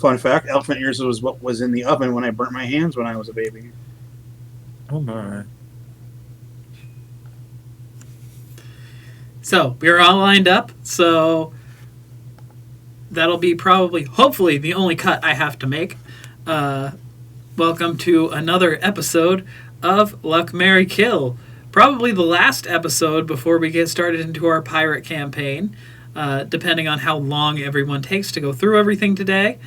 Fun fact, elephant ears was what was in the oven when I burnt my hands when I was a baby. Oh my. So, we're all lined up, so that'll be probably, hopefully, the only cut I have to make. Welcome to another episode of Luck, Marry, Kill. Probably the last episode before we get started into our pirate campaign, depending on how long everyone takes to go through everything today.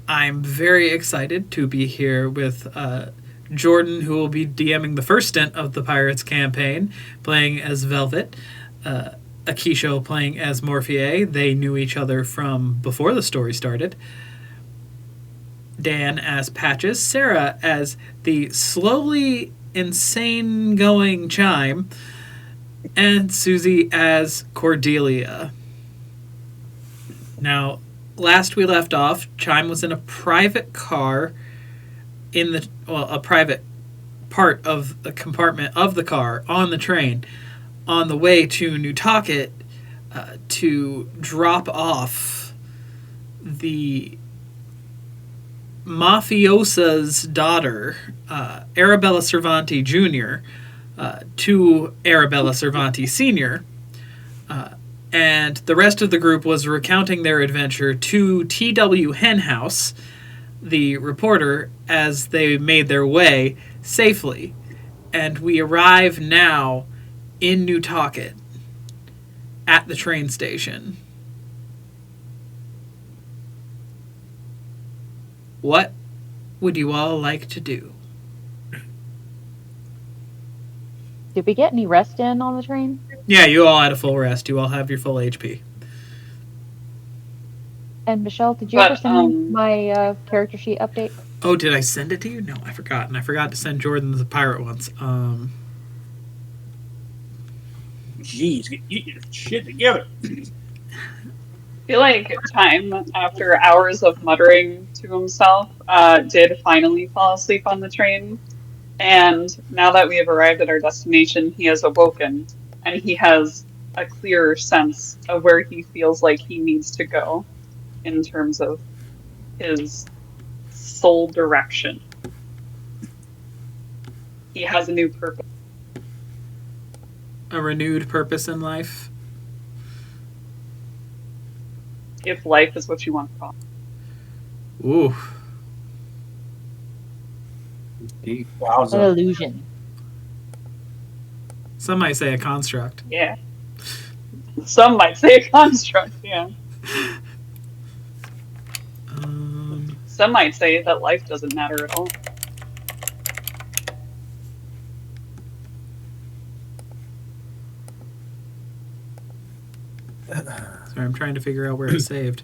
I'm very excited to be here with Jordan, who will be DMing the first stint of the Pirates campaign, playing as Velvet. Akisho playing as Morpheur. They knew each other from before the story started. Dan as Patches. Sarah as the slowly insane going Chime. And Susie as Cordelia. Now, last we left off, Chime was in a private car a private part of the compartment of the car on the train on the way to Newtocket to drop off the mafiosa's daughter, Arabella Cervanti Jr., to Arabella Cervanti Sr., and the rest of the group was recounting their adventure to T.W. Henhouse, the reporter, as they made their way safely. And we arrive now in Newtocket at the train station. What would you all like to do? Did we get any rest in on the train? Yeah, you all had a full rest. You all have your full HP. And Michelle, did you ever send me my character sheet update? Oh, did I send it to you? No, I forgot. And I forgot to send Jordan the pirate once. Jeez, get your shit together. I feel like Time, after hours of muttering to himself, did finally fall asleep on the train. And now that we have arrived at our destination, he has awoken, and he has a clearer sense of where he feels like he needs to go in terms of his soul direction. He has a new purpose. A renewed purpose in life. If life is what you want to call it. Ooh. Deep. An Wowza. illusion. Some might say a construct. Yeah. Some might say a construct, yeah. Some might say that life doesn't matter at all. Sorry, I'm trying to figure out where it saved.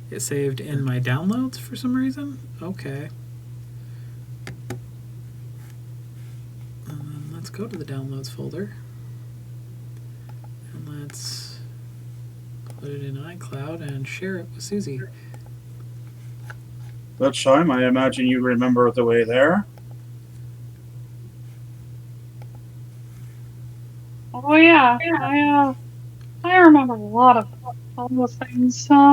It saved in my downloads for some reason? Okay. Let's go to the downloads folder. And let's put it in iCloud and share it with Susie. That's time. I imagine you remember the way there. Oh yeah, I remember a lot of all those things. So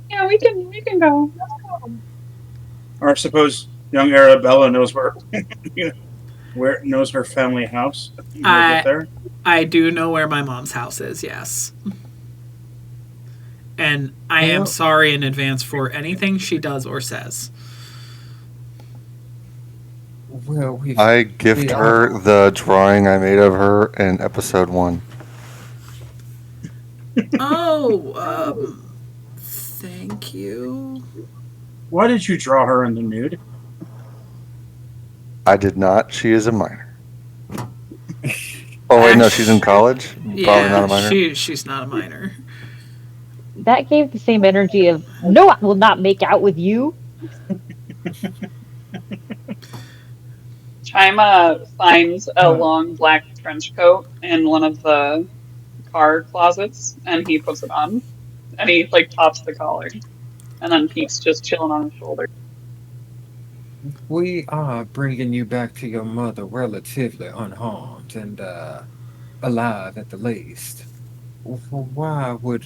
yeah, we can go. Let's go. Or I suppose young Arabella knows where knows her family house. You wanna get there? I do know where my mom's house is, yes. And I am sorry in advance for anything she does or says. Well, I gift her the drawing I made of her in episode 1. Oh, thank you. Why did you draw her in the nude? I did not. She is a minor. Oh, wait, no, she's in college? Probably not a minor. She's not a minor. That gave the same energy of, no, I will not make out with you. Chima finds a long black trench coat in one of the car closets, and he puts it on. And he, like, tops the collar. And then Pete's just chilling on his shoulder. We are bringing you back to your mother relatively unharmed and alive at the least. Why would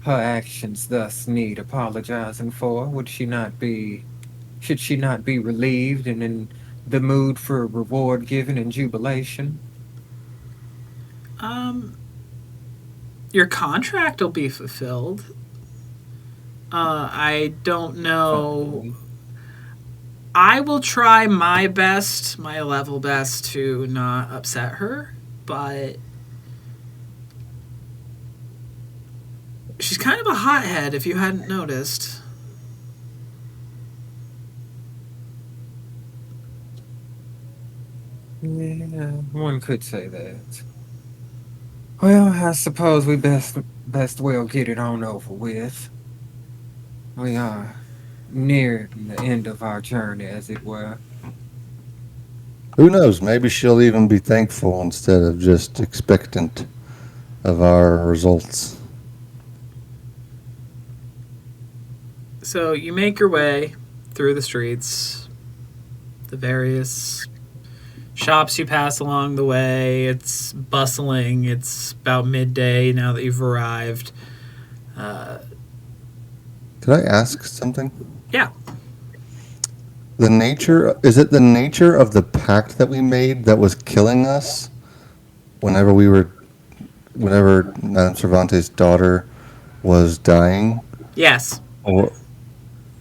her actions thus need apologizing for? Should she not be relieved and in the mood for reward giving and jubilation? Your contract will be fulfilled. I don't know. Fine. I will try my best, my level best, to not upset her, but she's kind of a hothead if you hadn't noticed. Yeah, one could say that. Well, I suppose we best well get it on over with. We are near the end of our journey, as it were. Who knows? Maybe she'll even be thankful instead of just expectant of our results. So you make your way through the streets, the various shops you pass along the way. It's bustling. It's about midday now that you've arrived. Could I ask something? Yeah. Is it the nature of the pact that we made that was killing us whenever Madame Cervantes' daughter was dying? Yes. Or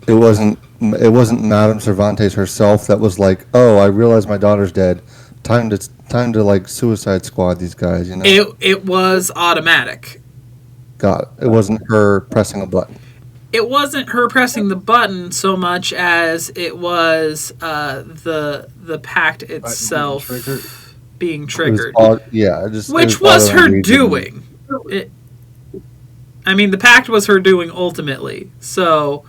it wasn't Madame Cervantes herself that was like, "Oh, I realize my daughter's dead. Time to like suicide squad these guys," you know? It was automatic. Got it. It wasn't her pressing a button. It wasn't her pressing the button so much as it was the pact itself being triggered. Which was her doing. The pact was her doing ultimately. So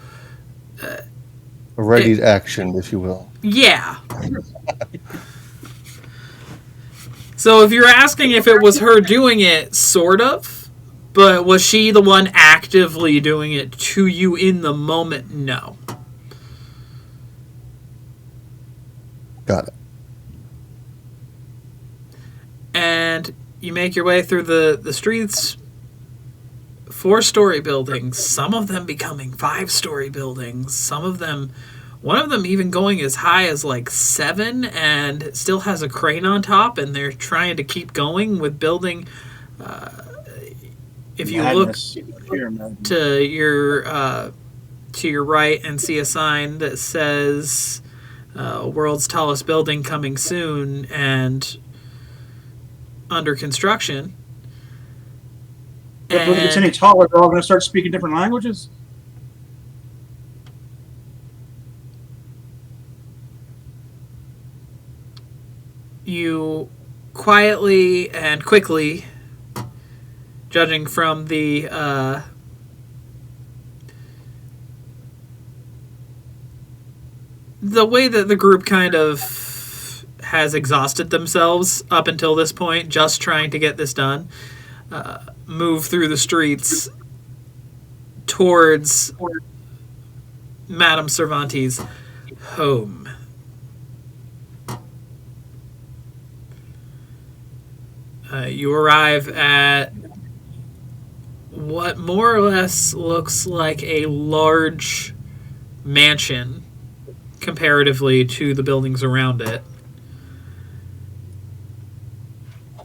A ready action, if you will. Yeah. So if you're asking if it was her doing it, sort of. But was she the one actively doing it to you in the moment? No. Got it. And you make your way through the streets. 4-story buildings, some of them becoming 5-story buildings, one of them even going as high as like 7 and still has a crane on top, and they're trying to keep going with building. If you look to your right and see a sign that says world's tallest building coming soon and under construction. If it gets any taller, they're all going to start speaking different languages? You quietly and quickly, judging from the way that the group kind of has exhausted themselves up until this point, just trying to get this done, move through the streets towards Madame Cervantes' home. You arrive at what more or less looks like a large mansion comparatively to the buildings around it.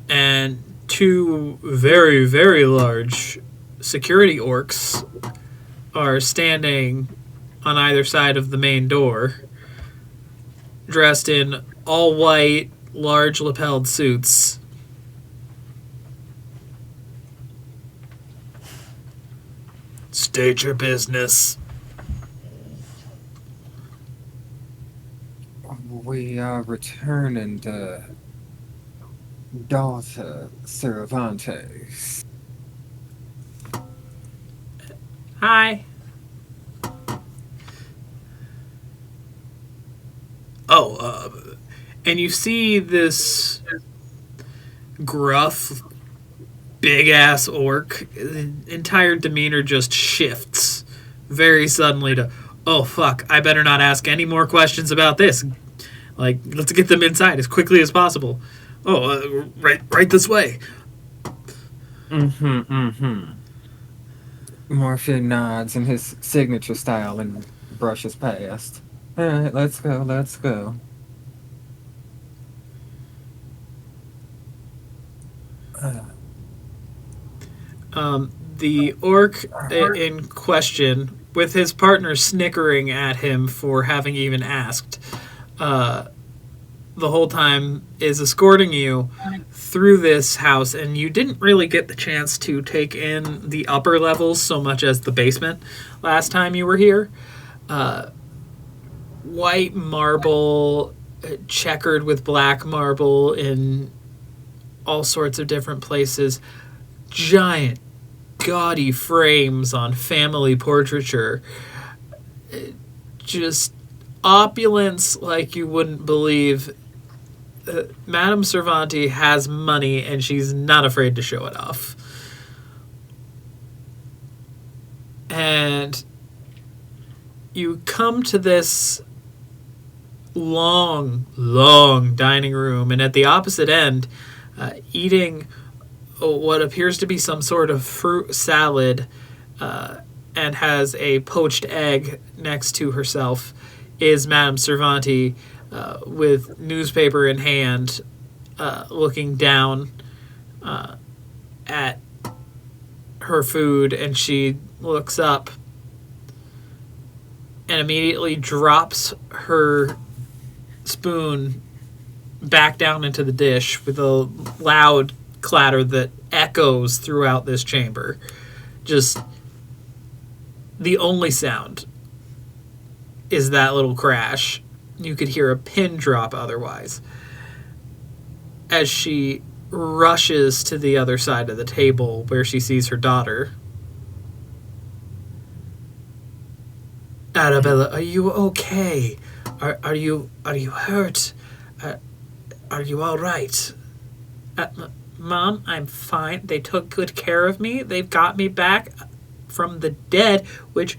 And 2 very, very large security orcs are standing on either side of the main door, dressed in all white, large lapelled suits. State your business. We are returning to daughter Cervantes. Hi. And you see this gruff, big-ass orc. The entire demeanor just shifts very suddenly to, oh, fuck, I better not ask any more questions about this. Like, let's get them inside as quickly as possible. Right this way. Morpheur nods in his signature style and brushes past. All right, let's go. Let's go. The orc in question, with his partner snickering at him for having even asked, the whole time is escorting you through this house, and you didn't really get the chance to take in the upper levels so much as the basement last time you were here. White marble, checkered with black marble in all sorts of different places. Giant, gaudy frames on family portraiture. Just opulence like you wouldn't believe. Madame Cervanti has money, and she's not afraid to show it off. And you come to this long, long dining room, and at the opposite end, eating what appears to be some sort of fruit salad, and has a poached egg next to herself, is Madame Cervanti, with newspaper in hand, looking down at her food, and she looks up and immediately drops her spoon back down into the dish with a loud clatter that echoes throughout this chamber. Just the only sound is that little crash. You could hear a pin drop otherwise. As she rushes to the other side of the table where she sees her daughter. Arabella, are you okay? Are you hurt? Are you all right? Mom, I'm fine. They took good care of me. They've got me back from the dead, which...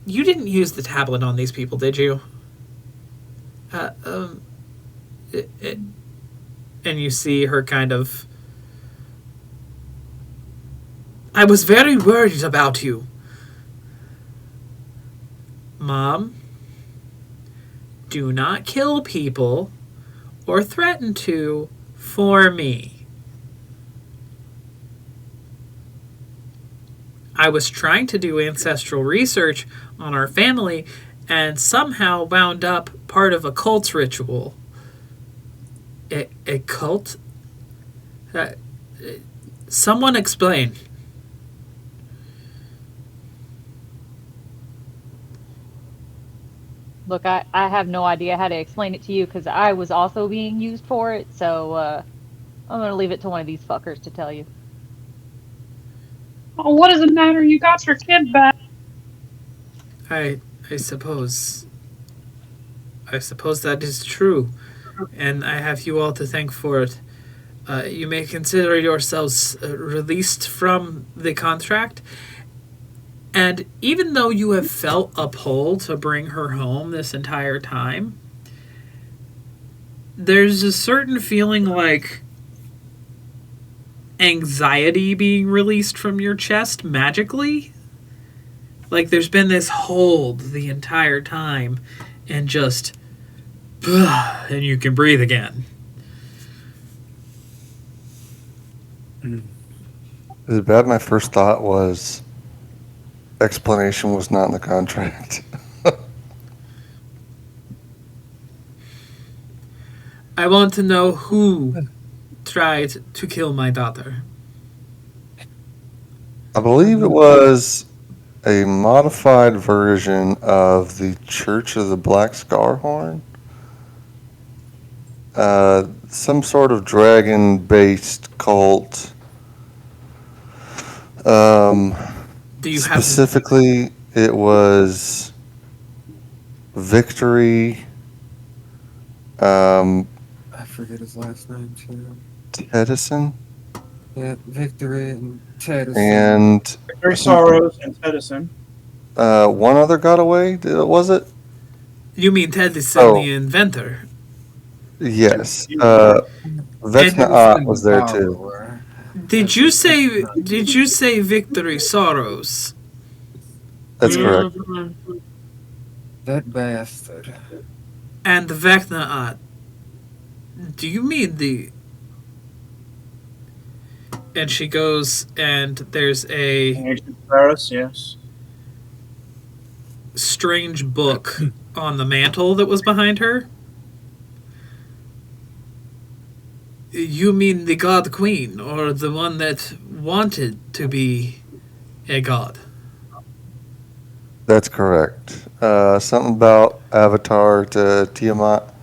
You didn't use the tablet on these people, did you? And you see her kind of... I was very worried about you. Mom, do not kill people or threaten to for me. I was trying to do ancestral research on our family and somehow wound up part of a cult ritual. A cult? Someone explain. Look, I have no idea how to explain it to you because I was also being used for it, so I'm going to leave it to one of these fuckers to tell you. Oh, what does it matter? You got your kid back. I suppose that is true, and I have you all to thank for it. You may consider yourselves released from the contract, and even though you have felt a pull to bring her home this entire time, there's a certain feeling like anxiety being released from your chest magically. Like there's been this hold the entire time, and just, and you can breathe again. Is it bad? My first thought was explanation was not in the contract. I want to know who tried to kill my daughter. I believe it was a modified version of the Church of the Black Scarhorn. Some sort of dragon-based cult. Do you specifically, it was Victory. I forget his last name too. Tedison. Yeah, Victory and Tedison. And Victory Sorrows and Tedison. One other got away. Was it? You mean Tedison, the inventor? Yes. Vekna'at was there too. Did you say victory sorrows? That's correct. That bastard. And the Vekna'at? Do you mean the... And she goes and there's a Ancient Paris, yes. strange book on the mantle that was behind her. You mean the God Queen, or the one that wanted to be a god? That's correct. Something about Avatar to Tiamat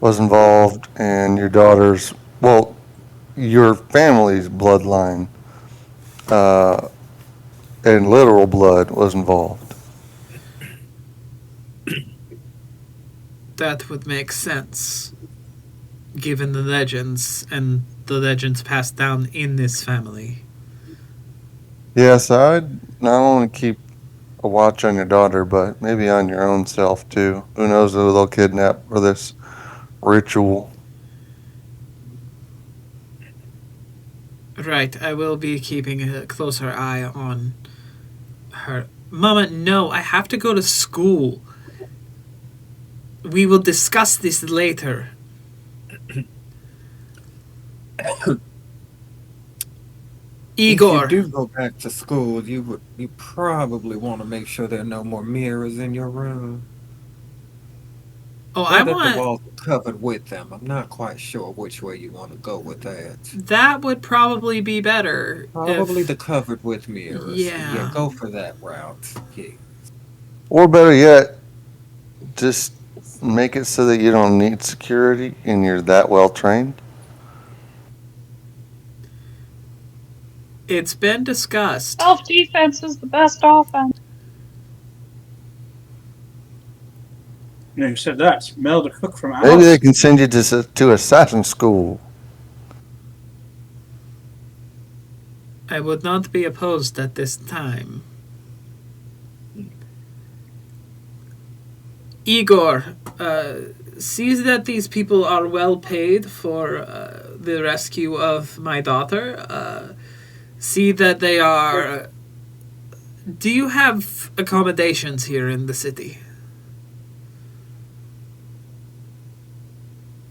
was involved, and your daughter's, well, your family's bloodline and literal blood was involved. That would make sense, given the legends and the legends passed down in this family. Yes, I'd not only keep a watch on your daughter, but maybe on your own self too. Who knows who they'll kidnap for this ritual. Right, I will be keeping a closer eye on her. Mama, no, I have to go to school. We will discuss this later. Igor. If you do go back to school, you probably want to make sure there are no more mirrors in your room. Oh, Or I that want... the walls are covered with them. I'm not quite sure which way you want to go with that. That would probably be better. Probably if... the covered with mirrors. Yeah. Go for that route. Yeah. Or better yet, just make it so that you don't need security and you're that well trained. It's been discussed. Self-defense is the best offense. You know, who said that? Mel the cook from Alice. Maybe they can send you to assassin school. I would not be opposed at this time. Igor, see that these people are well paid for the rescue of my daughter. See that they are... Do you have accommodations here in the city?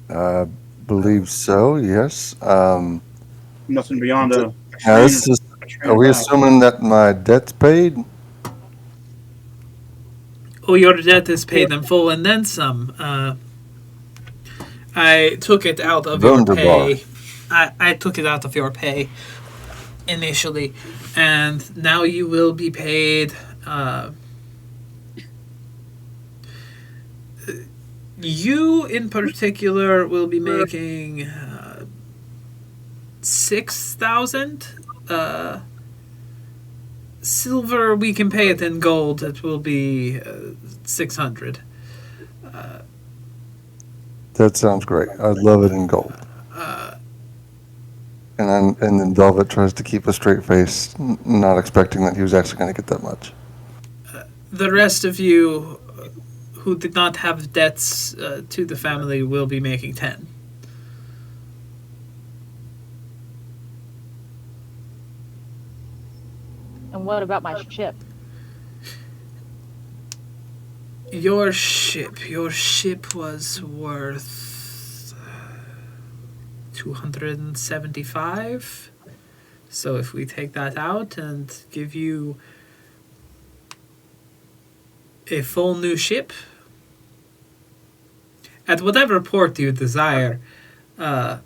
I believe so, yes. Nothing beyond a Now this is, are we assuming that my debt's paid? Oh, your debt is paid in full and then some. I took it out of your pay. I took it out of your pay initially, and now you will be paid. You in particular will be making 6,000. Silver, we can pay it in gold. It will be 600. That sounds great. I'd love it in gold. And then Velvet tries to keep a straight face, not expecting that he was actually going to get that much. The rest of you who did not have debts to the family will be making 10. And what about my ship? Your ship was worth 275. So if we take that out and give you a full new ship at whatever port you desire, and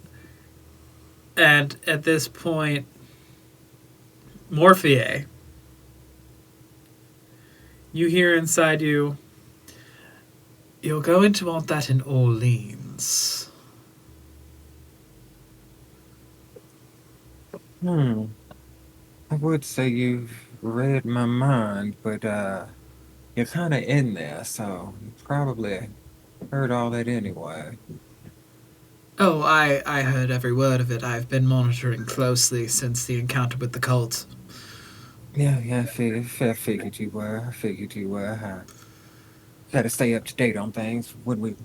at this point, Morpheur, you hear inside you, you're going to want that in Orleans. I would say you've read my mind, but you're kind of in there, so you probably heard all that anyway. Oh, I heard every word of it. I've been monitoring closely since the encounter with the cult. Yeah, I figured you were. I gotta stay up to date on things when we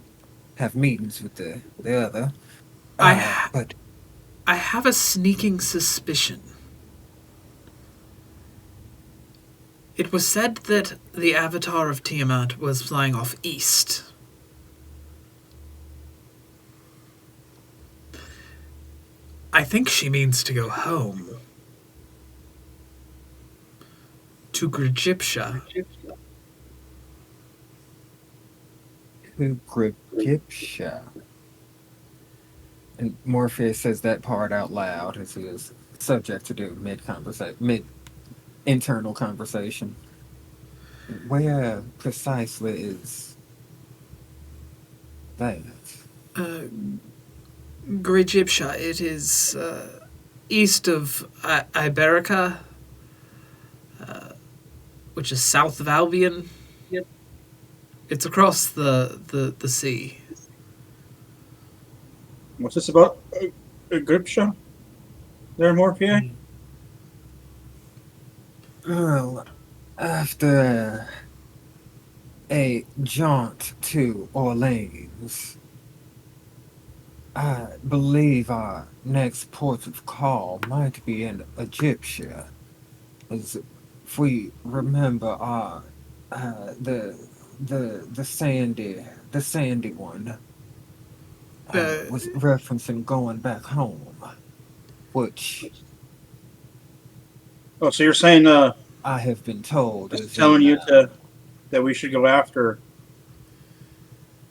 have meetings with the other. I I have a sneaking suspicion. It was said that the avatar of Tiamat was flying off east. I think she means to go home. To Gregyptia. To Gregyptia. And Morpheus says that part out loud as he is subject to do mid-internal conversation. Where precisely is that? Gregyptia. It is east of Iberica, which is south of Albion. Yep. It's across the sea. What's this about? A grip show? There, Morphea? Well, after a jaunt to Orleans, I believe our next port of call might be in Egyptia. As if we remember our the sandy one was referencing going back home, which Oh, so you're saying I have been told just is telling you that we should go after.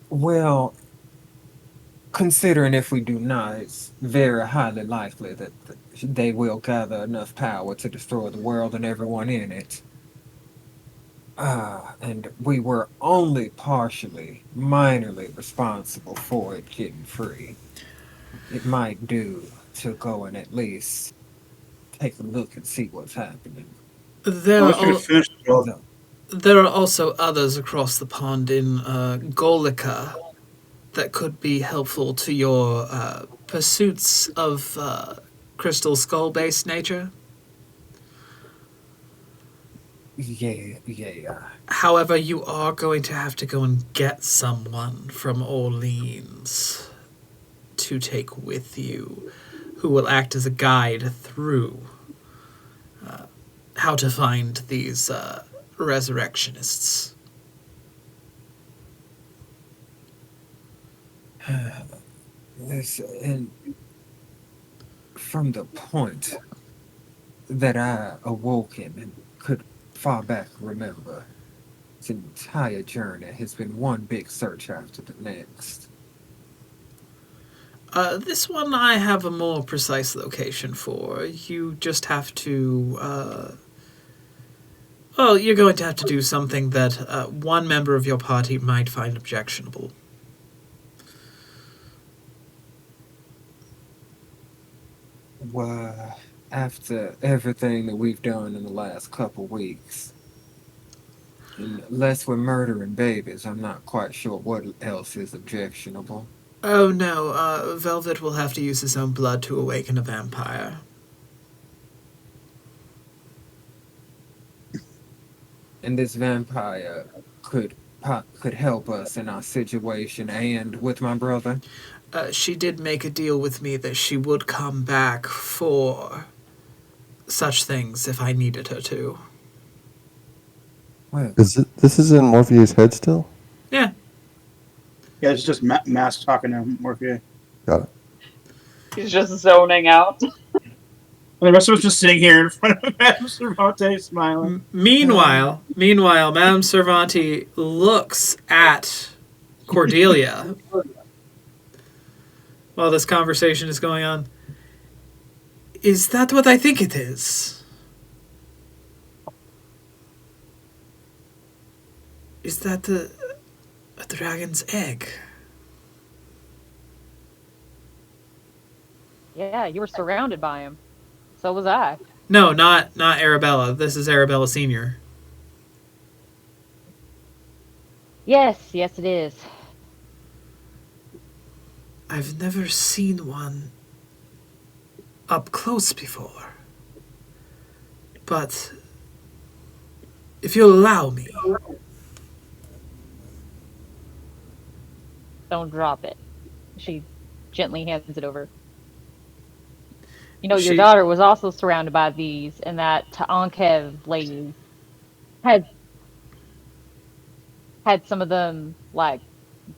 well, considering if we do not, it's very highly likely that they will gather enough power to destroy the world and everyone in it. And we were only partially, minorly responsible for it getting free. It might do to go and at least take a look and see what's happening. There Unless you are could finish the job. Although, there are also others across the pond in Golica that could be helpful to your pursuits of crystal skull-based nature. yeah. However, you are going to have to go and get someone from Orleans to take with you, who will act as a guide through how to find these resurrectionists. And from the point that I awoken and could far back remember, this entire journey has been one big search after the next. This one I have a more precise location for. You just have to. Well, you're going to have to do something that one member of your party might find objectionable. Well, after everything that we've done in the last couple weeks, unless we're murdering babies, I'm not quite sure what else is objectionable. Oh no, Velvet will have to use his own blood to awaken a vampire. And this vampire could help us in our situation and with my brother. She did make a deal with me that she would come back for such things if I needed her to. Well, This is in Morpheus' head still? Yeah. Yeah, it's just Mass talking to Morphea. Got it. He's just zoning out. And the rest of us just sitting here in front of Madame Cervanti smiling. Meanwhile, Madame Cervanti looks at Cordelia while this conversation is going on. Is that what I think it is? Is that a dragon's egg? Yeah, you were surrounded by him. So was I. No, not Arabella. This is Arabella Senior. Yes, it is. I've never seen one up close before. But if you'll allow me. Don't drop it. She gently hands it over. your daughter was also surrounded by these, and that Ta'ankev lady had some of them like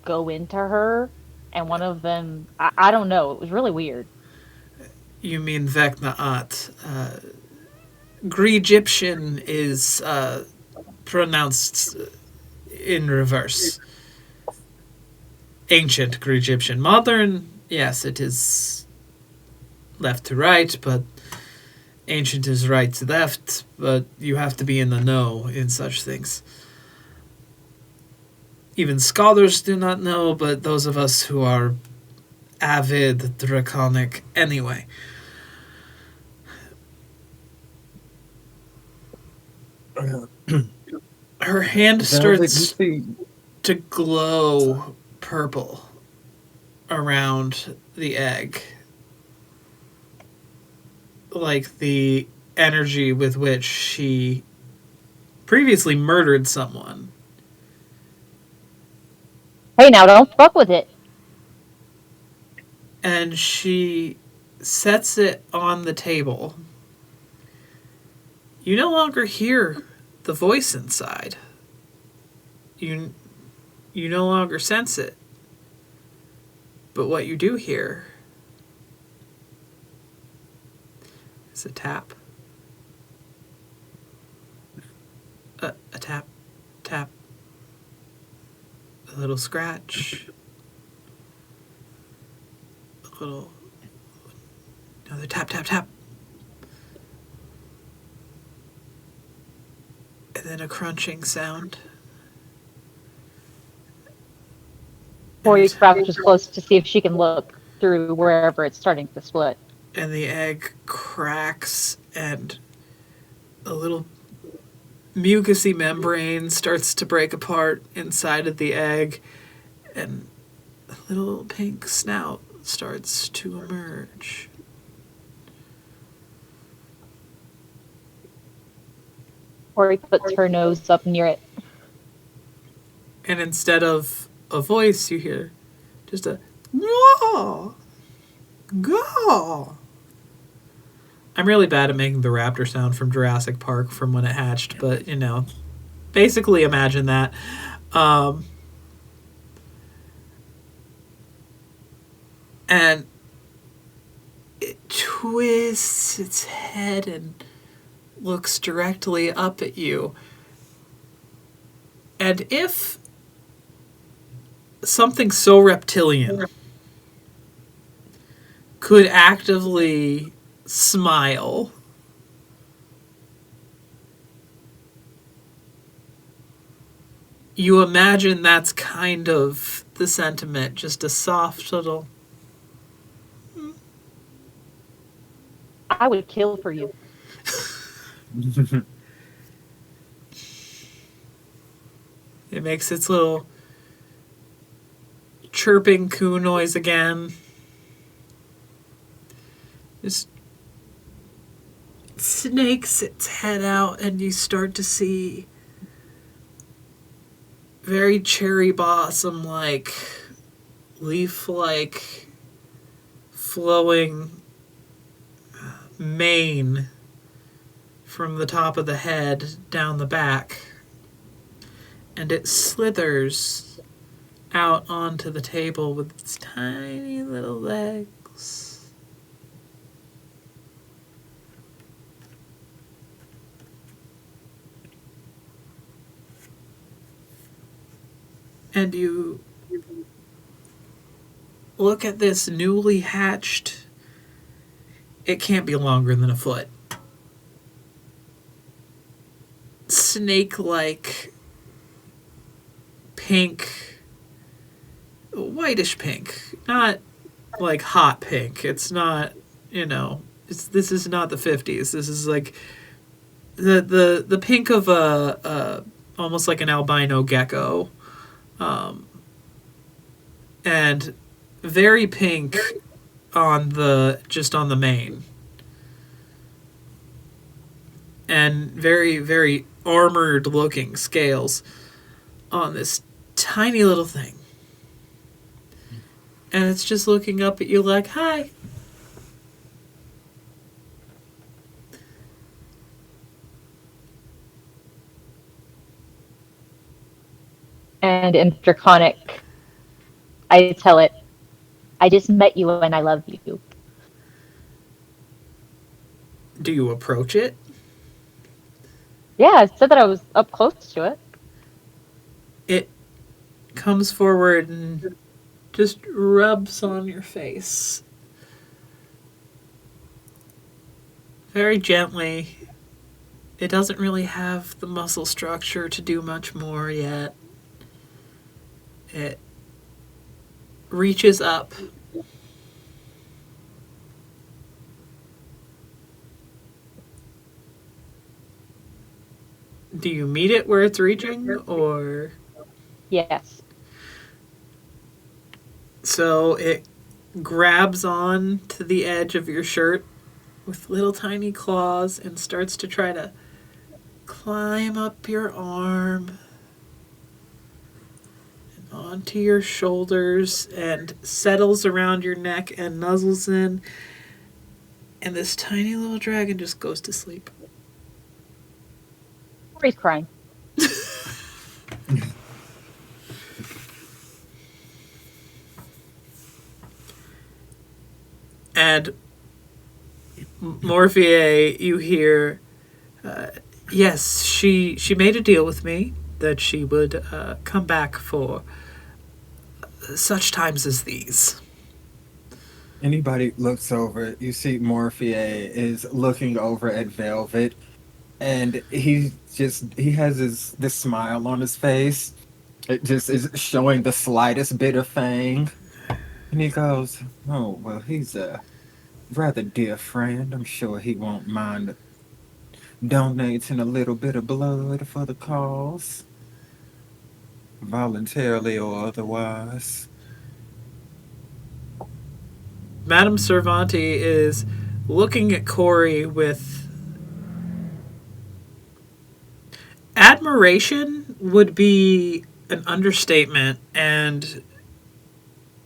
go into her, and one of them, I don't know, it was really weird. You mean Vekna'at. Egyptian is pronounced in reverse. Ancient Egyptian. Modern, yes, it is left to right, but ancient is right to left, but you have to be in the know in such things. Even scholars do not know, but those of us who are avid draconic anyway. Her hand starts to glow purple around the egg, like the energy with which she previously murdered someone. Hey, now don't fuck with it. And she sets it on the table. You no longer hear the voice inside. You no longer sense it. But what you do hear is a tap. A tap, tap. A little scratch. A little... Another tap, tap, tap. And then a crunching sound. Tori crouches close to see if she can look through wherever it's starting to split. And the egg cracks, and a little mucousy membrane starts to break apart inside of the egg, and a little pink snout starts to emerge. Tori puts her nose up near it. And instead of a voice, you hear just a "Gaw! Gaw!" I'm really bad at making the raptor sound from Jurassic Park from when it hatched, but, basically imagine that. And it twists its head and looks directly up at you. And if something so reptilian could actively smile, you imagine that's kind of the sentiment, just a soft little... I would kill for you. It makes its little chirping coo noise again. Just snakes its head out, and you start to see very cherry blossom like, leaf like, flowing mane from the top of the head down the back. And it slithers out onto the table with its tiny little legs. And you look at this newly hatched, it can't be longer than a foot, snake-like pink, whitish pink, not like hot pink. It's not, this is not the 50s. This is like the pink of a almost like an albino gecko, and very pink on the mane, and very, very armored looking scales on this tiny little thing. And it's just looking up at you like, hi. And in Draconic, I tell it, I just met you and I love you. Do you approach it? Yeah, I said that I was up close to it. It comes forward and just rubs on your face. Very gently. It doesn't really have the muscle structure to do much more yet. It reaches up. Do you meet it where it's reaching, or? Yes. So it grabs on to the edge of your shirt with little tiny claws and starts to try to climb up your arm and onto your shoulders and settles around your neck and nuzzles in. And this tiny little dragon just goes to sleep. He's crying. And Morpheur, you hear, yes, she made a deal with me that she would come back for such times as these. Anybody looks over, you see Morpheur is looking over at Velvet, and he has this smile on his face. It just is showing the slightest bit of fang. And he goes, oh, well, he's a rather dear friend. I'm sure he won't mind donating a little bit of blood for the cause, voluntarily or otherwise. Madame Cervanti is looking at Corey with admiration would be an understatement, and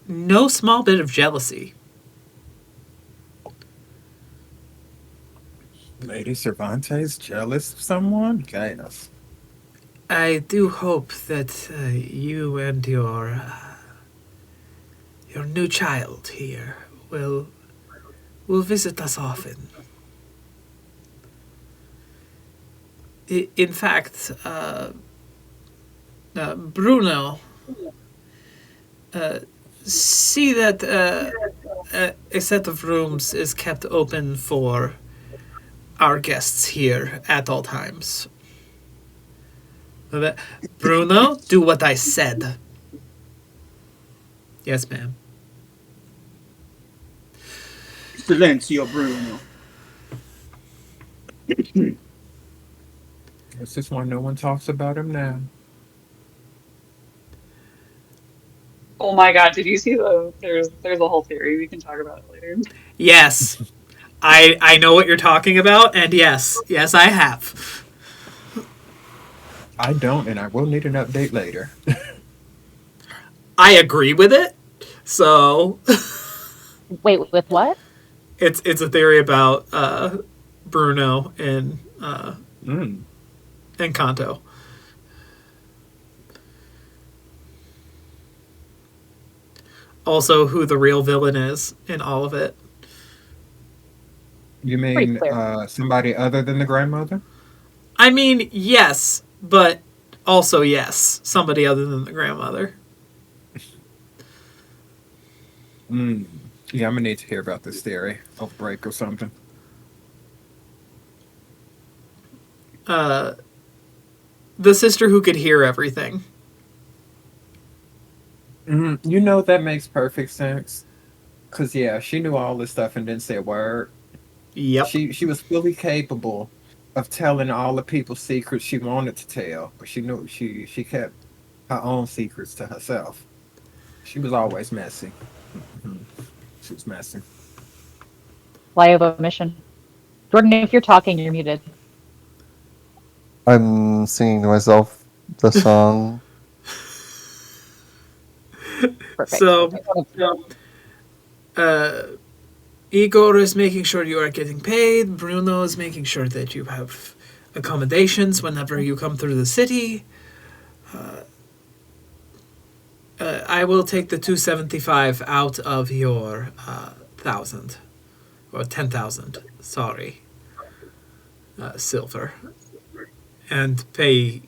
no small bit of jealousy. Lady Cervantes jealous of someone? Yes. I do hope that you and your new child here will visit us often. In fact, Bruno, see that a set of rooms is kept open for our guests here at all times. Bruno, do what I said. Yes, ma'am. Silencio, Bruno. This is why no one talks about him now. Oh my god, did you see there's a whole theory, we can talk about it later. Yes. I know what you're talking about, and yes, I have. I don't, and I will need an update later. I agree with it. So Wait, with what? it's a theory about Bruno and Kanto. Also, who the real villain is in all of it. You mean somebody other than the grandmother? I mean, yes, but also yes, somebody other than the grandmother. Yeah, I'm gonna need to hear about this theory. Off break or something. The sister who could hear everything. You know, that makes perfect sense. Because, yeah, she knew all this stuff and didn't say a word. Yep. She was fully capable of telling all the people's secrets she wanted to tell. But she knew she kept her own secrets to herself. She was always messy. She was messy. Lie of omission. Jordan, if you're talking, you're muted. I'm singing to myself the song. Perfect. So, Igor is making sure you are getting paid. Bruno is making sure that you have accommodations whenever you come through the city. I will take the 275 out of your 1,000 or 10,000. Sorry, silver, and pay.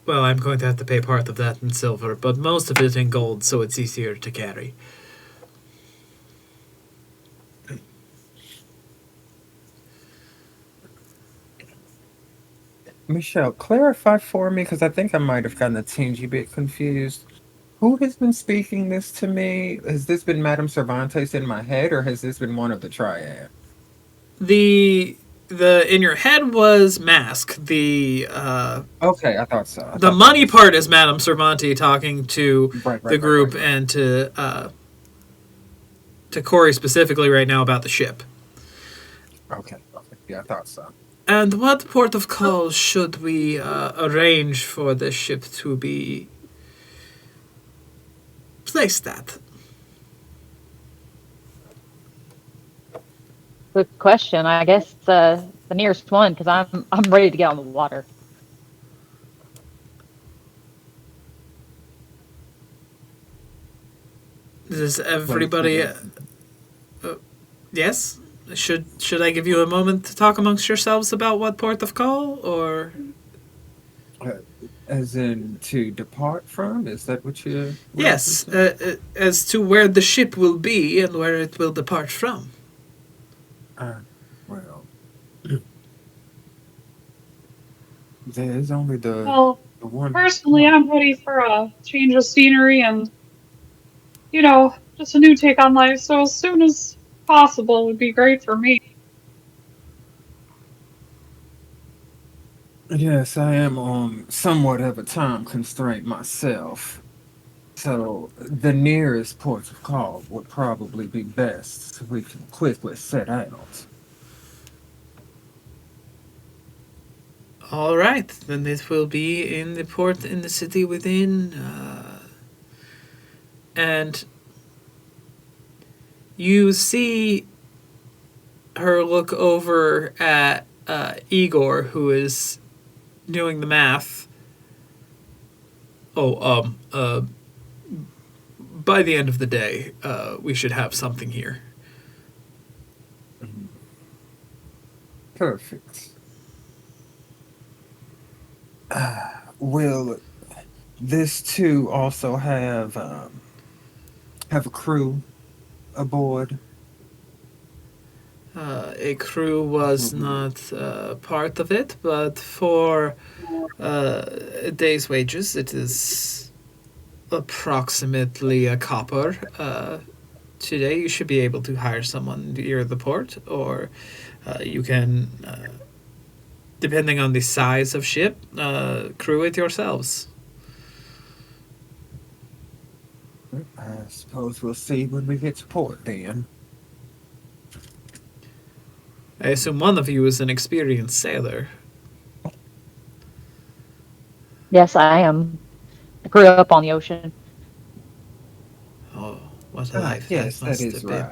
Well, I'm going to have to pay part of that in silver, but most of it in gold, so it's easier to carry. Michelle, clarify for me, because I think I might have gotten a teensy bit confused. Who has been speaking this to me? Has this been Madame Cervantes in my head, or has this been one of the triad? The in your head was Mask. Okay, I thought so. The money part is Madame Cervanti talking to the group right. and to Corey specifically right now about the ship. Okay. Yeah, I thought so. And what port of call should we arrange for this ship to be placed at? Good question. I guess the nearest one, because I'm ready to get on the water. Does everybody? Yes. Should I give you a moment to talk amongst yourselves about what port of call, or? As in to depart from? Is that what you? Yes, as to where the ship will be and where it will depart from. Well, there's only the one. Personally, I'm ready for a change of scenery and, just a new take on life. So as soon as possible would be great for me. Yes, I am on somewhat of a time constraint myself. So the nearest port of call would probably be best so we can quickly set out. All right, then it will be in the port in the city within, and you see her look over at Igor, who is doing the math. By the end of the day, we should have something here. Perfect. Will this too also have a crew aboard? A crew was not part of it, but for a day's wages, it is approximately a copper. Today, you should be able to hire someone near the port, or you can, depending on the size of ship, crew it yourselves. I suppose we'll see when we get to port then. I assume one of you is an experienced sailor. Yes, I am. I grew up on the ocean. Oh, what a life yes, that must is have been.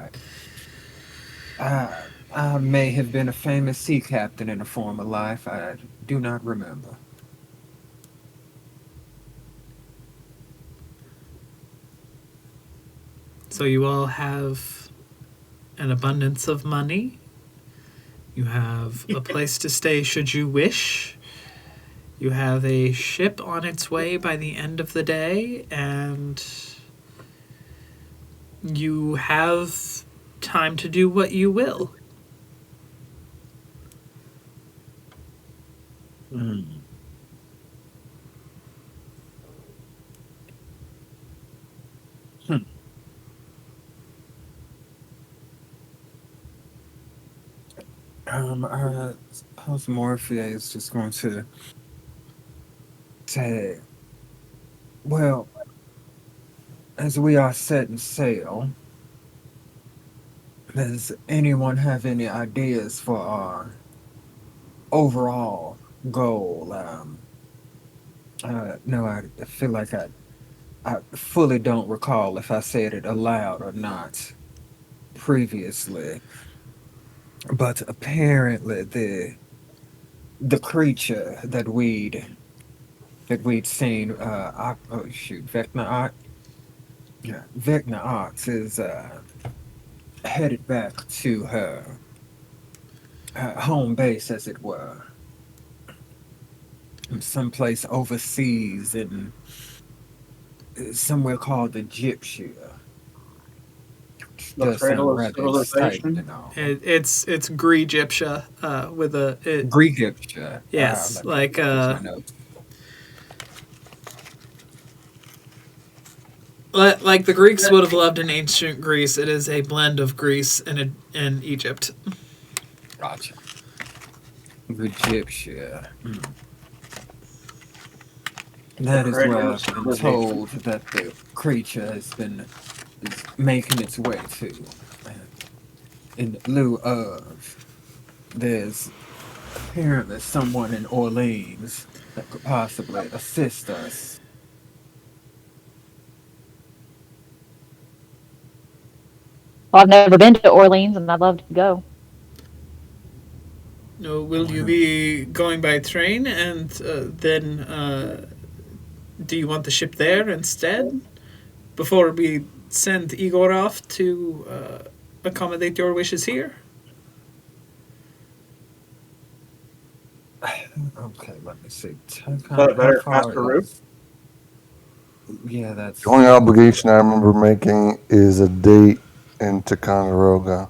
right. I may have been a famous sea captain in a former life. I do not remember. So you all have an abundance of money. You have a place to stay should you wish. You have a ship on its way by the end of the day, and you have time to do what you will. I suppose Morphia is just going to say, well, as we are setting sail, does anyone have any ideas for our overall goal? No, I feel like I fully don't recall if I said it aloud or not previously, but apparently the creature that we'd seen, Vekna'at, Yeah, Vekna'at is headed back to her home base, as it were, someplace overseas in somewhere called Egyptia. The Does sound cradle of rather exciting civilization. and all. It's Greegyptia, with a Greegyptia. yes, Let me like look at my notes. like the Greeks would have loved in ancient Greece. It is a blend of Greece and Egypt. Gotcha. Greegyptia. The That is where cradle of I've been civilization. told that the creature is making its way to. In lieu of, there's apparently someone in Orleans that could possibly assist us. Well, I've never been to Orleans, and I'd love to go. No, will you be going by train and then do you want the ship there instead before we send Igor off to accommodate your wishes here? Okay, let me see. But a How better, far faster route. is? Yeah, that's. The only obligation I remember making is a date in Ticonderoga.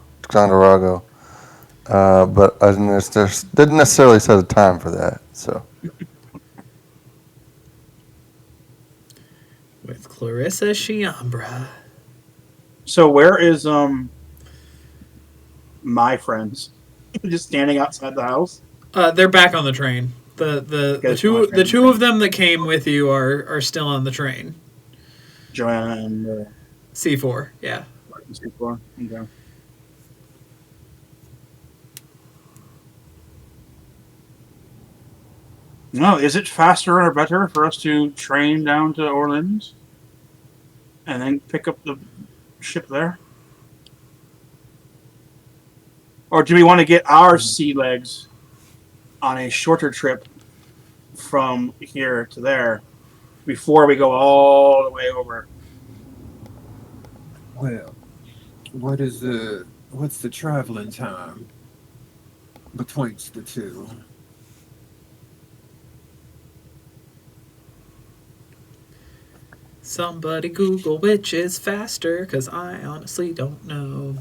But I didn't necessarily set a time for that. So With Clarissa Chiambra. So where is my friends? Just standing outside the house. They're back on the train. The two of them that came with you are still on the train. Joanna and C4, yeah. C4. Okay. No, is it faster or better for us to train down to Orleans and then pick up the ship there? Or do we want to get our sea legs on a shorter trip from here to there before we go all the way over? Well, what's the traveling time betwixt the two? Somebody Google which is faster, because I honestly don't know.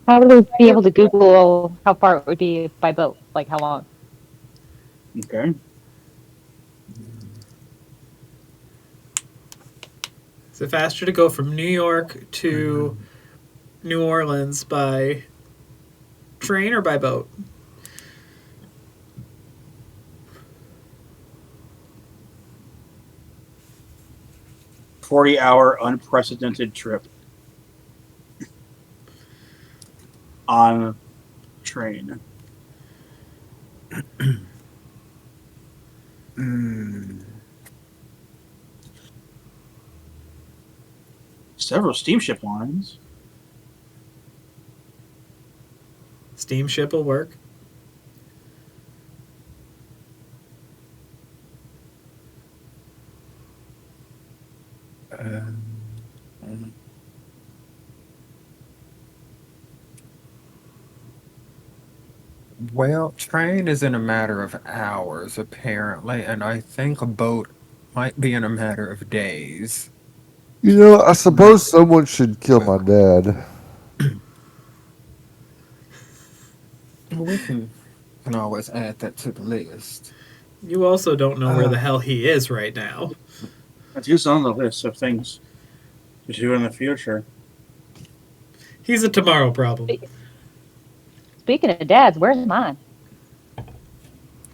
How would we be able to Google how far it would be by boat? Like how long? Okay. Is it faster to go from New York to New Orleans by train or by boat? $40-hour unprecedented trip on train. Several steamship lines. Steamship will work. Well, train is in a matter of hours, apparently, and I think a boat might be in a matter of days. I suppose someone should kill my dad. We can always add that to the list. You also don't know where the hell he is right now. That's just on the list of things to do in the future. He's a tomorrow problem. Speaking of dads, where's mine?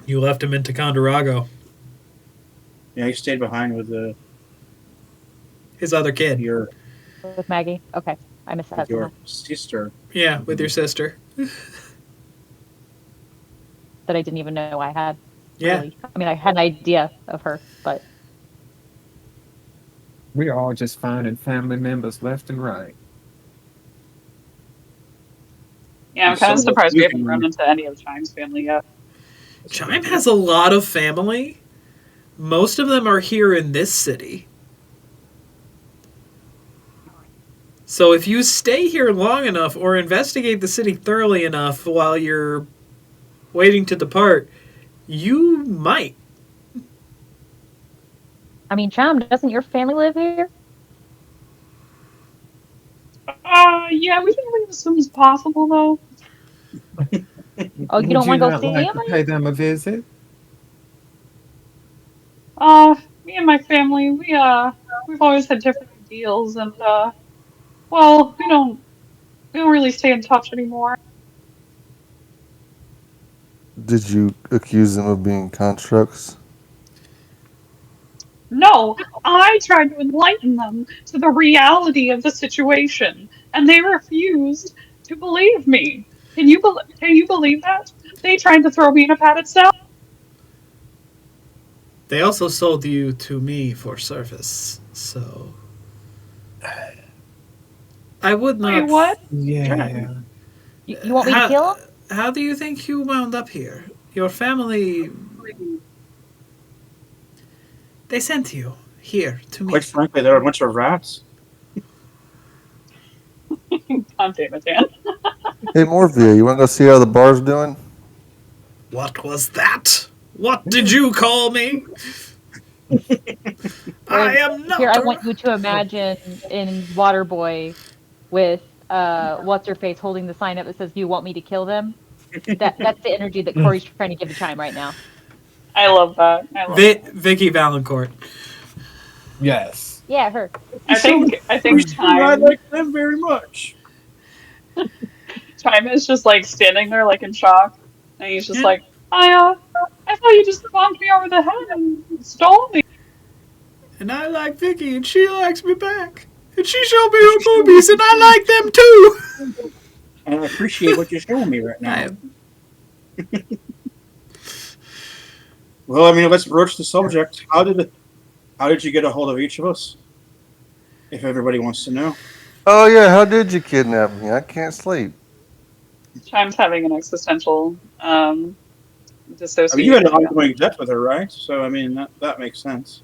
You left him in Ticonderoga. Yeah, he stayed behind with His other kid. With Maggie? Okay. I missed that. your sister. Yeah, with your sister. That I didn't even know I had. Yeah. Really. I mean, I had an idea of her, but We're all just finding family members left and right. Yeah, I'm kind of surprised we haven't run into any of Chime's family yet. Chime has a lot of family. Most of them are here in this city. So if you stay here long enough or investigate the city thoroughly enough while you're waiting to depart, you might. I mean, Cham, doesn't your family live here? Yeah, we can leave as soon as possible, though. Oh, you Would don't you want to go not see like him? to pay them a visit? Me and my family, we've always had different ideals, and well, we don't really stay in touch anymore. Did you accuse them of being constructs? No, I tried to enlighten them to the reality of the situation, and they refused to believe me. Can you believe that? They tried to throw me in a padded cell. They also sold you to me for service, so I would Wait, not. what? Yeah. You want me to How, kill him? how do you think you wound up here? Your family. They sent you here to me. Quite frankly, there are a bunch of rats. God damn it, Dan. Hey, Morphia, you want to go see how the bar's doing? What was that? What did you call me? I am Here, not I a. want you to imagine in Waterboy with what's her face holding the sign up that says, "Do you want me to kill them?" That's the energy that Corey's trying to give to Chime right now. I love that. I love that. Vicky Valancourt. Yes. Yeah, her. I think I Chime like them very much. Chime is just like standing there like in shock, and he's just Yeah. like, I thought you just bonked me over the head and stole me. And I like Vicky, and she likes me back. And she showed me her boobies, and I like them too. And I appreciate what you're showing me right now. I, Well, I mean, let's broach the subject. How did you get a hold of each of us? If everybody wants to know. Oh yeah, how did you kidnap me? I can't sleep. Chime's having an existential I mean, you dissociation. had an ongoing debt with her, right? So, I mean, that makes sense.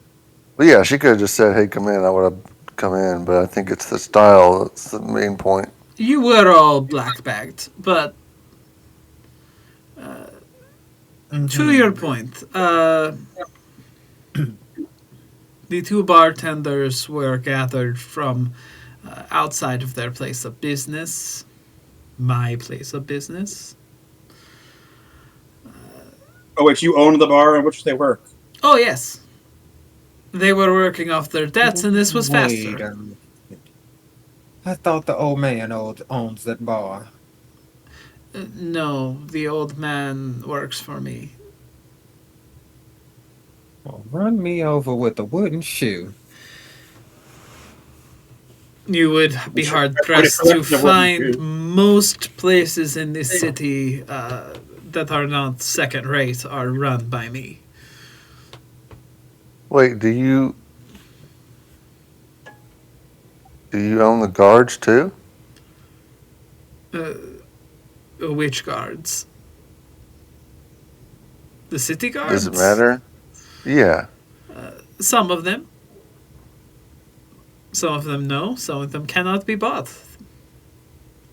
But yeah, she could have just said, "Hey, come in." I would have come in, but I think it's the style that's the main point. you were all black bagged, but to your point, the two bartenders were gathered from outside of their place of business, my place of business. Oh, wait, you owned the bar in which they work? Oh, yes. They were working off their debts, and this was Wait faster. a minute. I thought the old man owns that bar. No, the old man works for me. Well, run me over with a wooden shoe. You would be Sure. hard That's pressed what to it wouldn't find do. most places in this city that are not second rate are run by me. Wait, do you own the guards too? Which guards? The city guards? Does it matter? Yeah. Some of them. Some of them no, some of them cannot be bought.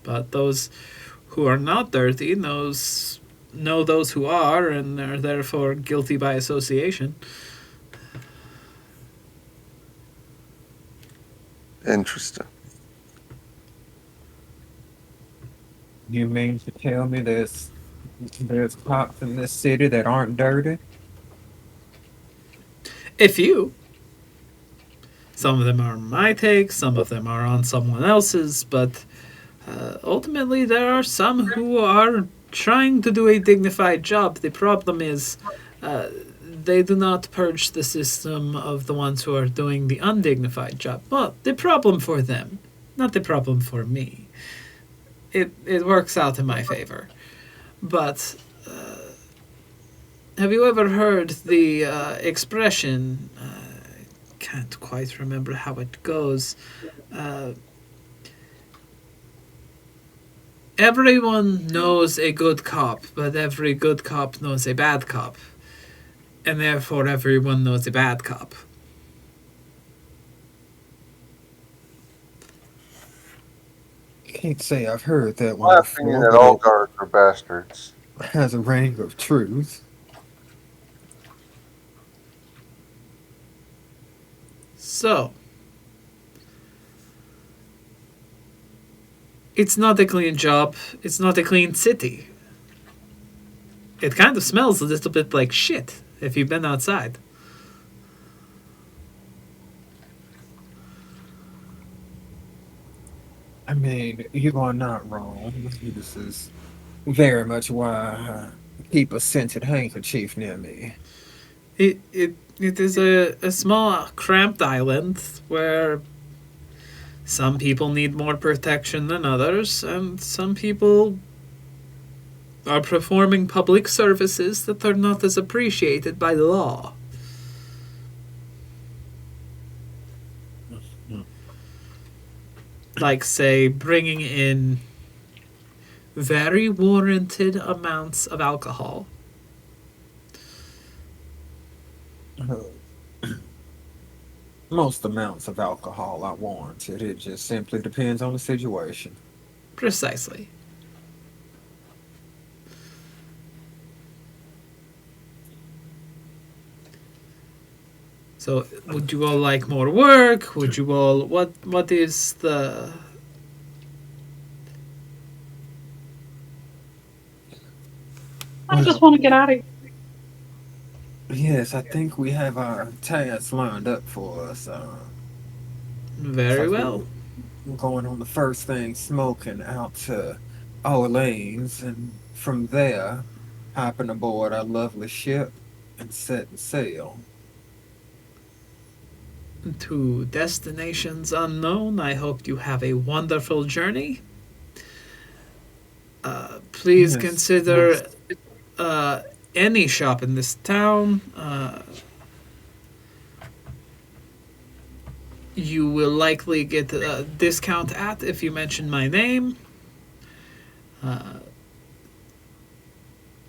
But those who are not dirty know those who are and are therefore guilty by association. Interesting. You mean to tell me there's cops in this city that aren't dirty? A few. Some of them are my take, some of them are on someone else's, but ultimately there are some who are trying to do a dignified job. The problem is they do not purge the system of the ones who are doing the undignified job. Well, the problem for them, not the problem for me. It works out in my favor. But have you ever heard the expression, can't quite remember how it goes, everyone knows a good cop, but every good cop knows a bad cop. And therefore everyone knows a bad cop. Can't say I've heard that one My opinion before, that but all it guards are bastards. has a ring of truth. So, it's not a clean job. It's not a clean city. It kind of smells a little bit like shit if you've been outside. I mean, you are not wrong. This is very much why I keep a scented handkerchief near me. It is a small, cramped island where some people need more protection than others, and some people are performing public services that are not as appreciated by the law. Like, say, bringing in very warranted amounts of alcohol. Most amounts of alcohol are warranted. It just simply depends on the situation. Precisely. So, would you all like more work? Would you all... What is the... I just want to get out of here. Yes, I think we have our tasks lined up for us. Very well. We're going on the first thing, smoking out to Orleans, and from there, hopping aboard our lovely ship and setting sail. To destinations unknown, I hope you have a wonderful journey. Please Yes, consider yes. any shop in this town. You will likely get a discount at if you mention my name.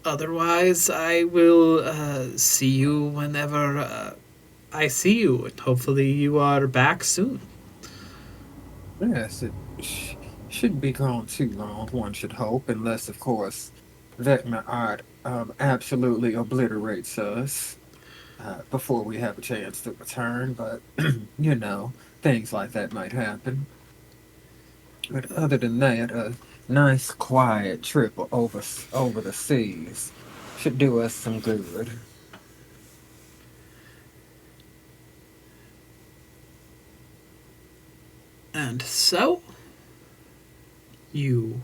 Otherwise, I will see you whenever I see you. And hopefully you are back soon. Yes, it shouldn't be gone too long, one should hope, unless, of course, Vekna'at absolutely obliterates us before we have a chance to return, but, you know, things like that might happen. But other than that, a nice, quiet trip over the seas should do us some good. And so, you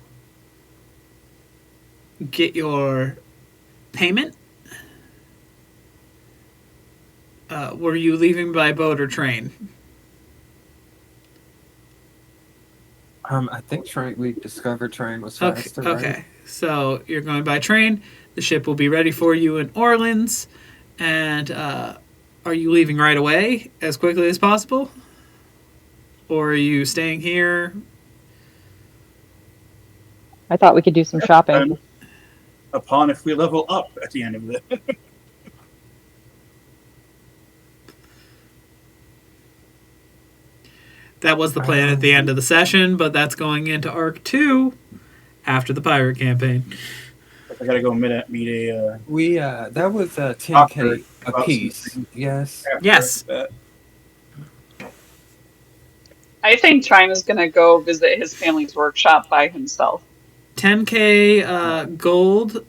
get your payment. Were you leaving by boat or train? I think we discovered train was Okay, faster, okay. right? So you're going by train. The ship will be ready for you in Orleans. And are you leaving right away as quickly as possible? Or are you staying here? I thought we could do some shopping. And upon if we level up at the end of it. That was the plan at the end of the session, but that's going into Arc 2 after the pirate campaign. I gotta go meet a We that was doctor 10K a about piece. something. Yes. after Yes. that. I think Chime is going to go visit his family's workshop by himself. 10K gold,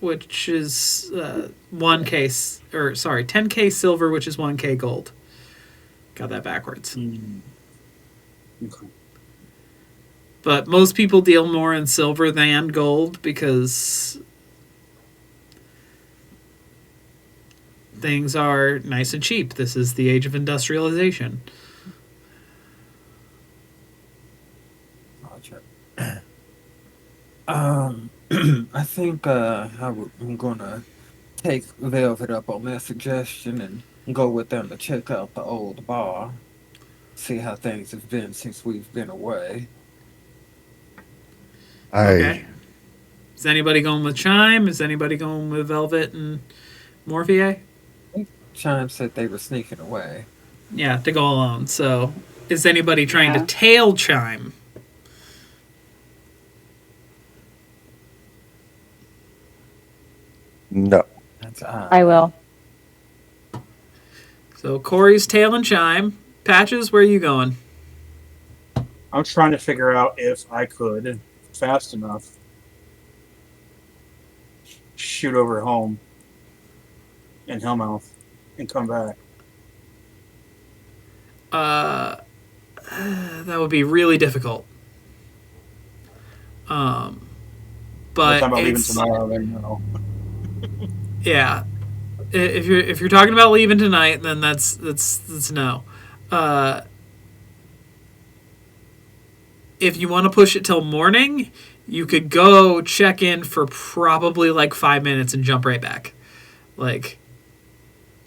which is 1K, or sorry, 10K silver, which is 1K gold. Got that backwards. Okay. But most people deal more in silver than gold because things are nice and cheap. This is the age of industrialization. I think I'm gonna take Velvet up on their suggestion and go with them to check out the old bar, see how things have been since we've been away. Okay. Is anybody going with Chime? Is anybody going with Velvet and Morpheur? Chime said they were sneaking away. Yeah, to go alone. So, is anybody trying to tail Chime? I will. So Corey's tailing Chime. Patches, where are you going? I'm trying to figure out if I could, fast enough, shoot over home in Hellmouth and come back. That would be really difficult. By the But time I'm leaving it's tomorrow, then no. yeah. If you're talking about leaving tonight, then that's no. If you want to push it till morning, you could go check in for probably like 5 minutes and jump right back. Like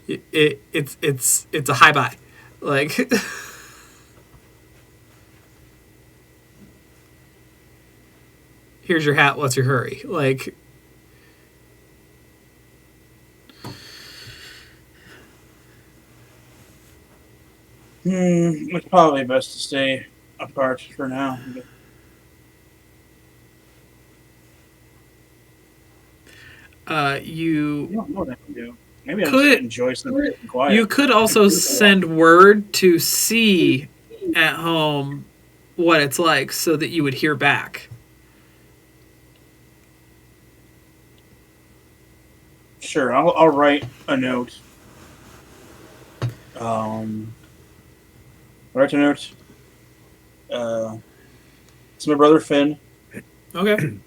it's a high buy. Like here's your hat, what's your hurry? Like It's probably best to stay apart for now. you I don't know what I can do. Maybe I Could- just enjoy some quiet. You could also send word to see at home what it's like so that you would hear back. Sure, I'll write a note. Write a note. It's my brother Finn, Okay.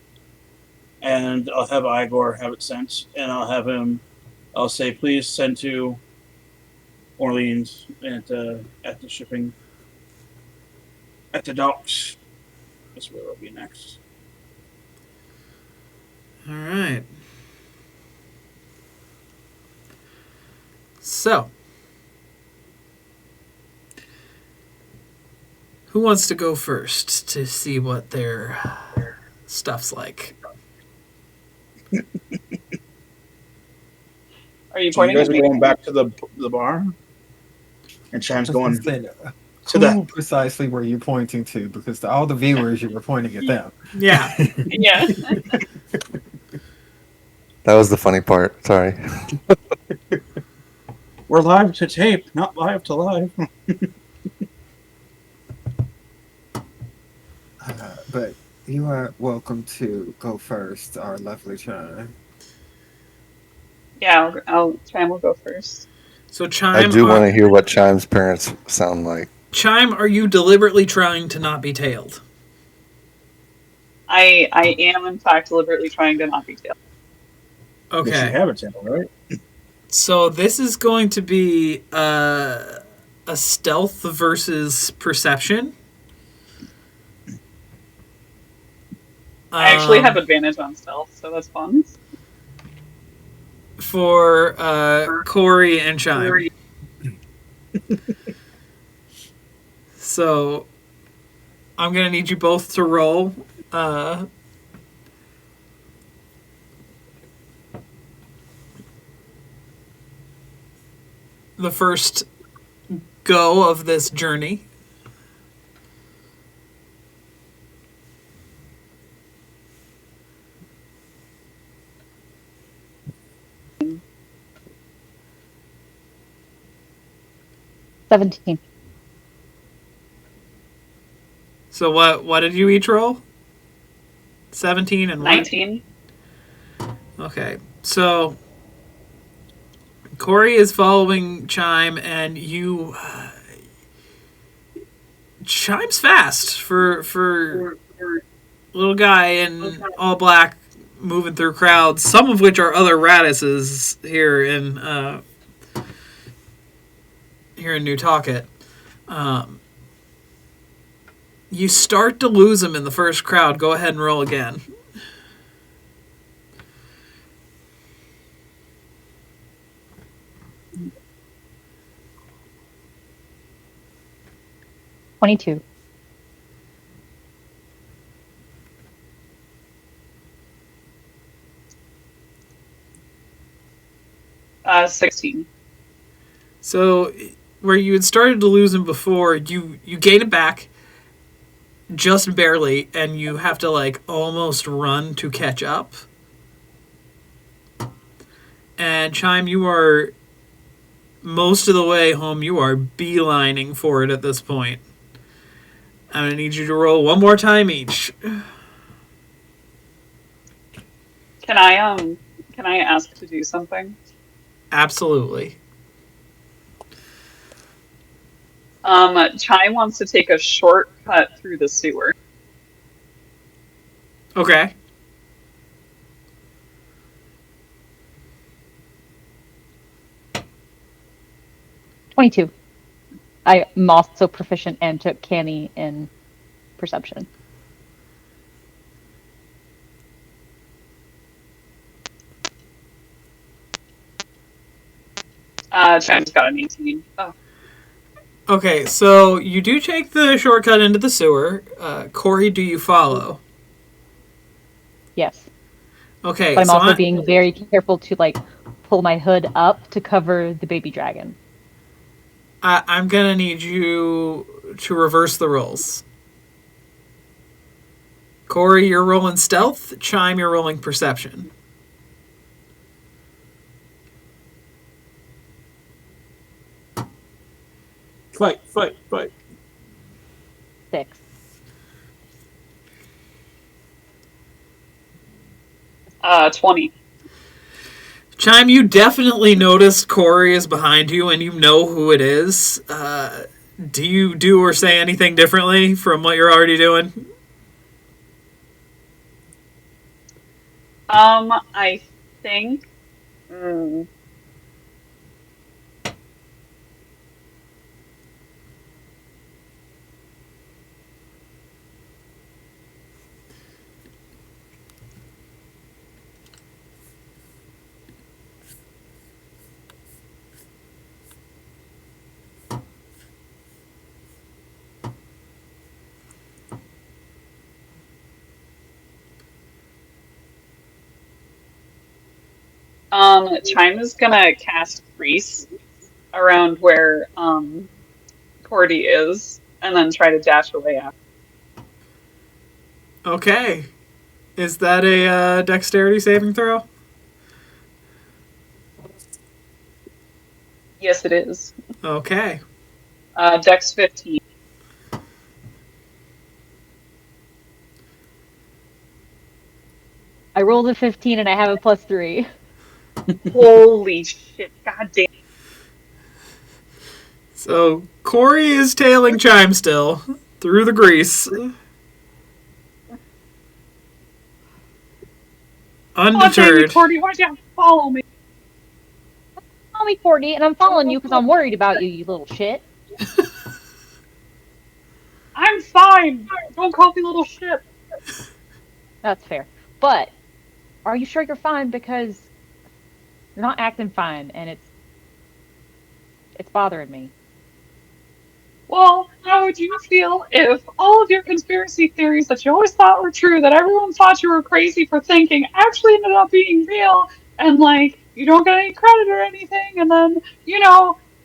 and I'll have Igor have it sent, and I'll say, please send to Orleans at the shipping at the docks. That's where it'll be next. All right. So, who wants to go first to see what their stuff's like? Are you So you pointing guys at are me? going back to the bar, and Chime's going to Who that. precisely were you pointing to? Because to all the viewers, you were pointing at them. Yeah. Yeah. That was the funny part. Sorry. We're live to tape, not live to live. But you are welcome to go first, our lovely Chime. Yeah, Chime will go first. So Chime, I do want to hear what Chime's parents sound like. Chime, are you deliberately trying to not be tailed? I am in fact deliberately trying to not be tailed. But you Okay. have a tail, right? So this is going to be a stealth versus perception. I actually have advantage on stealth, so that's fun. For Corey and Chime. So I'm gonna need you both to roll. The first go of this journey. $17. So what did you each roll? 17 and what? 19. Okay. So Corey is following Chime, and you Chime's fast for little guy in all black moving through crowds, some of which are other radishes here in Newtocket. You start to lose him in the first crowd. Go ahead and roll again. $22. Uh, 16. So, where you had started to lose him before, you gain it back just barely, and you have to like almost run to catch up. And Chime, you are most of the way home. You are beelining for it at this point. I'm gonna need you to roll one more time each. Can I ask to do something? Absolutely. Chime wants to take a shortcut through the sewer. Okay. $22. I'm also proficient and took canny in perception. Chime's got an 18. Oh. Okay, so you do take the shortcut into the sewer. Corey, do you follow? Yes. Okay, But I'm so also being very careful to like pull my hood up to cover the baby dragon. I'm gonna need you to reverse the rolls. Corey, you're rolling stealth. Chime, you're rolling perception. Fight. 6. Uh, 20. Chime, you definitely noticed Corey is behind you and you know who it is. Do you do or say anything differently from what you're already doing? I think. Mm, Chime is gonna cast Grease around where Cordy is, and then try to dash away after. Okay. Is that a dexterity saving throw? Yes, it is. Okay. Dex 15. I rolled a 15 and I have a +3. Holy shit! God damn. So Corey is tailing Chime still through the grease. Oh, damn it, Undeterred. Cordy! Why'd you have to follow me? Call me Cordy, and I'm following you because I'm worried about you, you little shit. I'm fine. Don't call me little shit. That's fair. But are you sure you're fine? Because you're not acting fine, and it's bothering me. Well, how would you feel if all of your conspiracy theories that you always thought were true, that everyone thought you were crazy for thinking, actually ended up being real, and like you don't get any credit or anything, and then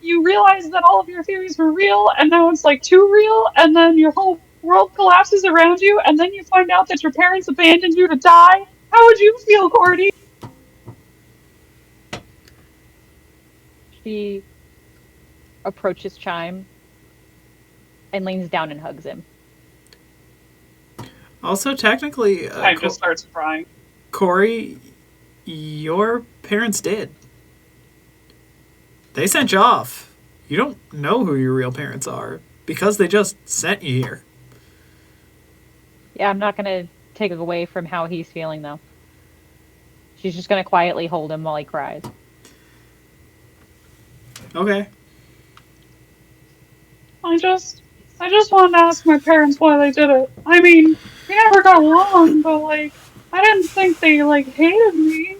you realize that all of your theories were real, and now it's like too real, and then your whole world collapses around you, and then you find out that your parents abandoned you to die? How would you feel, Cordy? She approaches Chime and leans down and hugs him. Also, technically, I just starts crying. Corey, your parents did. They sent you off. You don't know who your real parents are because they just sent you here. Yeah, I'm not gonna take it away from how he's feeling though. She's just gonna quietly hold him while he cries. Okay. I just wanted to ask my parents why they did it. I mean, we never got along, but like, I didn't think they like hated me.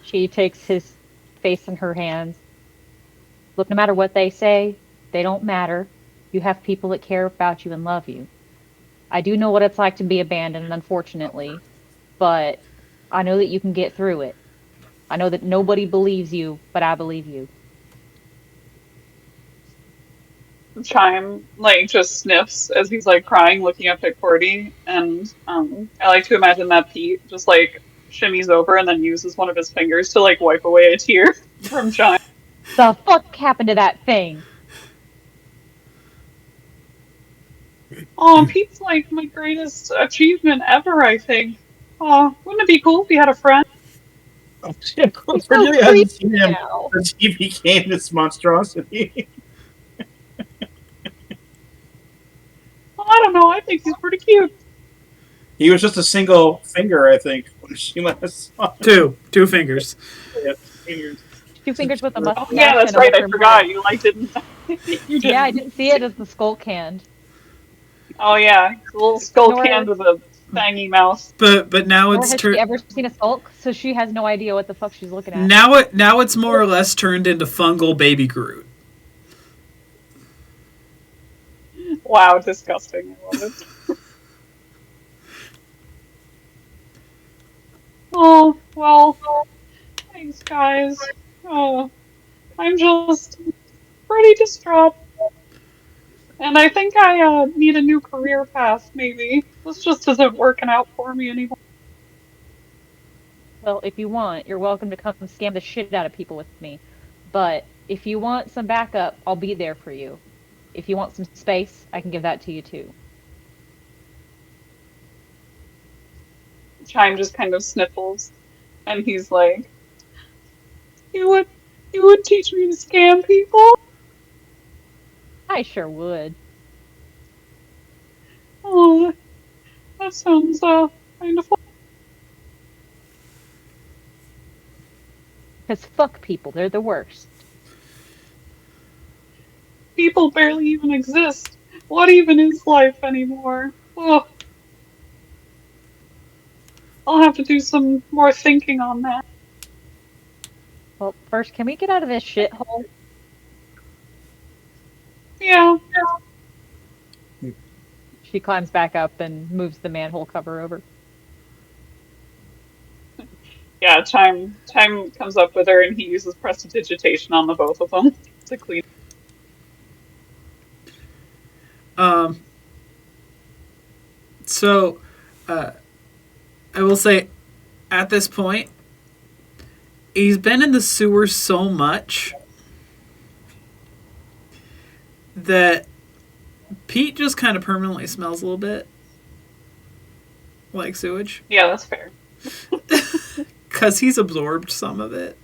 She takes his face in her hands. Look, no matter what they say, they don't matter. You have people that care about you and love you. I do know what it's like to be abandoned, unfortunately, but I know that you can get through it. I know that nobody believes you, but I believe you. Chime like just sniffs as he's like crying, looking up at Cordy, and I like to imagine that Pete just like shimmies over and then uses one of his fingers to like wipe away a tear from Chime. The fuck happened to that thing? Oh, Pete's like my greatest achievement ever, I think. Oh, wouldn't it be cool if he had a friend? He's Cordelia so hasn't creepy seen him now. since he became this monstrosity. Well, I don't know. I think he's pretty cute. He was just a single finger, I think, when she last saw him. Two fingers. Yeah, fingers. 2 fingers with a mustache. Oh yeah, that's and a right. I mushroom forgot. head. You like didn't. You didn't. Yeah, I didn't see it as the Skulk hand. Oh yeah, a little skull Nor- can with a fangy mouth. But now Nor it's has she ever seen a Skulk, so she has no idea what the fuck she's looking at. now it's more or less turned into fungal baby Groot. Wow, disgusting. I love it. Oh well, thanks guys. Oh, I'm just pretty distraught. And I think I need a new career path, maybe. This just isn't working out for me anymore. Well, if you want, you're welcome to come scam the shit out of people with me. But if you want some backup, I'll be there for you. If you want some space, I can give that to you too. Chime just kind of sniffles, and he's like, "You would teach me to scam people?" I sure would. Oh, that sounds kind of fun. Because fuck people, they're the worst. People barely even exist. What even is life anymore? Ugh. I'll have to do some more thinking on that. Well, first, can we get out of this shithole? Yeah. She climbs back up and moves the manhole cover over. Yeah, Chime comes up with her and he uses prestidigitation on the both of them to clean. So, I will say, at this point, he's been in the sewer so much that Pete just kind of permanently smells a little bit like sewage. Yeah, that's fair. Because he's absorbed some of it.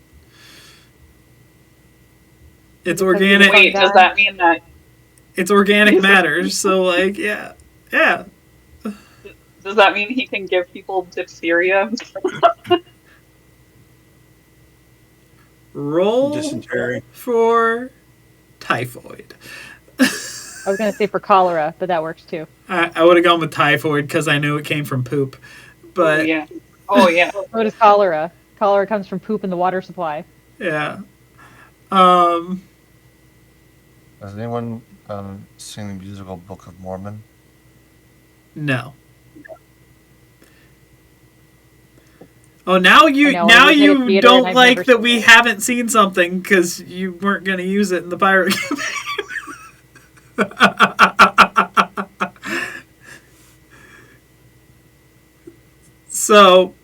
It's organic. Wait, does that mean that... It's organic matter, so, like, yeah. Yeah. Does that mean he can give people diphtheria? Roll Dysentery. for typhoid. I was going to say for cholera, but that works too. I would have gone with typhoid because I knew it came from poop. But Oh, yeah. Oh, yeah. So does cholera. Cholera comes from poop in the water supply. yeah. Has anyone seen the musical Book of Mormon? No. Oh, now you I know, I was at a theater don't and I've like never that seen we it. haven't seen something because you weren't going to use it in the pirate campaign. So,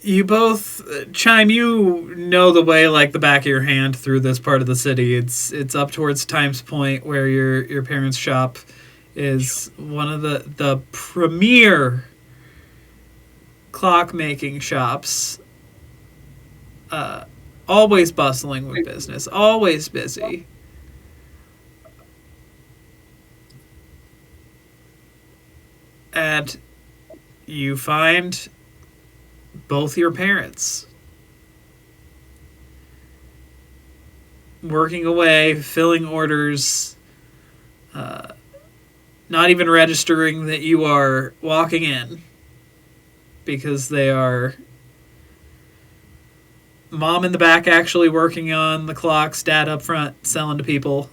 you both, Chime, you know the way like the back of your hand through this part of the city. It's up towards Times Point where your parents' shop is one of the premier clock-making shops. Always bustling with business, always busy. And you find both your parents working away, filling orders, not even registering that you are walking in because they are mom in the back actually working on the clocks, dad up front selling to people.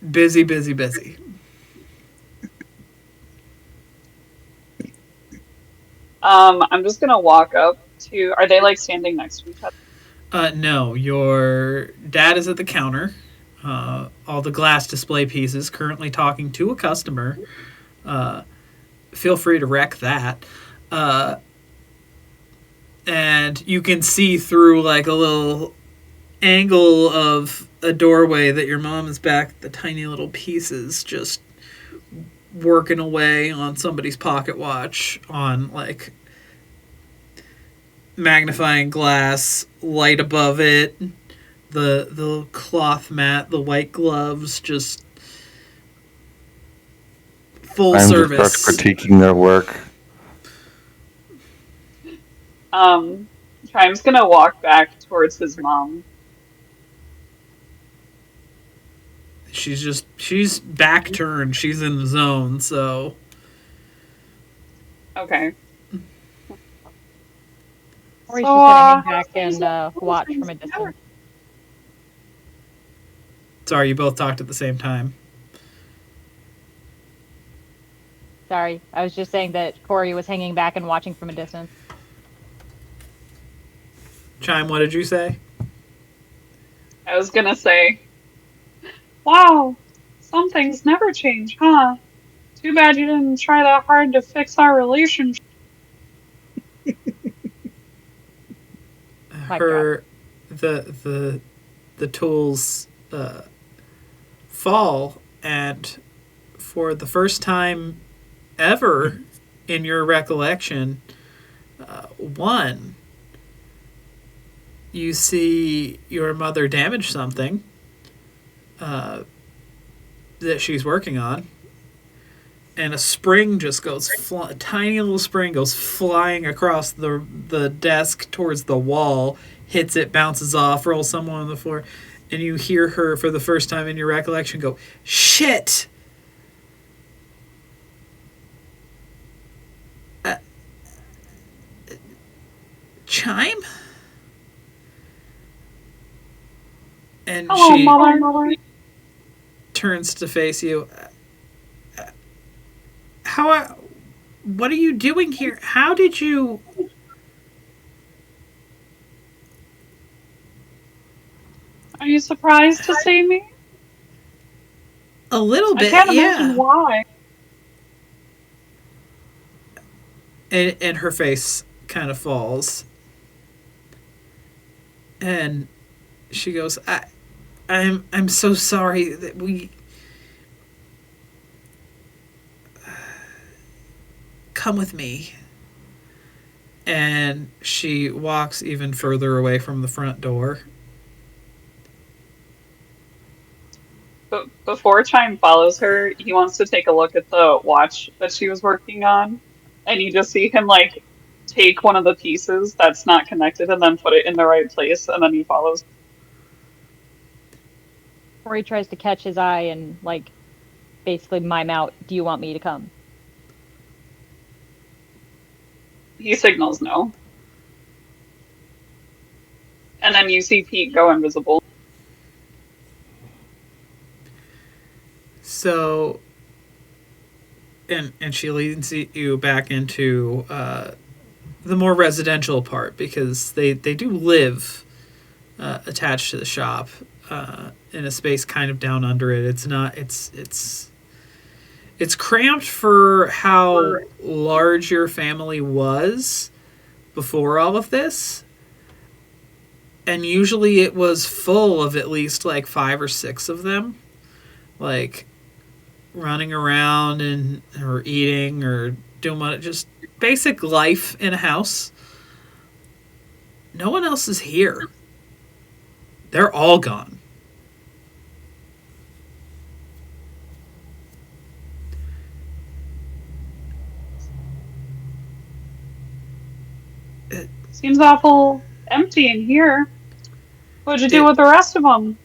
Busy, busy, busy. I'm just gonna walk up to... Are they, like, standing next to each other? No, your dad is at the counter. All the glass display pieces, currently talking to a customer. Feel free to wreck that. Uh, and you can see through like a little angle of a doorway that your mom is back, the tiny little pieces just working away on somebody's pocket watch on like magnifying glass, light above it, the cloth mat, the white gloves, just full I'm service. just starts critiquing their work. Chime's gonna walk back towards his mom. She's back turned. She's in the zone, so Okay. Or he's So, just gonna hang how's back things and going? watch from a distance. sorry you both talked at the same time. Sorry, I was just saying that Corey was hanging back and watching from a distance. Chime, what did you say? I was gonna say, wow, some things never change, huh? Too bad you didn't try that hard to fix our relationship. Her the tools fall, and for the first time ever in your recollection, one, you see your mother damage something that she's working on, and a spring just goes a tiny little spring goes flying across the desk towards the wall, hits it, bounces off, rolls someone on the floor, and you hear her for the first time in your recollection go, "Shit!" Chime? And Hello, she Mother. turns to face you. How? What are you doing here? How did you? Are you surprised to see me? A little I bit, can't yeah. imagine why. And her face kind of falls, and she goes, I'm so sorry that we come with me." And she walks even further away from the front door. But before Chime follows her, he wants to take a look at the watch that she was working on, and you just see him like take one of the pieces that's not connected and then put it in the right place, and then he follows. Corey tries to catch his eye and like basically mime out, "Do you want me to come?" He signals no. And then you see Pete go invisible. So, and she leads you back into the more residential part, because they do live attached to the shop in a space kind of down under it. It's not. It's cramped for how large your family was before all of this. And usually it was full of at least like 5 or 6 of them, like running around and or eating or doing what, just basic life in a house. No one else is here. They're all gone. Seems awful empty in here. What'd you do It- with the rest of them?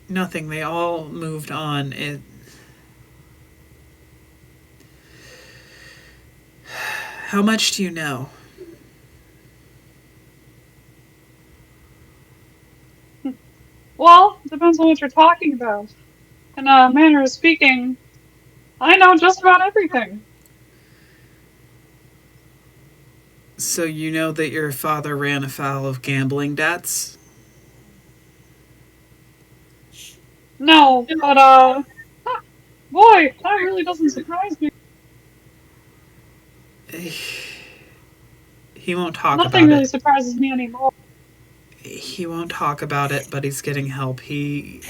Nothing. They all moved on. How much do you know? Well, depends on what you're talking about. In a manner of speaking, I know just about everything. So you know that your father ran afoul of gambling debts? No, but Boy, that really doesn't surprise me. He won't talk Nothing about really it. surprises me anymore. He won't talk about it, but he's getting help. He,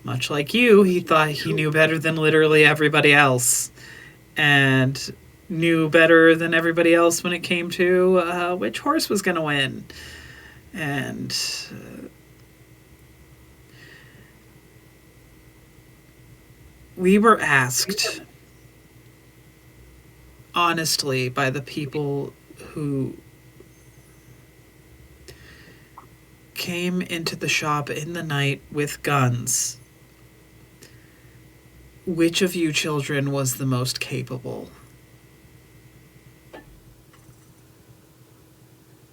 much like you, he thought he knew better than literally everybody else. And knew better than everybody else when it came to which horse was going to win. And we were asked, honestly, by the people who came into the shop in the night with guns, which of you children was the most capable?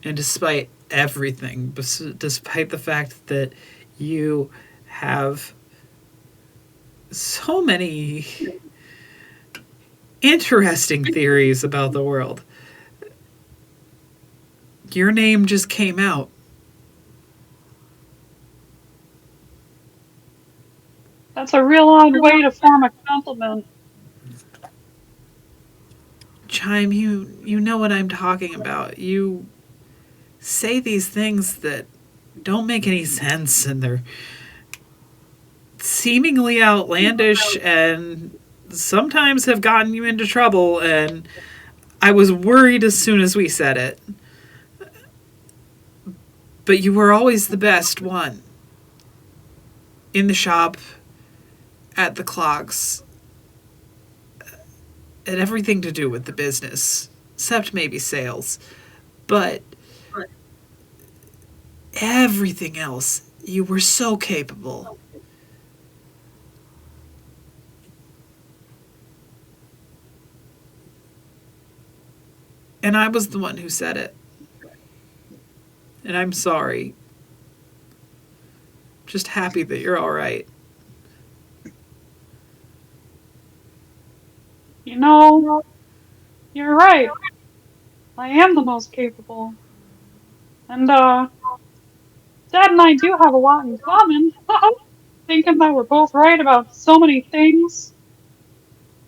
And despite everything, despite the fact that you have so many interesting theories about the world, your name just came out. That's a real odd way to form a compliment. Chime, you know what I'm talking about. You say these things that don't make any sense, and they're seemingly outlandish and sometimes have gotten you into trouble, and I was worried as soon as we said it. But you were always the best one. In the shop, at the clocks, and everything to do with the business, except maybe sales. But everything else, you were so capable. And I was the one who said it. And I'm sorry. Just happy that you're all right. You know, you're right. I am the most capable. And, Dad and I do have a lot in common. Thinking that we're both right about so many things.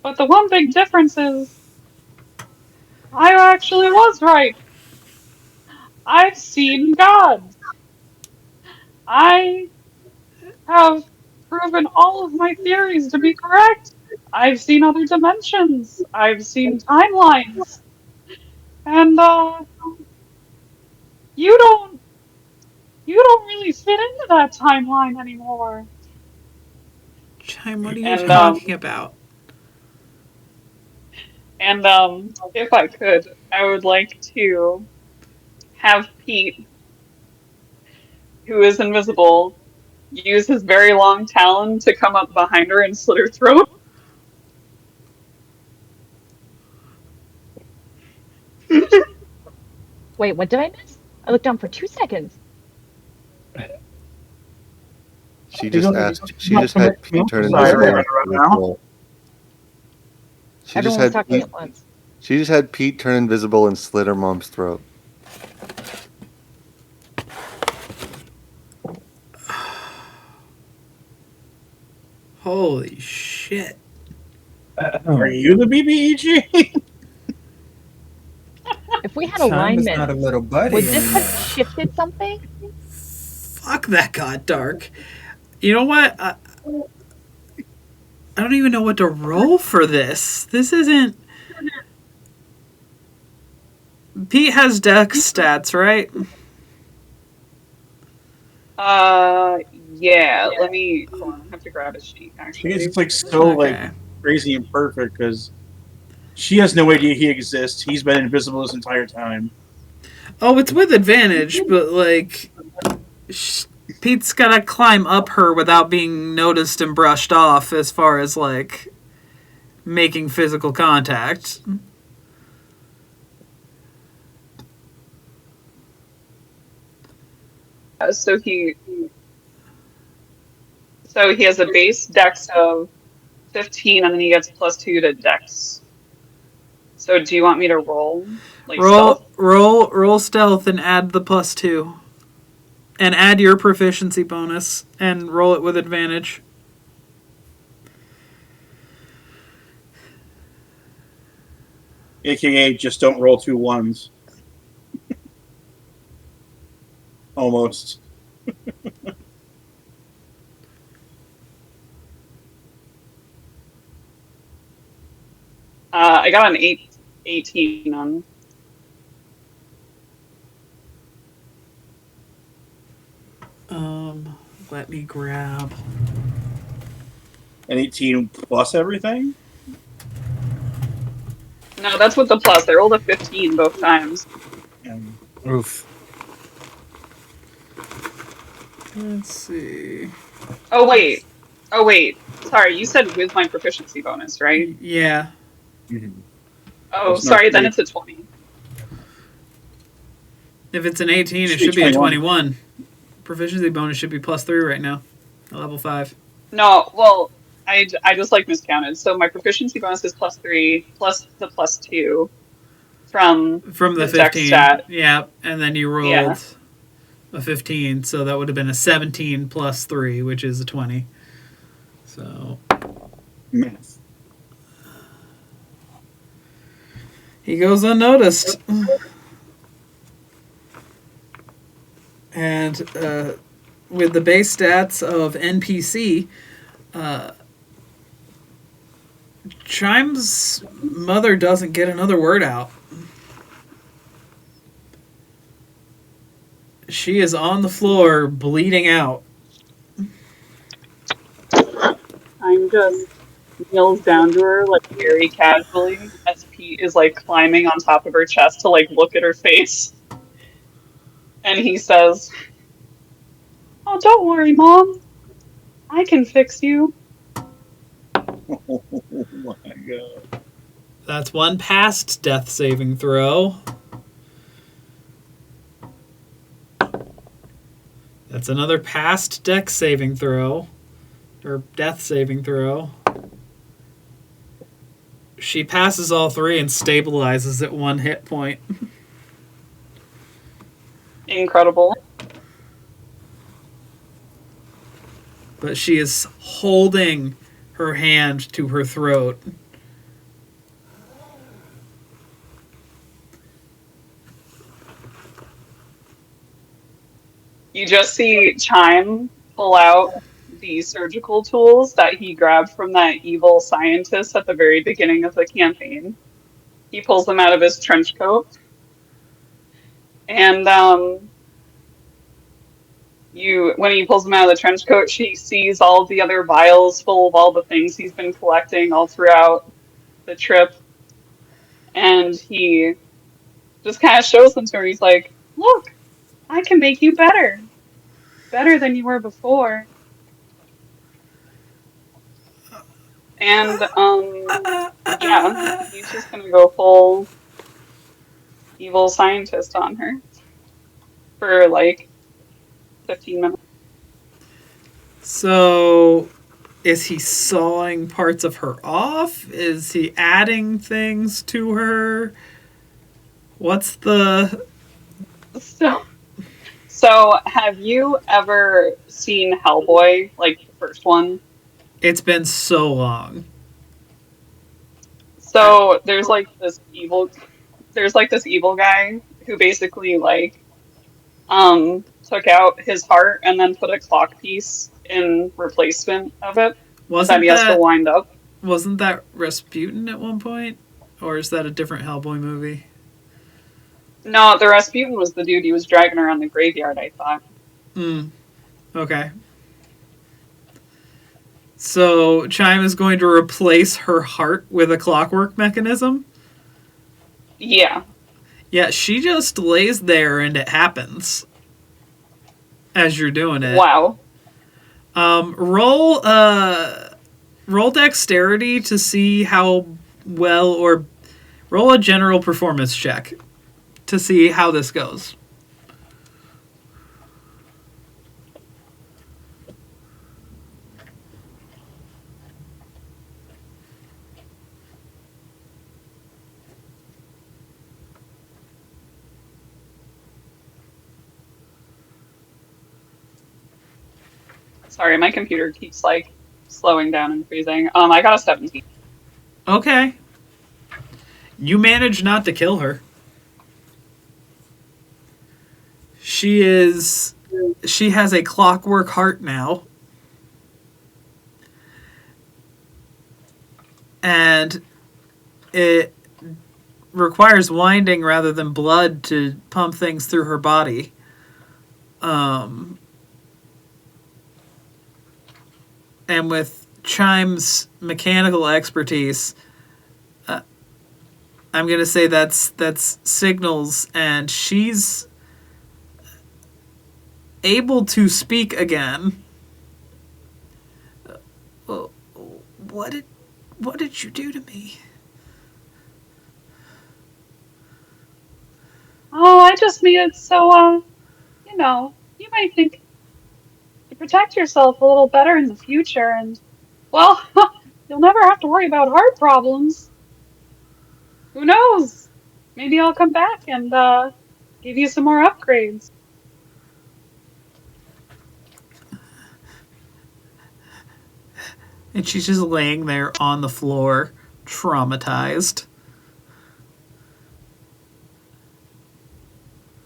But the one big difference is, I actually was right. I've seen God. I have proven all of my theories to be correct. I've seen other dimensions. I've seen timelines. And, you don't, you don't really fit into that timeline anymore. Chime, what are you And, talking about? if I could, I would like to have Pete, who is invisible, use his very long talon to come up behind her and slit her throat. Wait, what did I miss? I looked down for 2 seconds. She just asked. She just had Pete turn Sorry, invisible. right now. She just Everyone was had talking Pete. at once. She just had Pete turn invisible and slit her mom's throat. Holy shit. Are you the BBEG? If we had Chime is alignment, not a little buddy would this have anymore. shifted something? Fuck, that got dark. You know what? I don't even know what to roll for this. This isn't... Pete has dex stats, right? Yeah, let me, hold on, I have to grab a sheet, I actually. guess it's like so like Okay. crazy and perfect because she has no idea he exists. He's been invisible this entire time. Oh, it's with advantage, but like... Pete's gotta climb up her without being noticed and brushed off as far as like making physical contact. So he has a base dex of 15 and then he gets +2 to dex. So do you want me to roll? Like stealth? Roll stealth and add the +2. And add your proficiency bonus and roll it with advantage. AKA just don't roll 2 ones. Almost. I got an 18 on. Let me grab. An 18 plus everything? No, that's with the plus. I rolled a 15 both times. And Oof. Let's see. Oh wait. Sorry, you said with my proficiency bonus, right? Yeah. Oh, It's not sorry, then great. it's a 20. If it's an 18, it Should should be be a 21. 21. Proficiency bonus should be +3 right now. At level 5. No, well, I just like miscounted. So my proficiency bonus is +3 plus the +2 from From the his dex 15. stat. Yeah. And then you Yeah. rolled a 15. So that would have been a 17 plus 3, which is a 20. So Math. he goes unnoticed. And with the base stats of NPC, Chime's mother doesn't get another word out. She is on the floor, bleeding out. I'm just kneels down to her like very casually as Pete is like climbing on top of her chest to like look at her face. And he says, "Oh, don't worry, Mom. I can fix you." Oh my god. That's one past death saving throw. That's another past dex saving throw. Or death saving throw. She passes all 3 and stabilizes at 1 hit point. Incredible. But she is holding her hand to her throat. You just see Chime pull out the surgical tools that he grabbed from that evil scientist at the very beginning of the campaign. He pulls them out of his trench coat. And when he pulls them out of the trench coat, she sees all the other vials full of all the things he's been collecting all throughout the trip. And he just kind of shows them to her. He's like, "Look, I can make you better. Better than you were before." And yeah, he's just gonna go full evil scientist on her for like 15 minutes. So, is he sawing parts of her off? Is he adding things to her? What's the... So have you ever seen Hellboy, like the first one? It's been so long. So there's like this evil guy who basically like took out his heart and then put a clock piece in replacement of it that Wasn't he has to that wind up. wasn't that Rasputin at one point? Or is that a different Hellboy movie? No, the Rasputin was the dude he was dragging around the graveyard, I thought. Okay. So Chime is going to replace her heart with a clockwork mechanism? Yeah. Yeah, she just lays there and it happens as you're doing it. Wow. Roll dexterity to see how well, or roll a general performance check to see how this goes. Sorry, my computer keeps like slowing down and freezing. I got a 17. Okay. You manage not to kill her. She has a clockwork heart now. And it requires winding rather than blood to pump things through her body. And with Chime's mechanical expertise, I'm gonna say that's signals, and she's able to speak again. What did you do to me? Oh, I just made it so, you might think to protect yourself a little better in the future, and, well, you'll never have to worry about heart problems. Who knows? Maybe I'll come back and, give you some more upgrades. And she's just laying there on the floor, traumatized.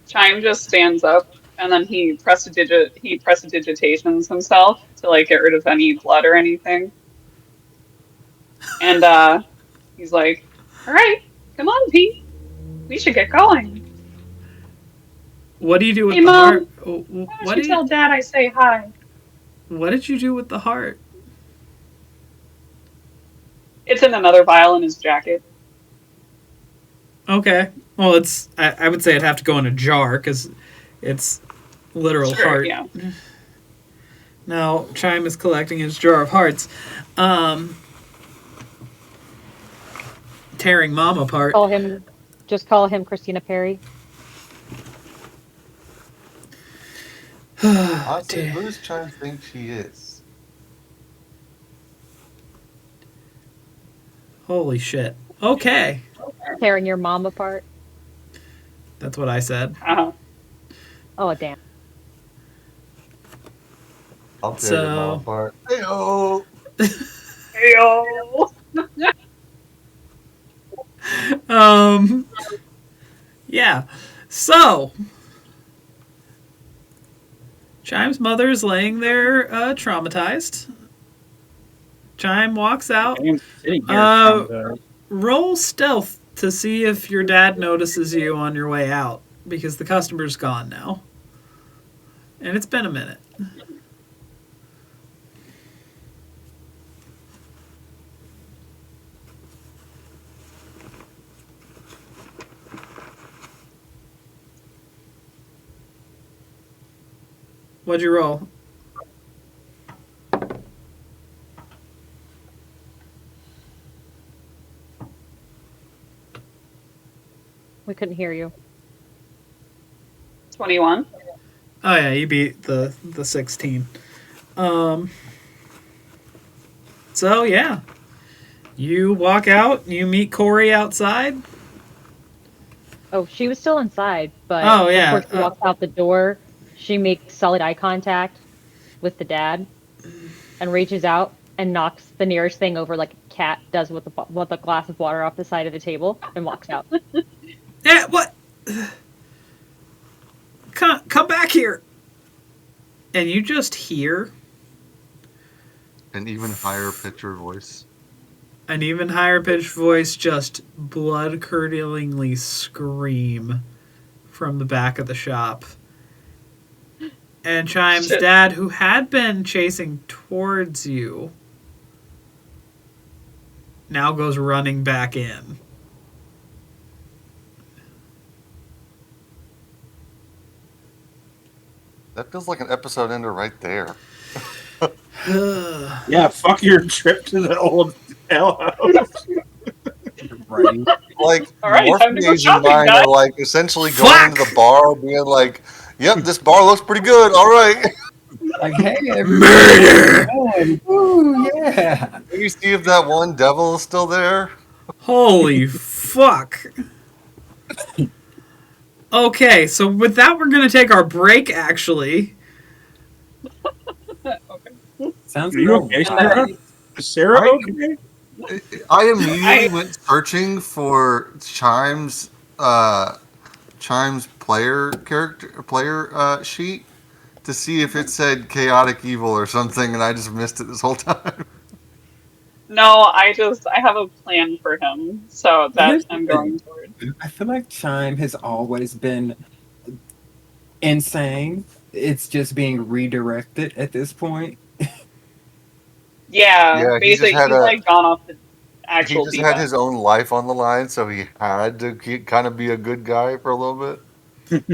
Chime just stands up, and then he prestidigitations himself to, like, get rid of any blood or anything. And, he's like, all right, come on, Pete. We should get going. What do you do with Hey, the Mom, heart? why don't you tell Dad I say hi? What did you do with the heart? It's in another vial in his jacket. Okay. Well, I would say it'd have to go in a jar because it's literal Sure, heart. yeah. Now, Chime is collecting his jar of hearts. Tearing Mom apart. Just call him Christina Perry. Honestly, who does Chime think she is? Holy shit. Okay. Tearing your mom apart. That's what I said. Uh-huh. Oh, damn. I'll tear your mom apart. Hey-oh! Heyo! Yeah. So, Chime's mother is laying there traumatized. Chime walks out. I am sitting here traumatized. Roll stealth to see if your dad notices you on your way out, because the customer's gone now. And it's been a minute. What'd you roll? We couldn't hear you. 21. Oh yeah, you beat the 16. So yeah. You walk out, you meet Corey outside. Oh, she was still inside, but Oh, yeah. before she walks out the door, she makes solid eye contact with the dad and reaches out and knocks the nearest thing over like a cat does with a glass of water off the side of the table and walks out. Yeah, what? Come back here. And you just hear An even higher pitcher voice. an even higher pitched voice just blood-curdlingly scream from the back of the shop. And Chime's Shit. dad, who had been chasing towards you, now goes running back in. That feels like an episode ender right there. Yeah, fuck your trip to the old hell house. Right. Like, All right, time to go Morpheus and shopping, mine guys. are like essentially going to the bar, being like, "Yep, this bar looks pretty good. All right." Like, hey, everybody. Ooh, yeah. Maybe see if that one devil is still there. Holy fuck. Okay, so with that, we're going to take our break, actually. Okay. Sounds Are you good. okay, Sarah? Is Sarah okay? I immediately went searching for Chime's player sheet to see if it said chaotic evil or something, and I just missed it this whole time. No, I have a plan for him, so that Here's the I'm thing. going toward. I feel like Chime has always been insane. It's just being redirected at this point. Yeah, Yeah, basically, he's like gone off the he actual just deep had end. his own life on the line, so he had to kind of be a good guy for a little bit.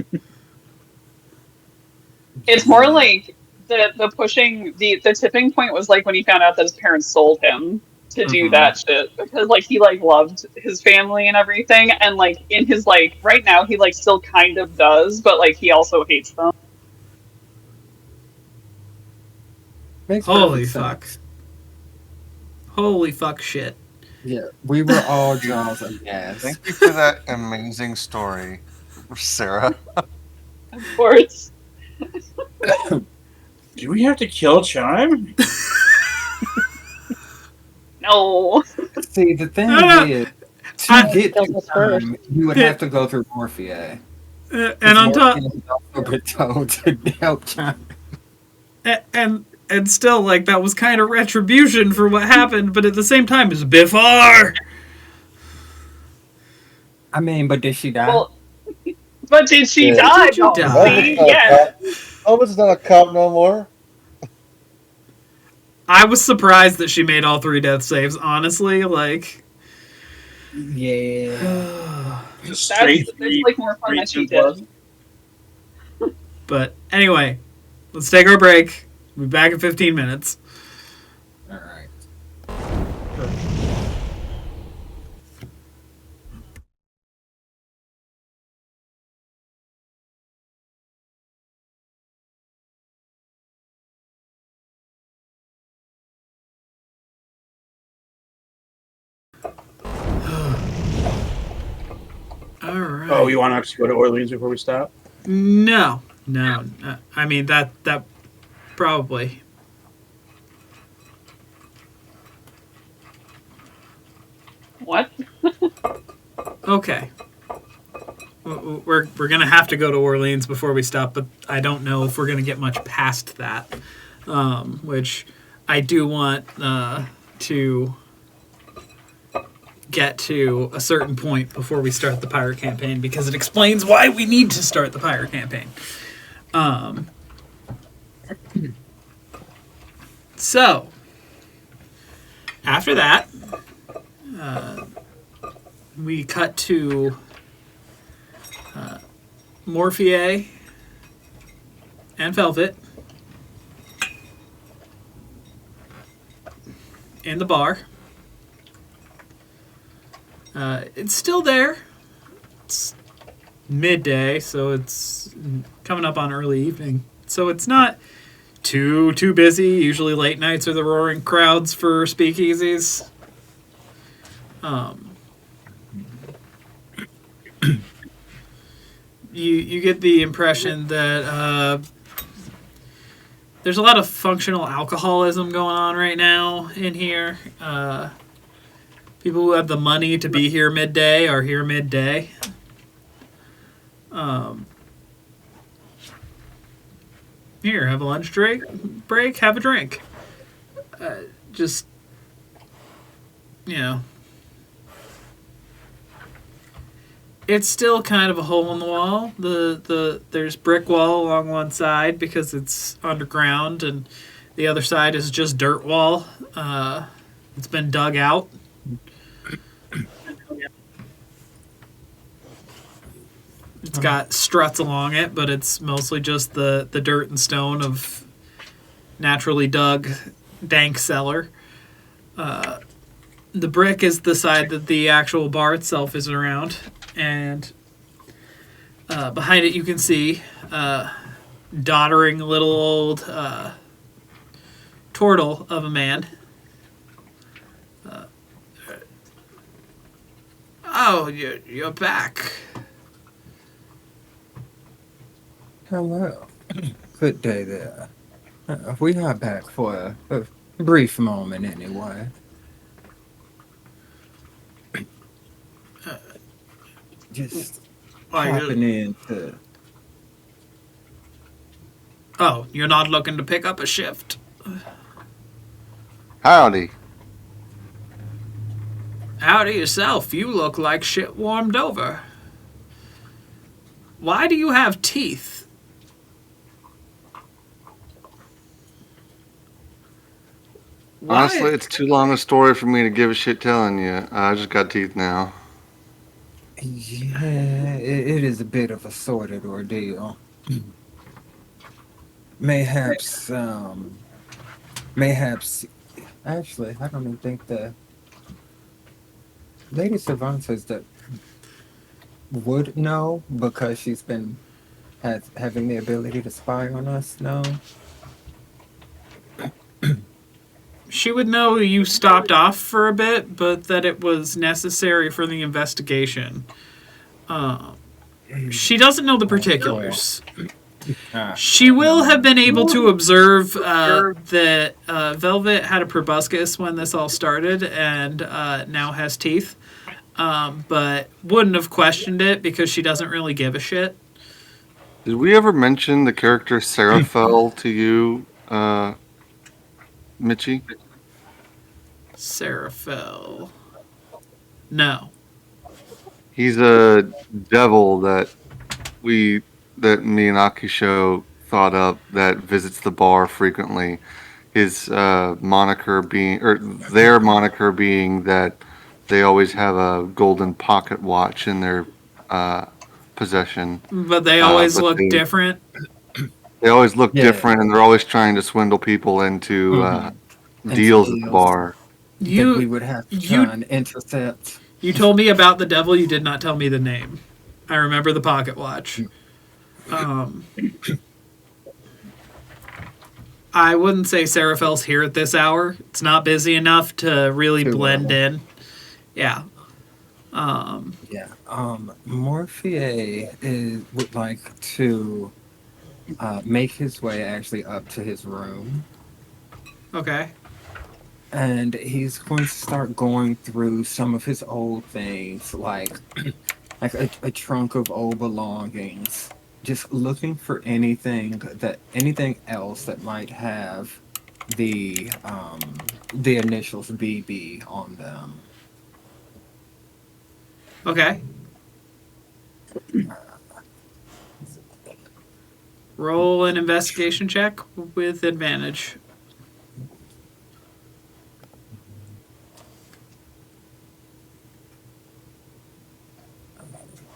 It's more like the pushing the tipping point was like when he found out that his parents sold him to do Mhm. that shit because like he like loved his family and everything and like in his like right now he like still kind of does but like he also hates them. Makes Holy perfect fuck. sense. Holy fuck shit. Yeah, we were all jaws aghast. Thank you for that amazing story, Sarah. Of course. Do we have to kill Chime? No. See, the thing No, no. is, to I- get Kills to us first. Chime, you would Yeah. have to go through Morphia. And Because on top, Morphia has also been told to help Chime. and still, like, that was kind of retribution for what happened, but at the same time, it's Biffar! I mean, but did she die? Well, but did she Yeah. die? Did you Don't die? see? Yeah. Elvis not a cop no more. I was surprised that she made all 3 death saves, honestly, like... Yeah. Just That's straight it's like more fun that she blood. did. But anyway, let's take our break. We'll be back in 15 minutes. All right. All right. Oh, you want to actually go to Orleans before we stop? No. I mean, that probably... What? Okay. We're gonna have to go to Orleans before we stop, but I don't know if we're gonna get much past that. Which I do want to get to a certain point before we start the pirate campaign because it explains why we need to start the pirate campaign. So after that, we cut to Morpheur and Velvet in the bar. It's still there. It's midday, so it's coming up on early evening. So it's not too busy. Usually late nights are the roaring crowds for speakeasies. You get the impression that there's a lot of functional alcoholism going on right now in here. People who have the money to be here midday are here midday. Here, have a lunch break, have a drink. Just, you know. It's still kind of a hole in the wall. There's brick wall along one side because it's underground, and the other side is just dirt wall. It's been dug out. It's got struts along it, but it's mostly just the dirt and stone of naturally dug dank cellar. The brick is the side that the actual bar itself is around, and behind it you can see doddering little old turtle of a man. Oh, you're back. Hello. Good day there. We are back for a brief moment anyway. Just Why, popping in to... Oh, you're not looking to pick up a shift? Howdy. Howdy yourself. You look like shit warmed over. Why do you have teeth? Why? Honestly, it's too long a story for me to give a shit telling you. I just got teeth now. Yeah, it is a bit of a sorted ordeal. Mayhaps, mayhaps... Actually, I don't even think the Lady Cervantes that would know because she's been having the ability to spy on us. No, She would know you stopped off for a bit, but that it was necessary for the investigation. She doesn't know the particulars. She will have been able to observe that Velvet had a proboscis when this all started and now has teeth, but wouldn't have questioned it because she doesn't really give a shit. Did we ever mention the character Seraphel to you, Mitchie? Seraphel. No. He's a devil that me and Akisho thought up that visits the bar frequently. His moniker being, or their moniker being that they always have a golden pocket watch in their possession. But they always look they, different. They always look Yeah. different, and they're always trying to swindle people into deals at the bar. that we would have to try and intercept. You told me about the devil. You did not tell me the name. I remember the pocket watch. I wouldn't say Seraphel's here at this hour. It's not busy enough to really blend in. Yeah. Morpheur would like to make his way actually up to his room. Okay. And he's going to start going through some of his old things, like a trunk of old belongings, just looking for anything else that might have the initials BB on them. Okay. Roll an investigation check with advantage.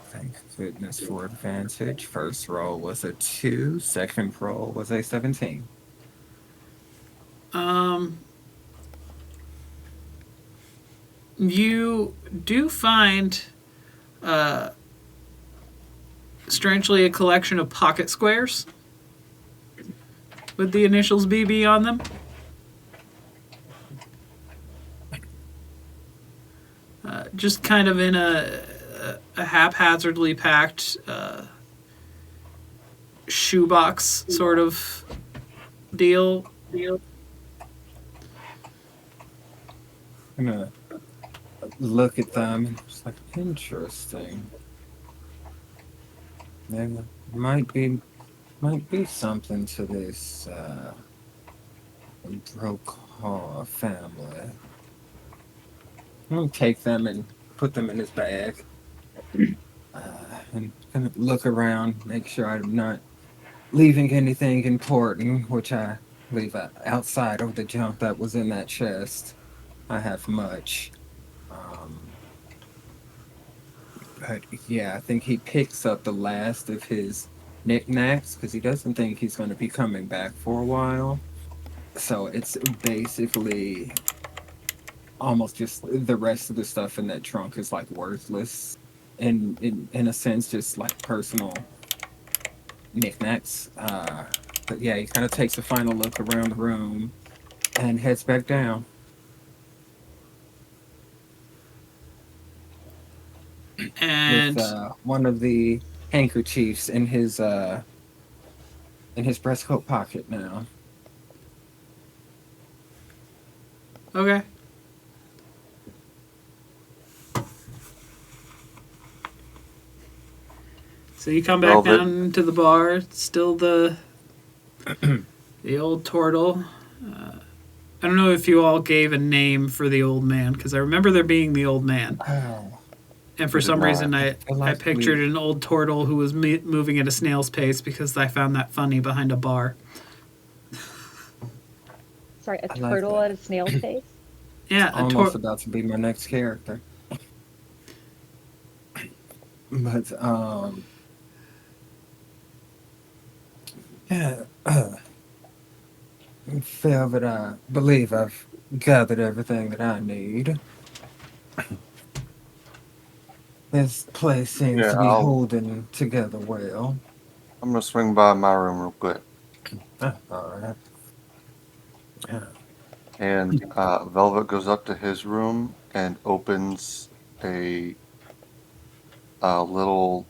Thank goodness for advantage. First roll was a 2. Second roll was a 17. You do find, strangely, a collection of pocket squares with the initials BB on them. Just kind of in a haphazardly packed shoebox sort of deal. I'm gonna look at them and it's like, interesting. There might be something to this Brokaw family. I'm gonna take them and put them in his bag. And kind of look around, make sure I'm not leaving anything important, which I leave outside of the junk that was in that chest. I have much. But yeah, I think he picks up the last of his knickknacks because he doesn't think he's going to be coming back for a while. So it's basically almost just the rest of the stuff in that trunk is like worthless. And in a sense, just like personal knickknacks. But yeah, he kind of takes a final look around the room and heads back down. And with one of the handkerchiefs in his breast coat pocket now. okay. So you come back Velvet. down to the bar. Still the old turtle. I don't know if you all gave a name for the old man because I remember there being the old man, Oh, and for We did some reason not. I feel I like pictured an old turtle who was moving at a snail's pace because I found that funny behind a bar. Sorry, a I like turtle at that. a snail's pace? It's Yeah, a almost about to be my next character. But yeah, Velvet, I believe I've gathered everything that I need. This place seems Yeah, to be holding together well. I'm gonna swing by my room real quick. All right. Yeah. And Velvet goes up to his room and opens a, little,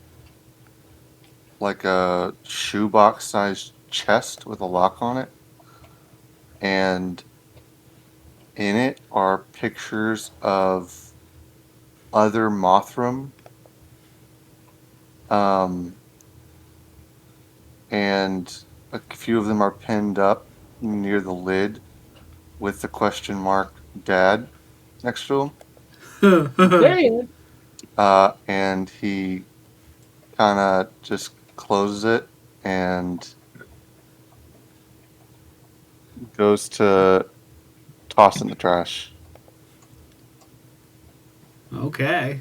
like a shoebox sized chest with a lock on it. And in it are pictures of other Mothram. Um, and a few of them are pinned up near the lid with the question mark "Dad" next to him. Damn. And he kind of just closes it and goes to toss in the trash. okay.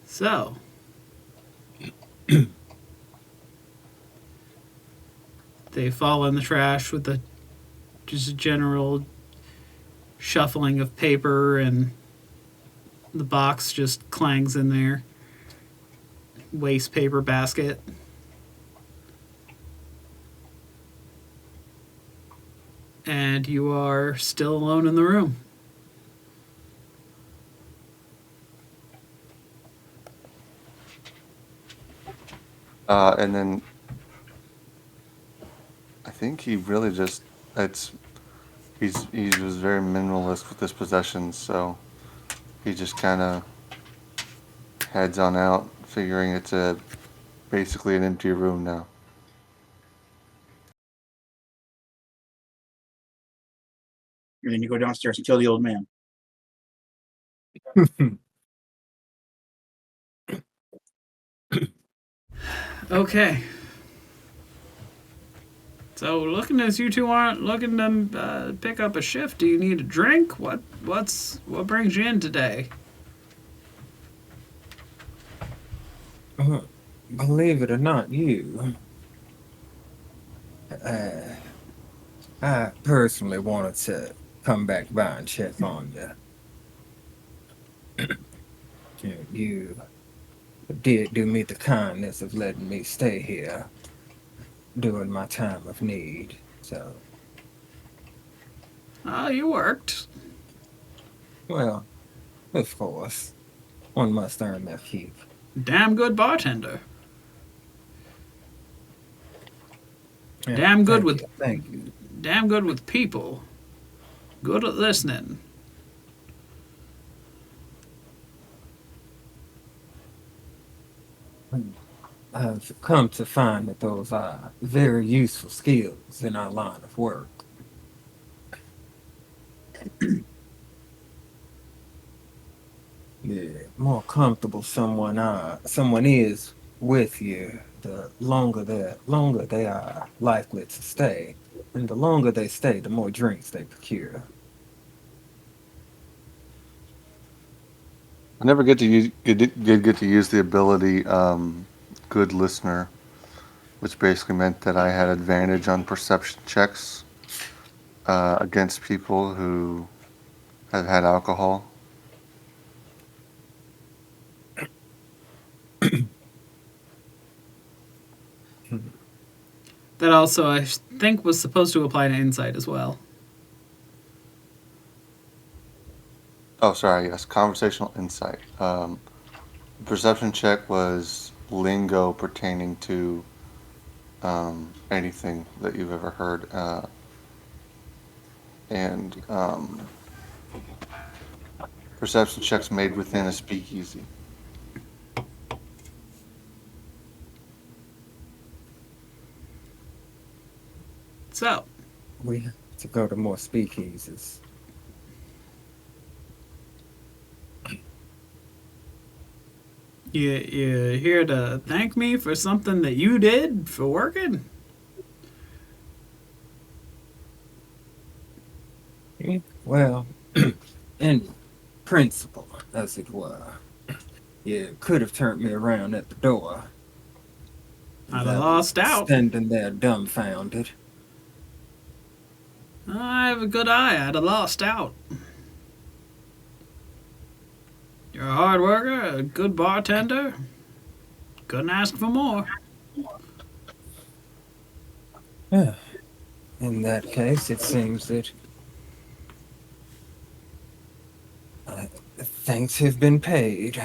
So they fall in the trash with just a general shuffling of paper, and the box just clangs in there. Waste paper basket. And you are still alone in the room. And then I think he really just it's he was very minimalist with his possessions, so he just kind of heads on out, figuring it's a basically an empty room now. And then you go downstairs and kill the old man. Okay. So, looking as you two aren't looking to pick up a shift, do you need a drink? What brings you in today? Believe it or not, I personally wanted to come back by and check on you. You did do me the kindness of letting me stay here during my time of need. So, Oh, you worked. well, of course, one must earn their keep. Damn good bartender. Yeah, Damn good thank with you. Thank you. damn good with people. Good at listening. I've come to find that those are very useful skills in our line of work. The more comfortable someone is with you, the longer they are likely to stay. And the longer they stay, the more drinks they procure. I never get to get to use the ability good listener, which basically meant that I had advantage on perception checks against people who have had alcohol. That also, I think, was supposed to apply to insight as well. Oh, sorry. Yes, conversational insight. Perception check was lingo pertaining to anything that you've ever heard, and Perception checks made within a speakeasy. So, We have to go to more speakeasies. you here to thank me for something that you did for working? Well, in principle, as it were, you could have turned me around at the door. I'd have That was lost out. standing there dumbfounded. I have a good eye. I'd have lost out. You're a hard worker, a good bartender. Couldn't ask for more. Yeah. In that case, it seems that thanks have been paid.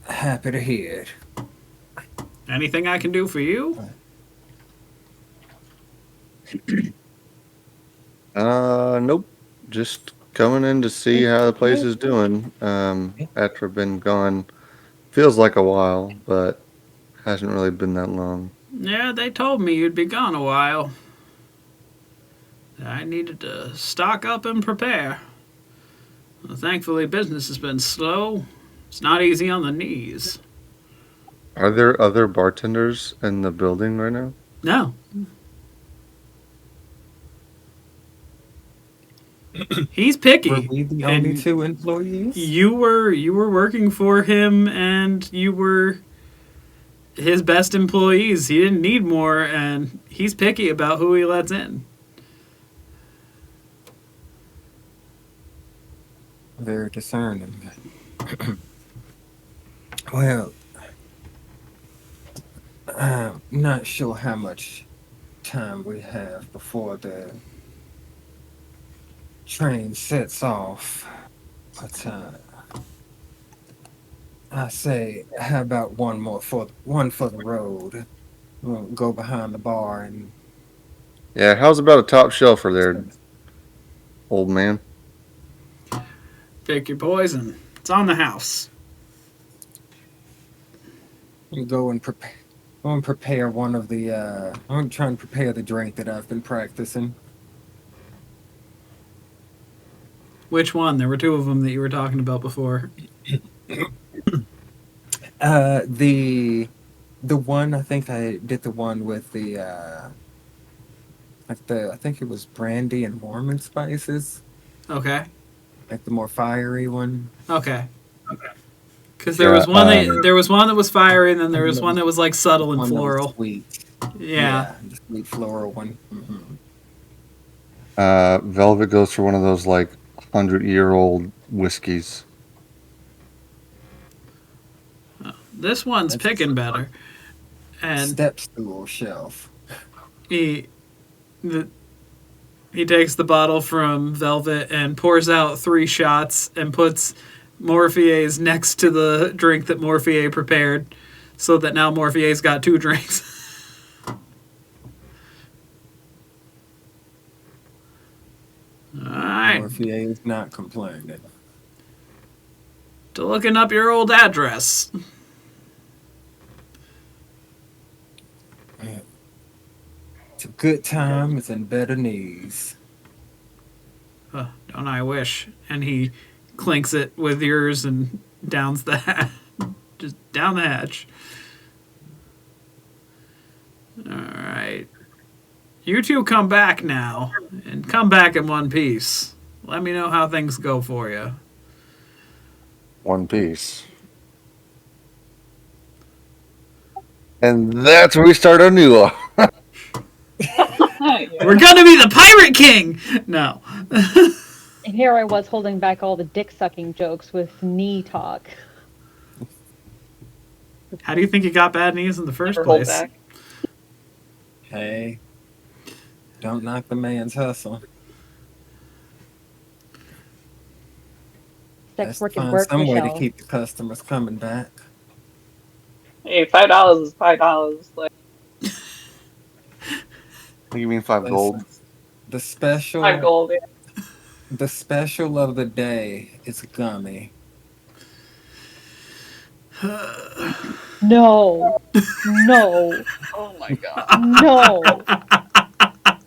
Happy to hear it. Anything I can do for you? Nope. Just coming in to see how the place is doing. After I've been gone, feels like a while, but hasn't really been that long. Yeah, they told me you'd be gone a while. I needed to stock up and prepare. Well, thankfully, business has been slow. It's not easy on the knees. Are there other bartenders in the building right now? No. He's Were picky. we the only And two employees? You were working for him, and you were his best employees. He didn't need more, and he's picky about who he lets in. Very discerning. Well, I'm not sure how much time we have before the train sets off, but I say, how about one for the road? We'll go behind the bar and Yeah, how's about a top shelfer there, old man? Pick your poison. It's on the house. go and prepare. Go and prepare one of the. I'm gonna try and prepare the drink that I've been practicing. Which one? There were two of them that you were talking about before. The one I think I did the one with the I think it was brandy and warm spices, Okay. like the more fiery one. Okay. Because there was one that was fiery, and then there was one that was like subtle and One that was floral. sweet. Yeah. The sweet floral one. Mm-hmm. Velvet goes for one of those like 100-year-old whiskeys. This one's That's picking better. And Step stool shelf. he takes the bottle from Velvet and pours out 3 shots and puts Morphier's next to the drink that Morphier prepared, so that now Morphier's got 2 drinks. Alright. Morphier is not complaining. To looking up your old address. It's a good time. It's in better knees. Don't I wish? And he clinks it with yours and downs the hatch. Just down the hatch. Alright. You two come back now. And come back in one piece. Let me know how things go for you. One piece. And that's where we start our new one. We're gonna be the Pirate King! No. And here I was holding back all the dick sucking jokes with knee talk. How do you think you got bad knees in the first Never hold place? back. Hey, don't knock the man's hustle. Sex Let's work and find work, some way to Michelle. keep the customers coming back. Hey, $5 is $5. Like You mean 5 gold? The special. 5 gold. Yeah. The special of the day is gummy. No. No. Oh my god. No.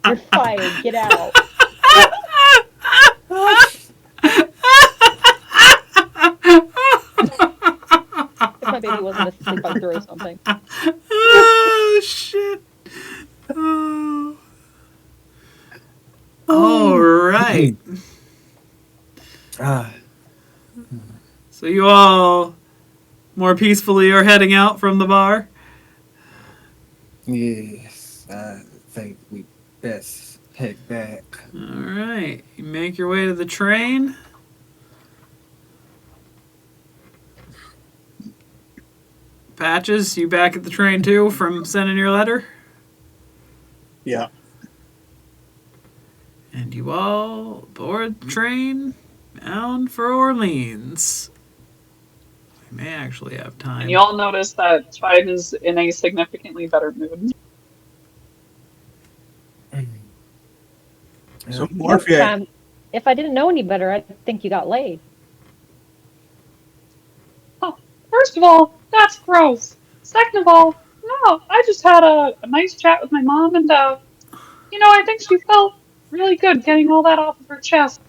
You're fired. Get out. If my baby wasn't asleep, I'd throw something. Oh shit. Oh. All right. Ah, So you all more peacefully are heading out from the bar. yes, I think we best head back. All right. You make your way to the train. Patches, you back at the train too from sending your letter? Yeah. And you all board the train bound for Orleans. We may actually have time. And you all notice that Chime is in a significantly better mood. So Yeah. Morphia, If I didn't know any better, I'd think you got laid. Oh, first of all, that's gross. Second of all, no, I just had a nice chat with my mom, and I think she felt really good getting all that off of her chest.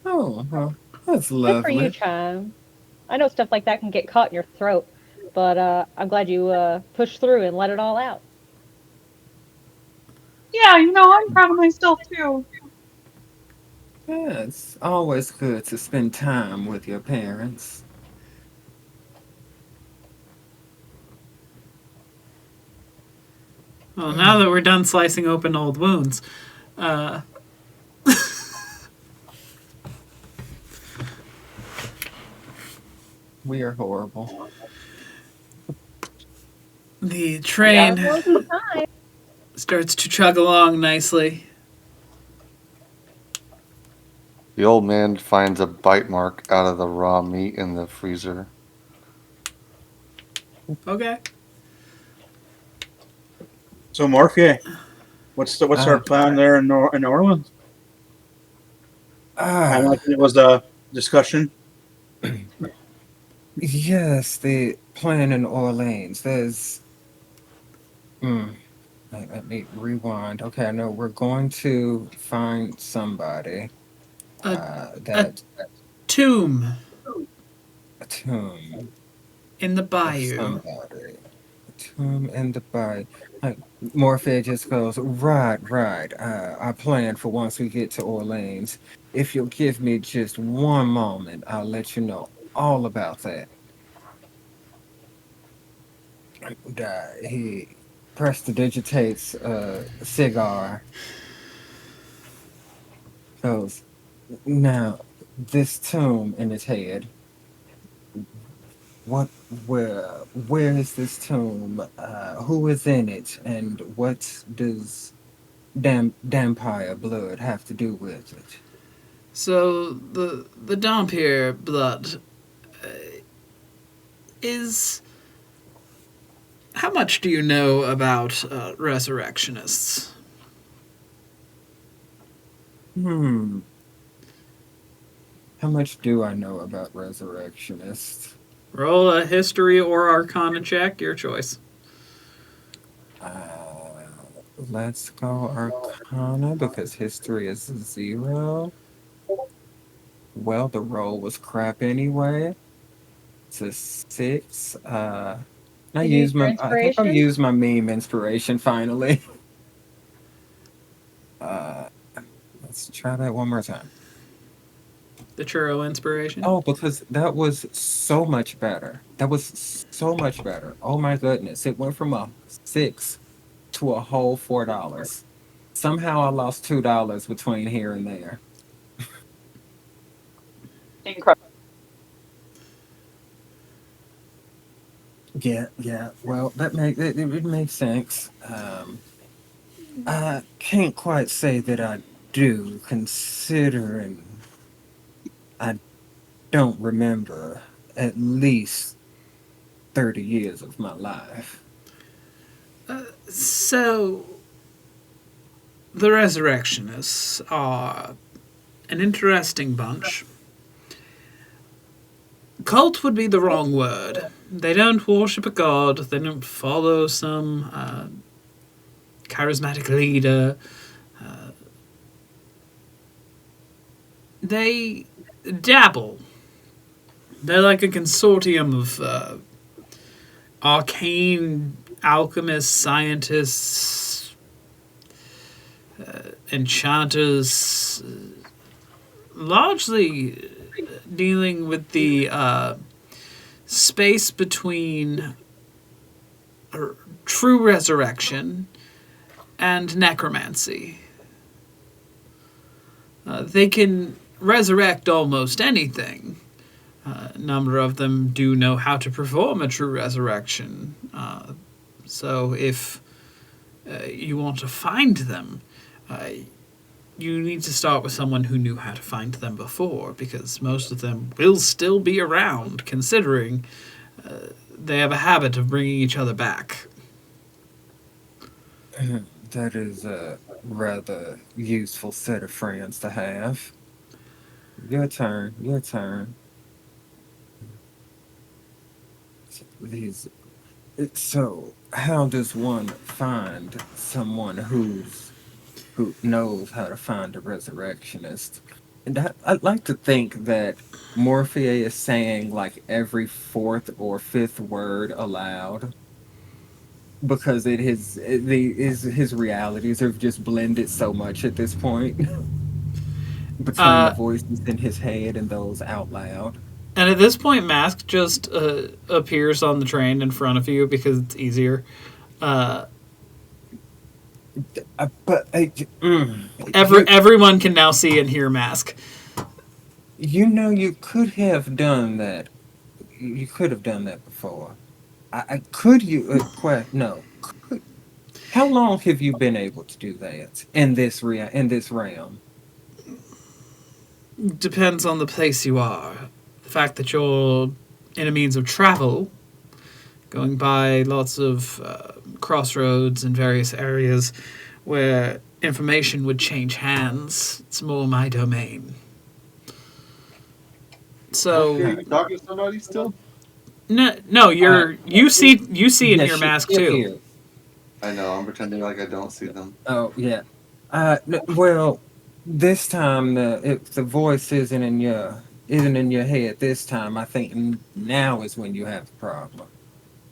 Oh, well, that's Good for you, lovely. Chime. I know stuff like that can get caught in your throat, but I'm glad you pushed through and let it all out. Yeah, I'm proud of myself too. Yeah, it's always good to spend time with your parents. Well, now that we're done slicing open old wounds, uh, We are horrible. the train starts to chug along nicely. The old man finds a bite mark out of the raw meat in the freezer. Okay. so Morphia, what's our Uh, plan there in in Orleans? Kind of ah, like it was a discussion. yes, the plan in Orleans. Hmm, let me rewind. Okay, I know we're going to find somebody. A, a That tomb a tomb in the of bayou. somebody. A tomb in the bay. Like Morphe just goes, right, right. Our plan for once we get to Orleans. If you'll give me just one moment, I'll let you know all about that. And, he prestidigitates a cigar. Goes, now, this tomb in his head. What, where is this tomb? Who is in it? And what does Dampire blood have to do with it? So the Dampier blood is. How much do you know about resurrectionists? Hmm. How much do I know about resurrectionists? Roll a history or arcana check, your choice. Uh, let's go Arcana because history is 0. Well, the roll was crap anyway. It's a 6. Did you use your I think I'll inspiration? use my meme inspiration finally. Uh, let's try that one more time. The churro inspiration. Oh, because that was so much better. That was so much better. Oh my goodness. It went from a 6 to a whole $4. Somehow I lost $2 between here and there. Incredible. Yeah, yeah. Well, it makes sense. I can't quite say that I do, considering I don't remember at least 30 years of my life. So the resurrectionists are an interesting bunch. Cult would be the wrong word. They don't worship a god. They don't follow some charismatic leader. They dabble. They're like a consortium of arcane alchemists, scientists, enchanters, largely dealing with the space between true resurrection and necromancy. They can resurrect almost anything. A number of them do know how to perform a true resurrection. So if you want to find them, you need to start with someone who knew how to find them before, because most of them will still be around, considering they have a habit of bringing each other back. That is a rather useful set of friends to have. Your turn. Your turn. So, how does one find someone who knows how to find a resurrectionist? And I'd like to think that Morphea is saying like every fourth or fifth word aloud, because his realities have just blended so much at this point between the Uh, voices in his head and those out loud. and at this point, Mask just appears on the train in front of you because it's easier. Uh, But everyone can now see and hear Mask. you could have done that. You could have done that before. Could you? No. How long have you been able to do that in this realm? Depends on the place you are. The fact that you're in a means of travel, going by lots of crossroads in various areas where information would change hands, it's more my domain. So Okay, you talking to somebody still? no, you see and Yeah, hear Mask she's too. here. I know. I'm pretending like I don't see them. Oh yeah. Well, this time if the voice isn't in your head this time, I think now is when you have the problem.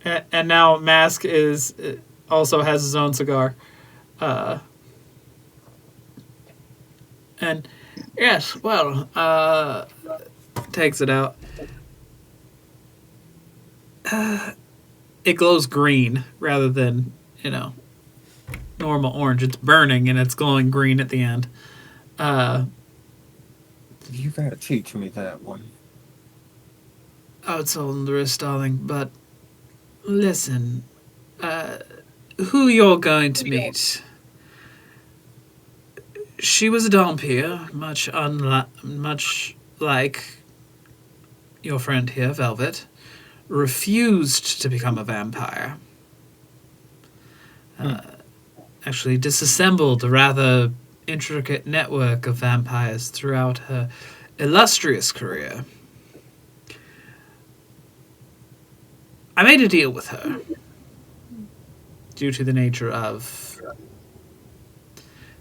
And now Mask is also has his own cigar. And yes, well, takes it out. It glows green rather than, normal orange. It's burning and it's glowing green at the end. You gotta teach me that one. Oh, it's all in the wrist, darling. But listen, who you're going to meet? She was a Dompier, much like your friend here, Velvet. Refused to become a vampire. Actually disassembled a rather intricate network of vampires throughout her illustrious career. I made a deal with her due to the nature of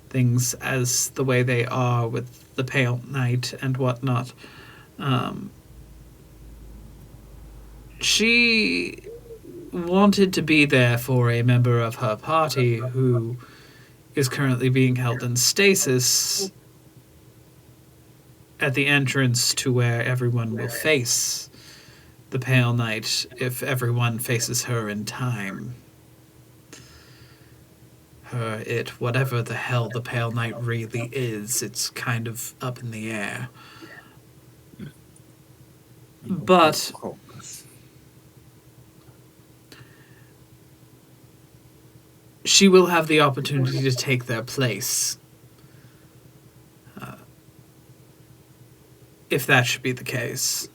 things as the way they are with the Pale Knight and whatnot. She wanted to be there for a member of her party who is currently being held in stasis at the entrance to where everyone will face the Pale Knight if everyone faces her in time. Whatever the hell the Pale Knight really is, it's kind of up in the air. But she will have the opportunity to take their place. If that should be the case.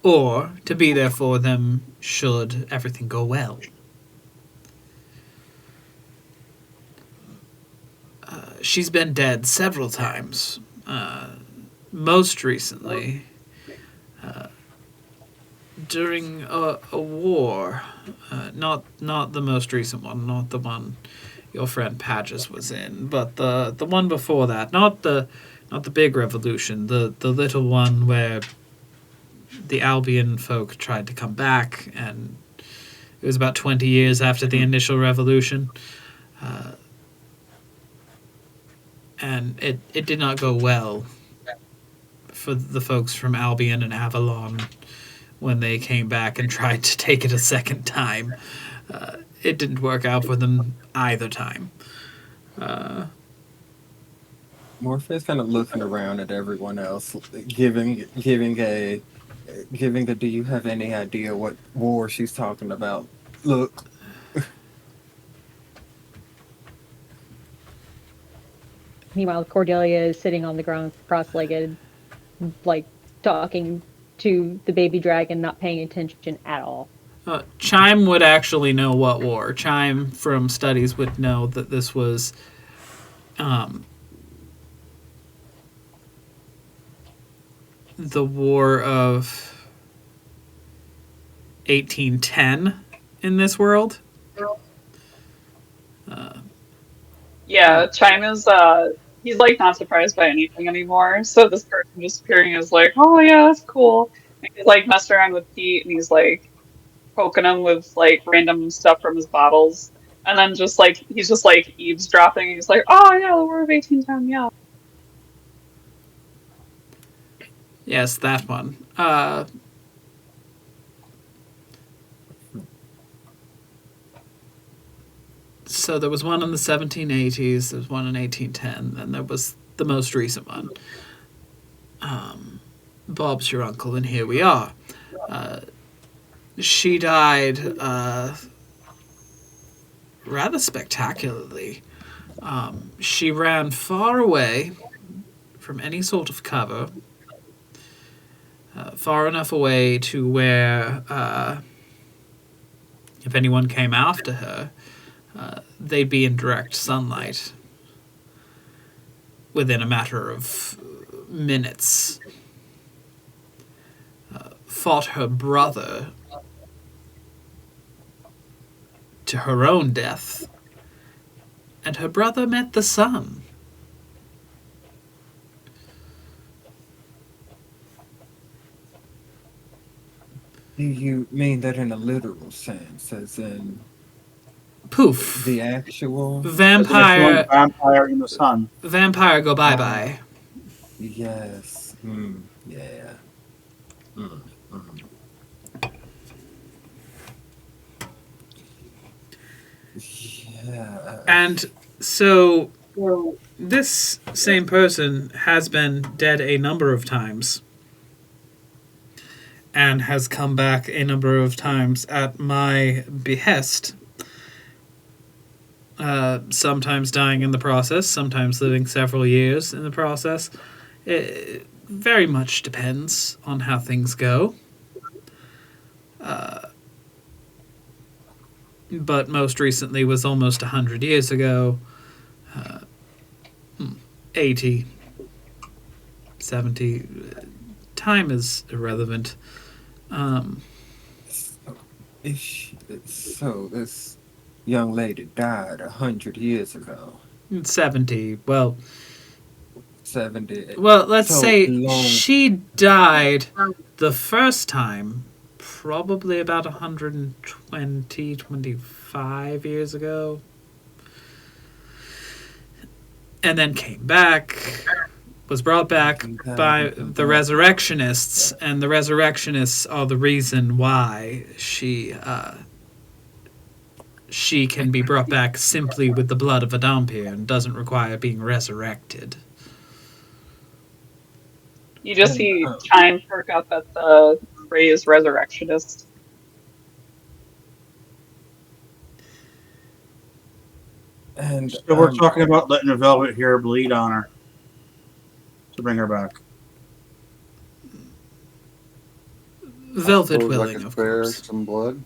Or to be there for them should everything go well. She's been dead several times. most recently, during a war, not the most recent one, not the one your friend Padges was in, but the one before that, not the big revolution, the little one where the Albion folk tried to come back, and it was about 20 years after the initial revolution. And it did not go well for the folks from Albion and Avalon when they came back and tried to take it a second time. It didn't work out for them either time. Morpheus kind of looking around at everyone else, giving the do you have any idea what war she's talking about? Look. Meanwhile, Cordelia is sitting on the ground, cross-legged, like talking to the baby dragon, not paying attention at all. Chime would actually know what war. Chime, from studies, would know that this was the War of 1810 in this world. Yeah, Chime is he's like not surprised by anything anymore. So this person just appearing is like, oh yeah, that's cool. And he's like messing around with Pete and he's like poking him with like random stuff from his bottles. And then just like he's just like eavesdropping and he's like, oh yeah, the War of 1810, yeah. Yes, that one. So there was one in the 1780s, there was one in 1810, and there was the most recent one. Bob's your uncle, and here we are. She died rather spectacularly. She ran far away from any sort of cover, far enough away to where if anyone came after her, they'd be in direct sunlight within a matter of minutes. Fought her brother to her own death, and her brother met the sun. Do you mean that in a literal sense, as in Poof. the actual? Vampire in the sun. Vampire go bye-bye. Yes. Yeah. Mm. Yeah. And so this same person has been dead a number of times and has come back a number of times at my behest. Sometimes dying in the process, sometimes living several years in the process. It very much depends on how things go. But most recently was almost 100 years ago. 80, 70. Time is irrelevant. So this young lady died 100 years ago. 70. Well, 70. Well, let's So say long. she died the first time probably about 120, 25 years ago. And then came back, was brought back by the Resurrectionists, and the Resurrectionists are the reason why she can be brought back simply with the blood of a Dhampir and doesn't require being resurrected. You just see Chime perk up at the phrase resurrectionist. And So we're talking about letting the velvet hair bleed on her to bring her back. Velvet Suppose I willing, could of spare course. some blood.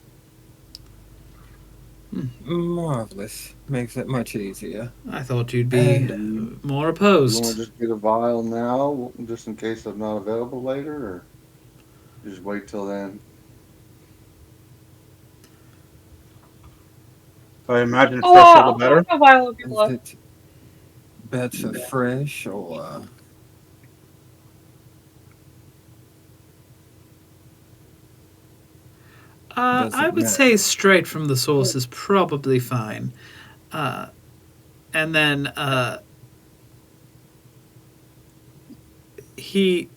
Marvelous. Makes it much easier. I thought you'd be And more You opposed. want to just get a vial now, just in case I'm not available later, or just wait till then? I imagine Oh, fresher the I'll better. take a while of your is blood. it better fresh or does I it would say matter? straight from the source is probably fine. And then he,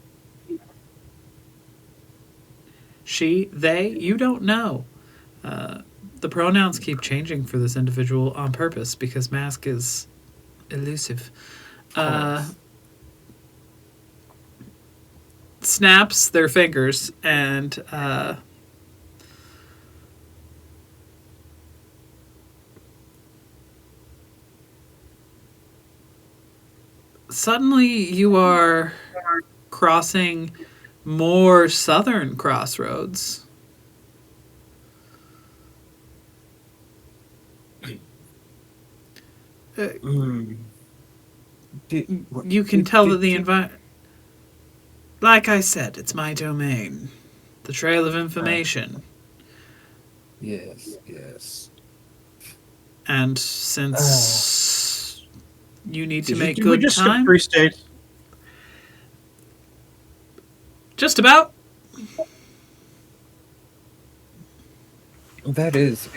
she, they, you don't know. The pronouns keep changing for this individual on purpose because mask is elusive. Course. Snaps their fingers and suddenly you are crossing more southern crossroads. Mm. What, You can tell that the environment, like I said, it's my domain. The trail of information. yes, yes. And Uh, since you need to Did you? make Did we good just skip time, 3 states? just about. that is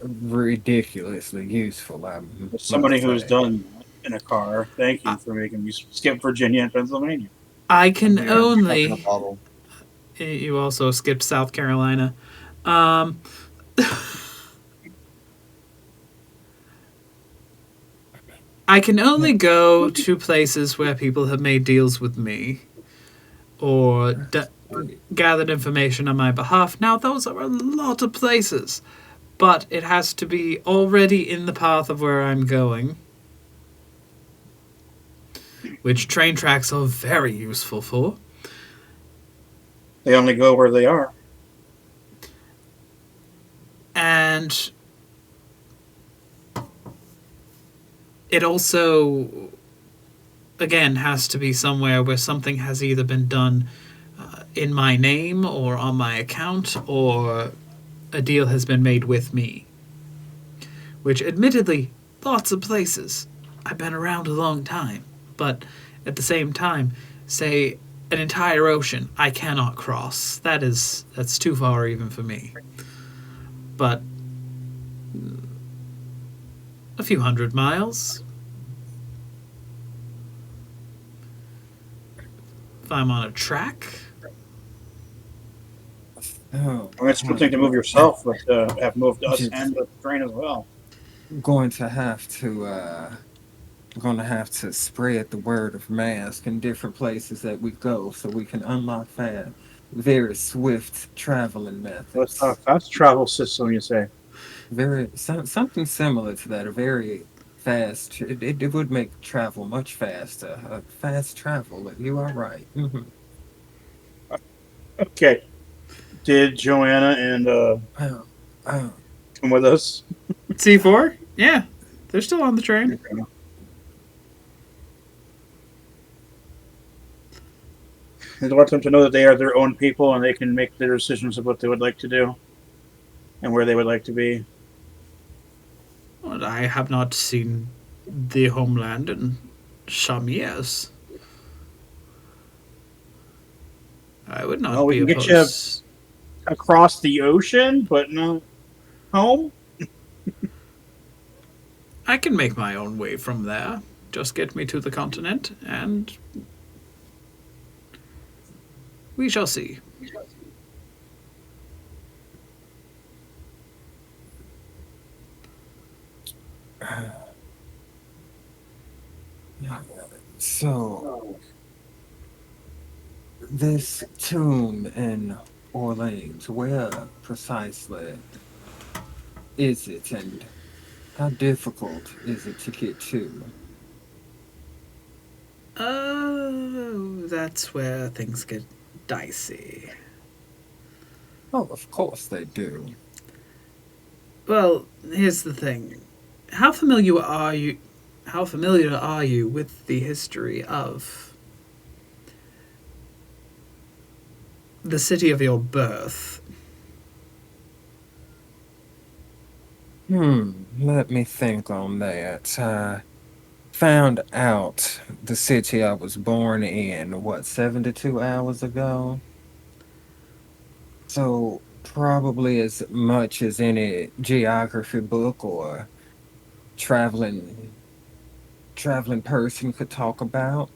ridiculously useful, I As somebody must who's say. done that in a car, thank you for making me skip Virginia and Pennsylvania. I can Yeah, back in a only. bottle. You also skipped South Carolina. Um, I can only go to places where people have made deals with me or gathered information on my behalf. Now, those are a lot of places, but it has to be already in the path of where I'm going, which train tracks are very useful for. They only go where they are. And it also, again, has to be somewhere where something has either been done in my name or on my account, or a deal has been made with me. Which, admittedly, lots of places. I've been around a long time, but at the same time, say an entire ocean I cannot cross. That's too far even for me. But a few 100 miles. If I'm on a track, Oh, I mean, it's a good thing to move yourself, but have moved us just and the train as well. going to have to spread the word of mask in different places that we go so we can unlock that very swift traveling Let's talk methods. fast travel system, you say? Something similar to that, a very fast it would make travel much faster. Fast travel, you are right. Okay. Did Joanna and Oh, oh, come with us? C4? Yeah, they're still on the train. And I want them to know that they are their own people and they can make their decisions of what they would like to do and where they would like to be. Well, I have not seen the homeland in some years. I would Well, not we be can get you opposed. across the ocean, but not home. I can make my own way from there. Just get me to the continent, and we shall see. so this tomb in Orleans, where precisely is it, and how difficult is it to get to? Oh, that's where things get dicey. Oh, of course they do. Well, here's the thing. How familiar are you? How familiar are you with the history of the city of your birth? Let me think on that. I found out the city I was born in, 72 hours ago? So, probably as much as any geography book or traveling traveling person could talk about.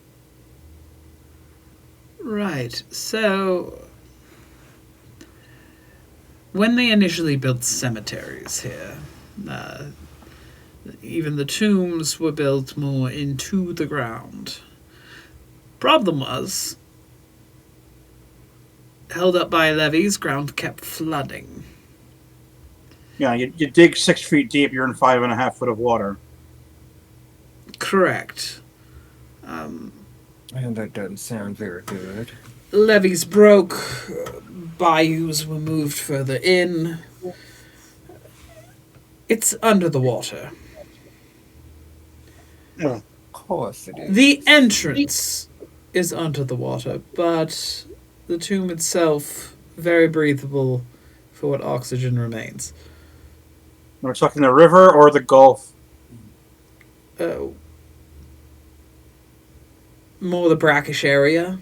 Right. So, when they initially built cemeteries here, uh, even the tombs were built more into the ground. Problem was, held up by levees, ground kept flooding. Yeah, you dig 6 feet deep, you're in 5.5 foot of water. Correct. And that doesn't sound very good. Levees broke, bayous were moved further in. It's under the water. Ugh. Of course it The is. entrance is under the water, but the tomb itself, very breathable for what oxygen remains. We're talking the river or the Gulf. Uh, More the brackish area.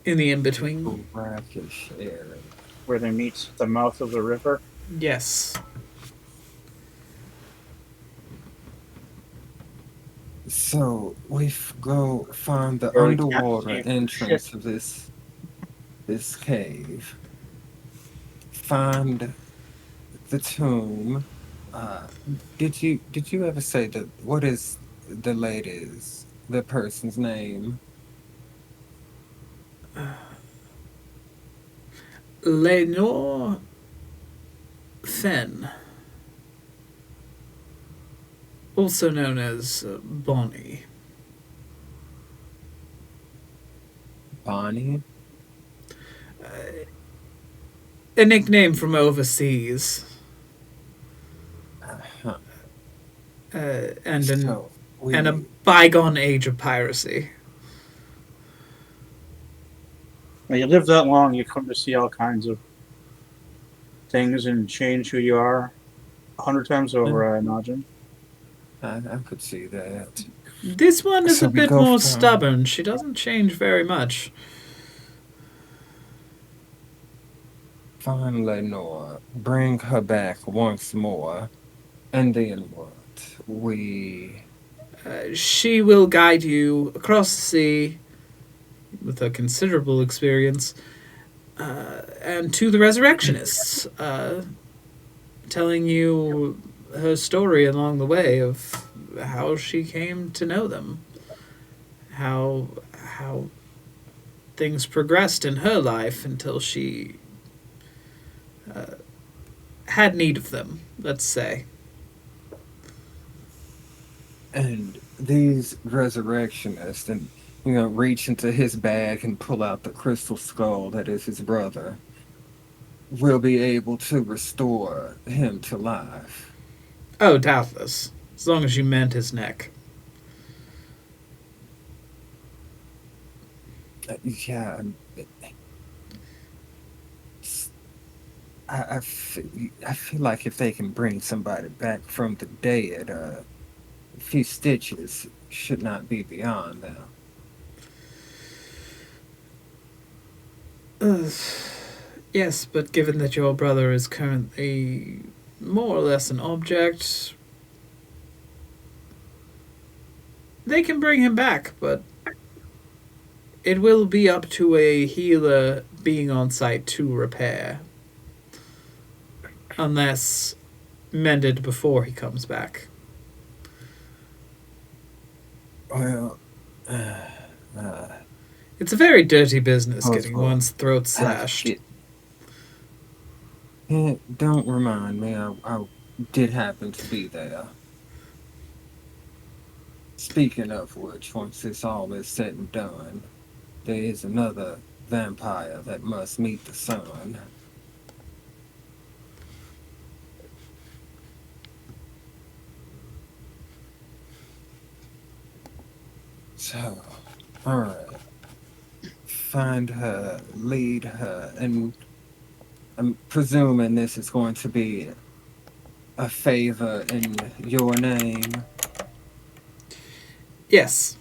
In the in between. Brackish area. Where they meet the mouth of the river. Yes. So we go find the Where we can't underwater see shit. entrance of this cave. Find the tomb. Uh, did you ever say that? What is the person's name? Lenore Fenn, also known as Bonnie. Bonnie. A nickname from overseas. Uh-huh. And So a we bygone age of piracy. When you live that long, you come to see all kinds of things and change who you are 100 times over, I imagine. I could see that. This one is So a we bit go more from stubborn. She doesn't change very much. find Lenore, bring her back once more, and then what? We She will guide you across the sea with a considerable experience and to the Resurrectionists, telling you her story along the way of how she came to know them, how things progressed in her life until she had need of them. Let's say. and these resurrectionists, and reach into his bag and pull out the crystal skull that is his brother, will be able to restore him to life. Oh, doubtless. As long as you mend his neck. Yeah, I feel like if they can bring somebody back from the dead, a few stitches should not be beyond them. Ugh. Yes, but given that your brother is currently more or less an object, they can bring him back, but it will be up to a healer being on site to repair. Unless mended before he comes back. Well, uh, uh, It's a very dirty business suppose getting we'll one's throat have to slashed. get. Don't remind me. I did happen to be there. Speaking of which, once this all is said and done, there is another vampire that must meet the sun. So, alright. Find her, lead her, and I'm presuming this is going to be a favor in your name. Yes.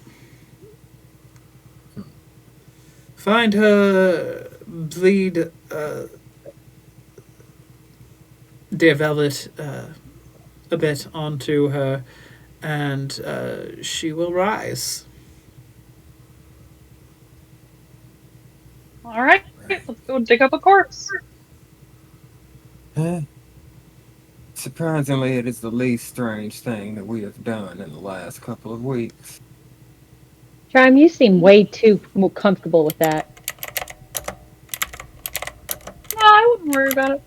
Find her, bleed, dear Velvet, a bit onto her, and she will rise. All right, let's go dig up a corpse. Huh? Surprisingly, it is the least strange thing that we have done in the last couple of weeks. Chime, you seem way too more comfortable with that. No, I wouldn't worry about it.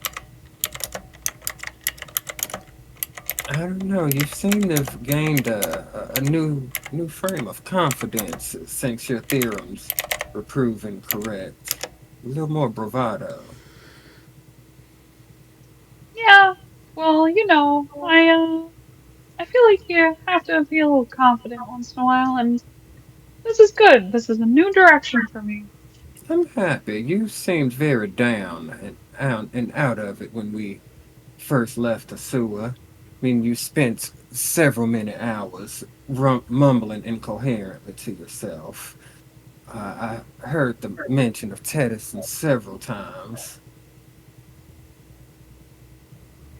I don't know. You seem to have gained a new frame of confidence since your theorems were proven correct. A little more bravado. Yeah. Well, I feel like you have to be a little confident once in a while, and this is good. This is a new direction for me. I'm happy. You seemed very down and out of it when we first left the sewer. I mean, you spent several many hours mumbling incoherently to yourself. I heard the mention of Tennyson several times,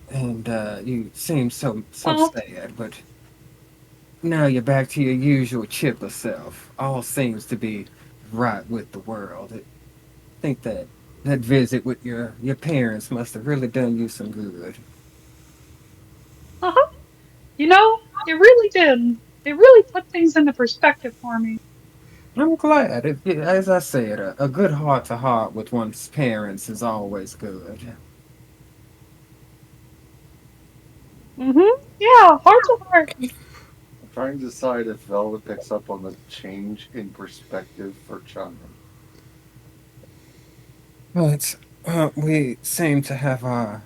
and you seemed so Well, sad. But now you're back to your usual chipper self. All seems to be right with the world. I think that visit with your parents must have really done you some good. uh-huh. It really did. It really put things into perspective for me. I'm glad. As I said, a good heart to heart with one's parents is always good. Mm-hmm. Yeah, heart to heart. I'm trying to decide if Velvet picks up on the change in perspective for Chime. But we seem to have our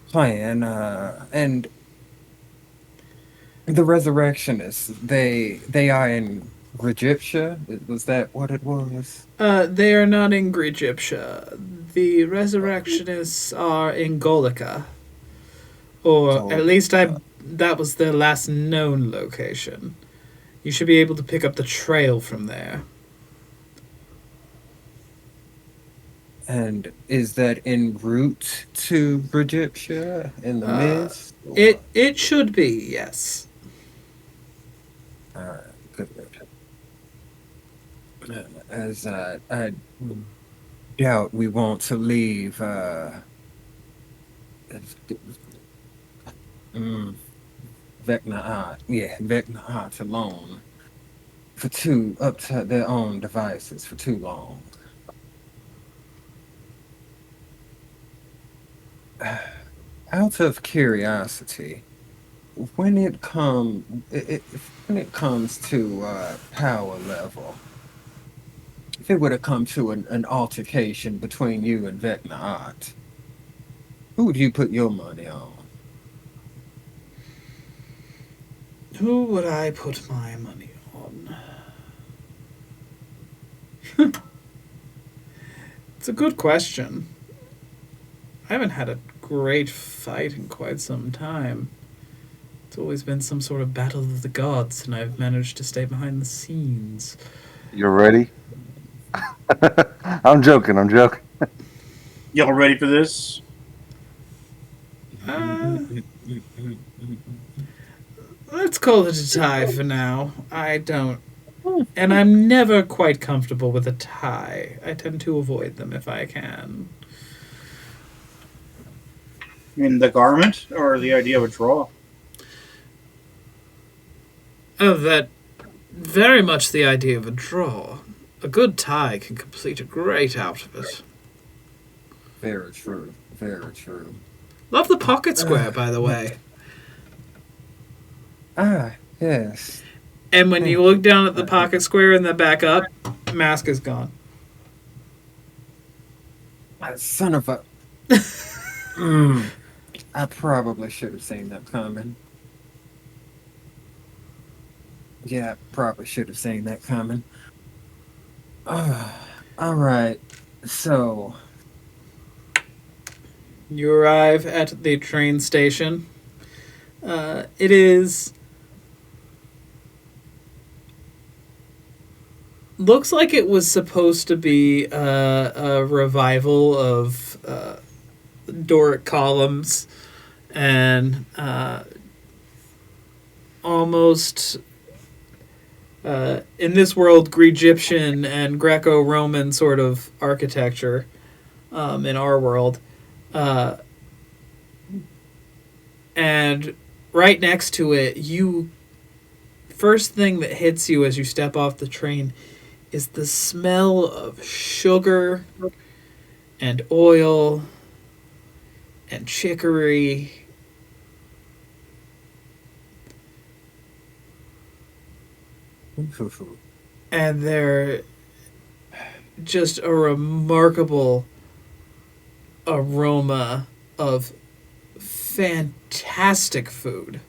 plan, and the Resurrectionists. They are in Egyptia. Was that what it was? They are not in Egyptia. The Resurrectionists are in Golica. Or at Called. least that was their last known location. You should be able to pick up the trail from there. And is that en route to Egyptia in the Uh, mist? it should be, yes. All right, good. As I doubt we want to leave mm, Vekna'at, yeah, Vekna'at alone for too up to their own devices for too long. Out of curiosity, when it comes to power level, if it were to come to an altercation between you and Vekna'at, who would you put your money on? Who would I put my money on? It's a good question. I haven't had a great fight in quite some time. It's always been some sort of battle of the gods, and I've managed to stay behind the scenes. You're ready? I'm joking. I'm joking. Y'all ready for this? Uh, let's call it a tie for now. I don't. And I'm never quite comfortable with a tie. I tend to avoid them if I can. In the garment or the idea of a draw? Oh, that very much the idea of a draw. A good tie can complete a great outfit. Very true. Very true. Love the pocket square, by the way. Yes. And when you look down at the pocket square and then back up, mask is gone. Son of a. I probably should have seen that coming. Yeah, probably should have seen that coming. All right. So, You arrive at the train station. It is looks like it was supposed to be a revival of Doric columns and almost in this world Egyptian and Greco-Roman sort of architecture in our world. Uh, and right next to it, you first thing that hits you as you step off the train is the smell of sugar and oil and chicory. And they're just a remarkable aroma of fantastic food.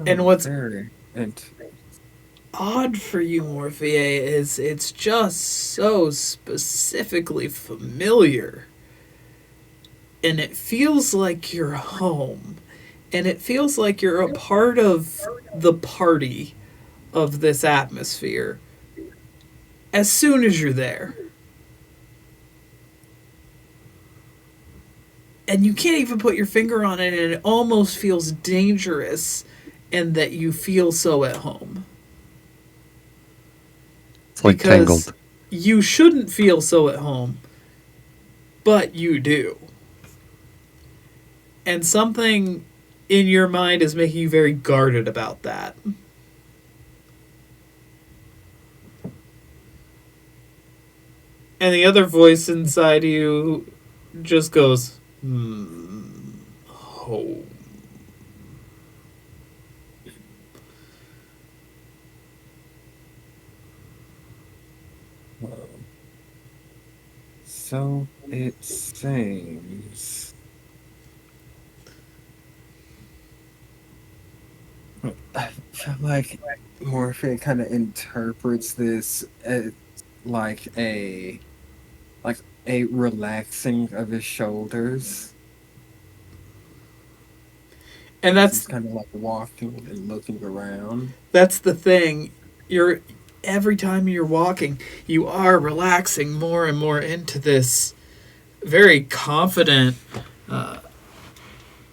And what's very odd for you, Morphea, is it's just so specifically familiar. And it feels like you're home. And it feels like you're a part of the party of this atmosphere as soon as you're there. And you can't even put your finger on it, and it almost feels dangerous in that you feel so at home. It's like Because Tangled. you shouldn't feel so at home, but you do. And something in your mind is making you very guarded about that. And the other voice inside you just goes, home. So it seems. I feel like Morphea kind of interprets this as like a relaxing of his shoulders. And He's that's kind of like walking and looking around. that's the thing. You're every time you're walking, you are relaxing more and more into this very confident,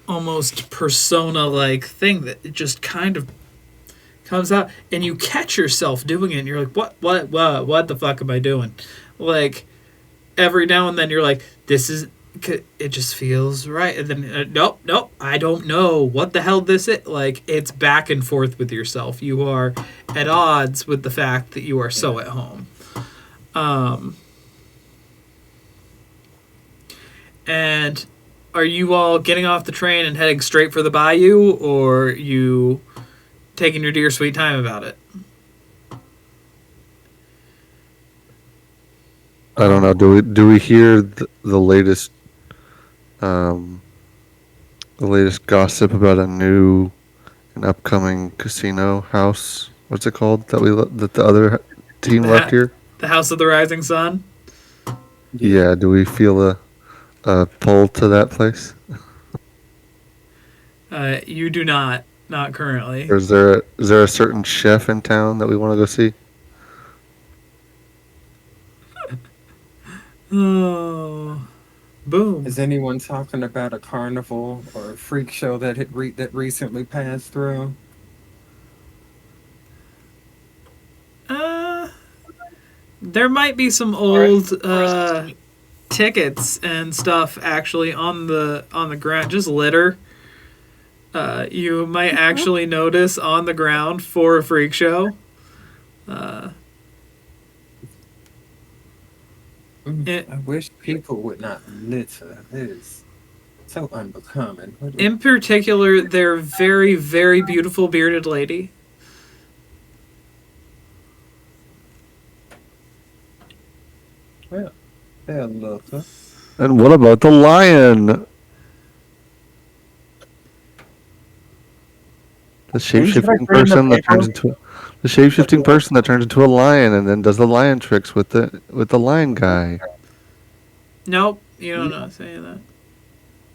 almost persona-like thing that it just kind of comes out, and you catch yourself doing it, and you're like, what the fuck am I doing? Like every now and then, you're like, this is. It just feels right, and then nope, I don't know what the hell this is. Like it's back and forth with yourself. You are at odds with the fact that you are so at home. And are you all getting off the train and heading straight for the bayou, or you taking your dear sweet time about it? I don't know. Do we hear um the latest gossip about an upcoming casino house? What's it called that the other team left here? The House of the Rising Sun. Yeah. Do we feel a pull to that place, You do not currently. or is there a certain chef in town that we want to go see? Oh, boom. Is anyone talking about a carnival or a freak show that that recently passed through? Uh, there might be some old tickets and stuff actually on the ground, just litter. You might actually notice on the ground for a freak show. I wish people would not litter. It is so unbecoming. In particular, their very, very beautiful bearded lady. Well, they'll look. And what about the lion? The Didn't you guys shape-shifting read in the person that turns paper into the shape-shifting person that turns into a lion and then does the lion tricks with the lion guy. Nope, you don't know saying that.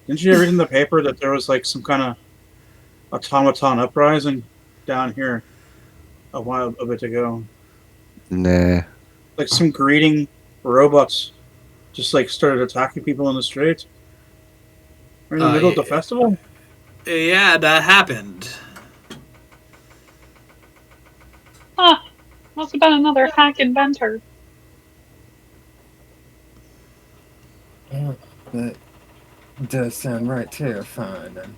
Didn't you read in the paper that there was like some kind of automaton uprising down here a bit ago? Nah. Like some greeting robots just like started attacking people in the streets. We're in the middle of the festival. Yeah, that happened. Huh. Must have been another hack inventor. Yeah, that does sound right terrifying. And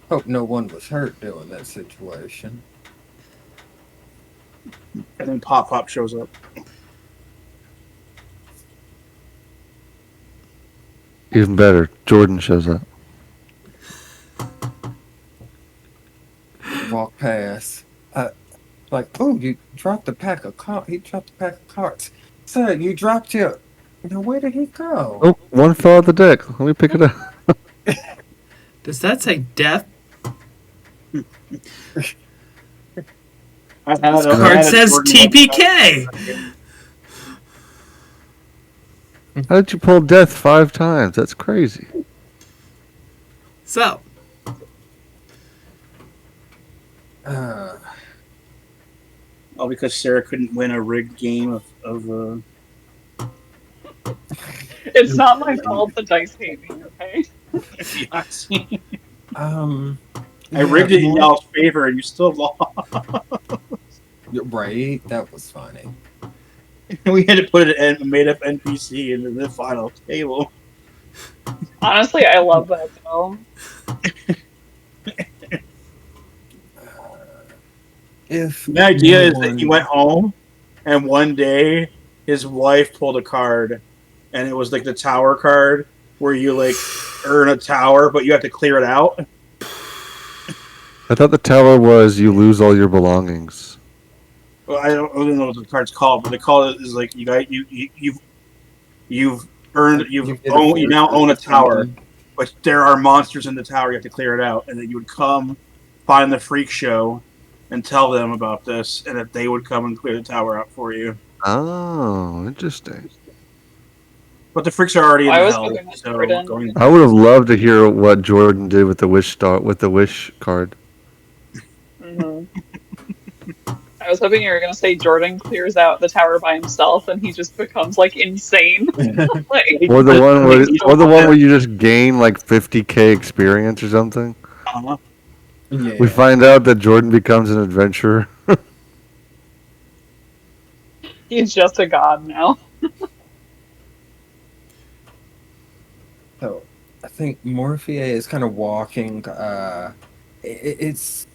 hope no one was hurt during that situation. And then Pop shows up. Even better, Jordan shows up. Walk past. Like, oh, you dropped a pack of cards. He dropped a pack of cards. Sir, you dropped your. Now, where did he go? Oh, one fell off the deck. Let me pick it up. Does that say death? This Card says TPK. How did you pull death 5 times? That's crazy. So, All because Sarah couldn't win a rigged game of It's not my fault the dice hate me, okay? Yahtzee. I yeah, rigged it in y'all's favor and you still lost. Right? That was funny. We had to put a made up NPC into the final table. Honestly, I love that though. If The idea no is that he one- went home and one day his wife pulled a card and it was like the tower card where you like earn a tower but you have to clear it out. I thought the tower was you lose all your belongings. Well, I don't know what the card's called, but the call is like you you now own a tower, but there are monsters in the tower. You have to clear it out, and then you would come find the freak show and tell them about this, and that they would come and clear the tower out for you. Oh, interesting. But the freaks are already in I the was hell, hoping that so Jordan- going. I would have loved to hear what Jordan did with the wish card. Mhm. I was hoping you were gonna say Jordan clears out the tower by himself and he just becomes like insane. Like, Or the one where you just gain like 50k experience or something. Yeah. We find out that Jordan becomes an adventurer. he's just a god now. So I think Morphea is kind of walking. It's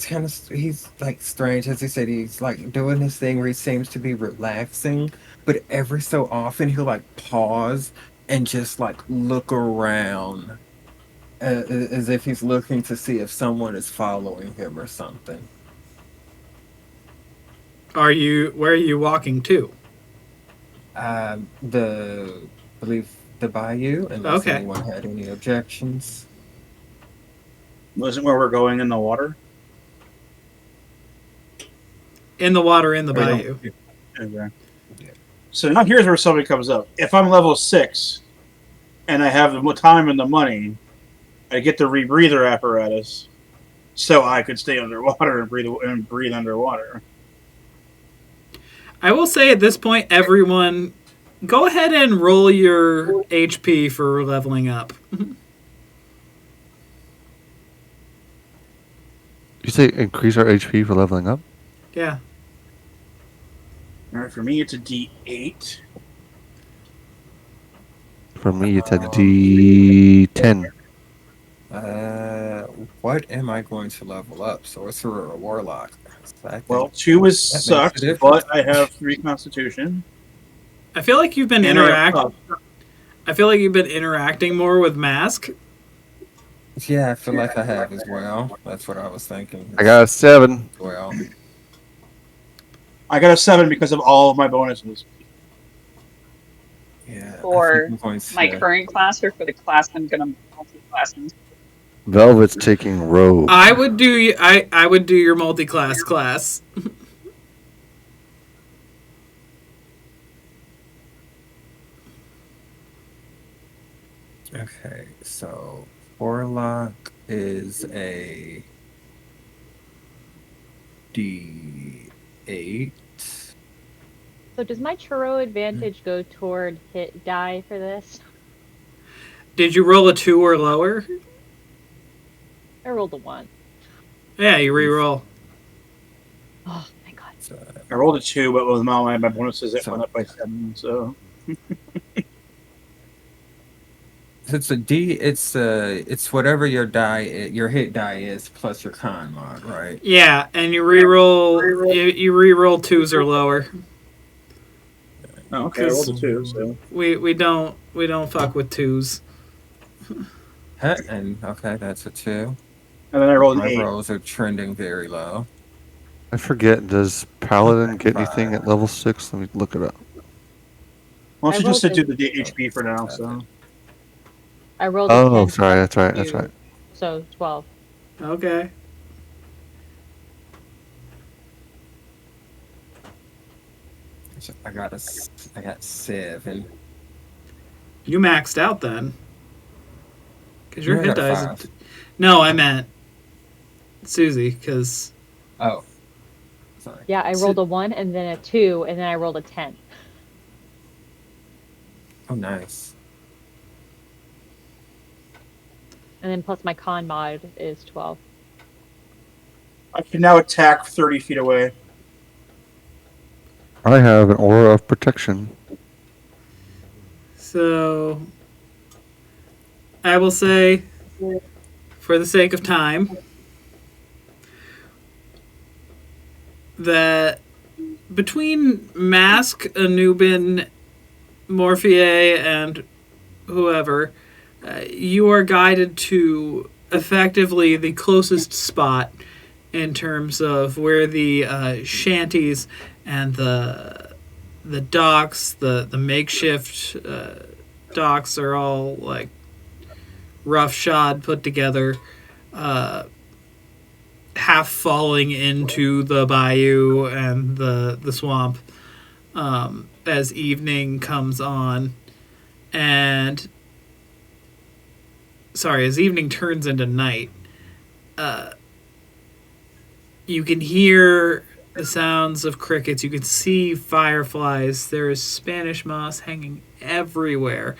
kind of he's like strange, as he said. He's like doing this thing where he seems to be relaxing, but every so often he'll like pause and just like look around, as if he's looking to see if someone is following him or something. where are you walking to? I believe the bayou, unless Okay. anyone had any objections. Wasn't where we're going in the water? In the water in the Or you bayou. don't- Okay. So now here's where something comes up. If I'm level 6 and I have the time and the money, I get the rebreather apparatus, so I could stay underwater and breathe underwater. I will say at this point, everyone, go ahead and roll your HP for leveling up. You say increase our HP for leveling up? Yeah. All right, for me it's a D8. For me, it's a D10. What am I going to level up? Sorcerer or warlock? I think Well, 2 is that makes a sucks, difference. but I have 3 Constitution. I feel like you've been And I feel like you've been interacting more with Mask. Yeah, I feel like I have as well. That's what I was thinking. I got a 7. Well, I got a 7 because of all of my bonuses. yeah. I For think I'm going to- my current class or for the class I'm gonna multi-class into. Velvet's taking rogue. I would do I would do your multi-class class. Okay, so Warlock is a D8. So does my churro advantage go toward hit die for this? Did you roll a 2 or lower? I rolled a 1. Yeah, you re-roll. Oh, thank God. I rolled a 2, but with my bonuses, it So- went up by 7. So It's a D. It's whatever your your hit die is plus your con mod, right? Yeah, and you re-roll you re-roll 2s or lower. oh, okay, I rolled a 2. So We don't fuck with 2s. And okay, that's a 2. and then I rolled an My 8. rolls are trending very low. I forget. Does Paladin get anything at level 6? Let me look it up. Well, I she just said rolled do the HP for now. So I rolled a Oh, 10. sorry. plus That's right. That's 2, right. So 12. Okay. I got 7. You maxed out then. Cuz your I hit got a dice. 5. No, I meant Susie cuz Oh, sorry. Yeah, I rolled a 1 and then a 2 and then I rolled a 10. Oh, nice. And then plus my con mod is 12. I can now attack 30 feet away. I have an aura of protection. so I will say for the sake of time that between Mask, Anubin, Morpheur, and whoever, you are guided to effectively the closest spot in terms of where the shanties and the docks, the makeshift docks are all like roughshod put together, half falling into the bayou and the swamp as evening comes on. And as evening turns into night, you can hear the sounds of crickets. You can see fireflies. There is Spanish moss hanging everywhere.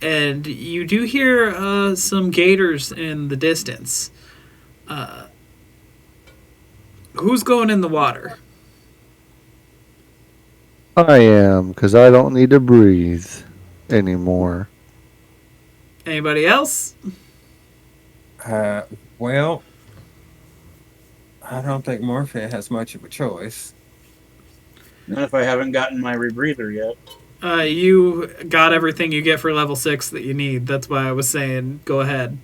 And you do hear some gators in the distance. Who's going in the water? I am, because I don't need to breathe anymore. Anybody else? Well, I don't think Morphea has much of a choice. Not if I haven't gotten my rebreather yet. You got everything you get for level 6 that you need. That's why I was saying go ahead.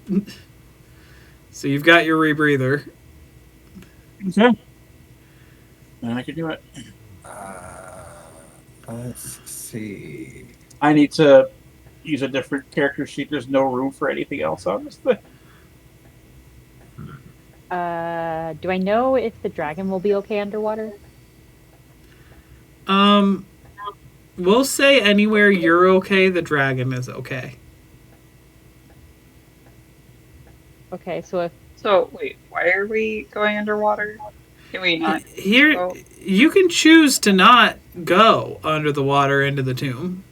So you've got your rebreather. Okay. And I can do it. Let's see. I need to use a different character sheet. There's no room for anything else on this thing. Do I know if the dragon will be okay underwater? We'll say anywhere you're okay, the dragon is okay. Okay, so if So wait, why are we going underwater? Can we not Here, go? you can choose to not go under the water into the tomb.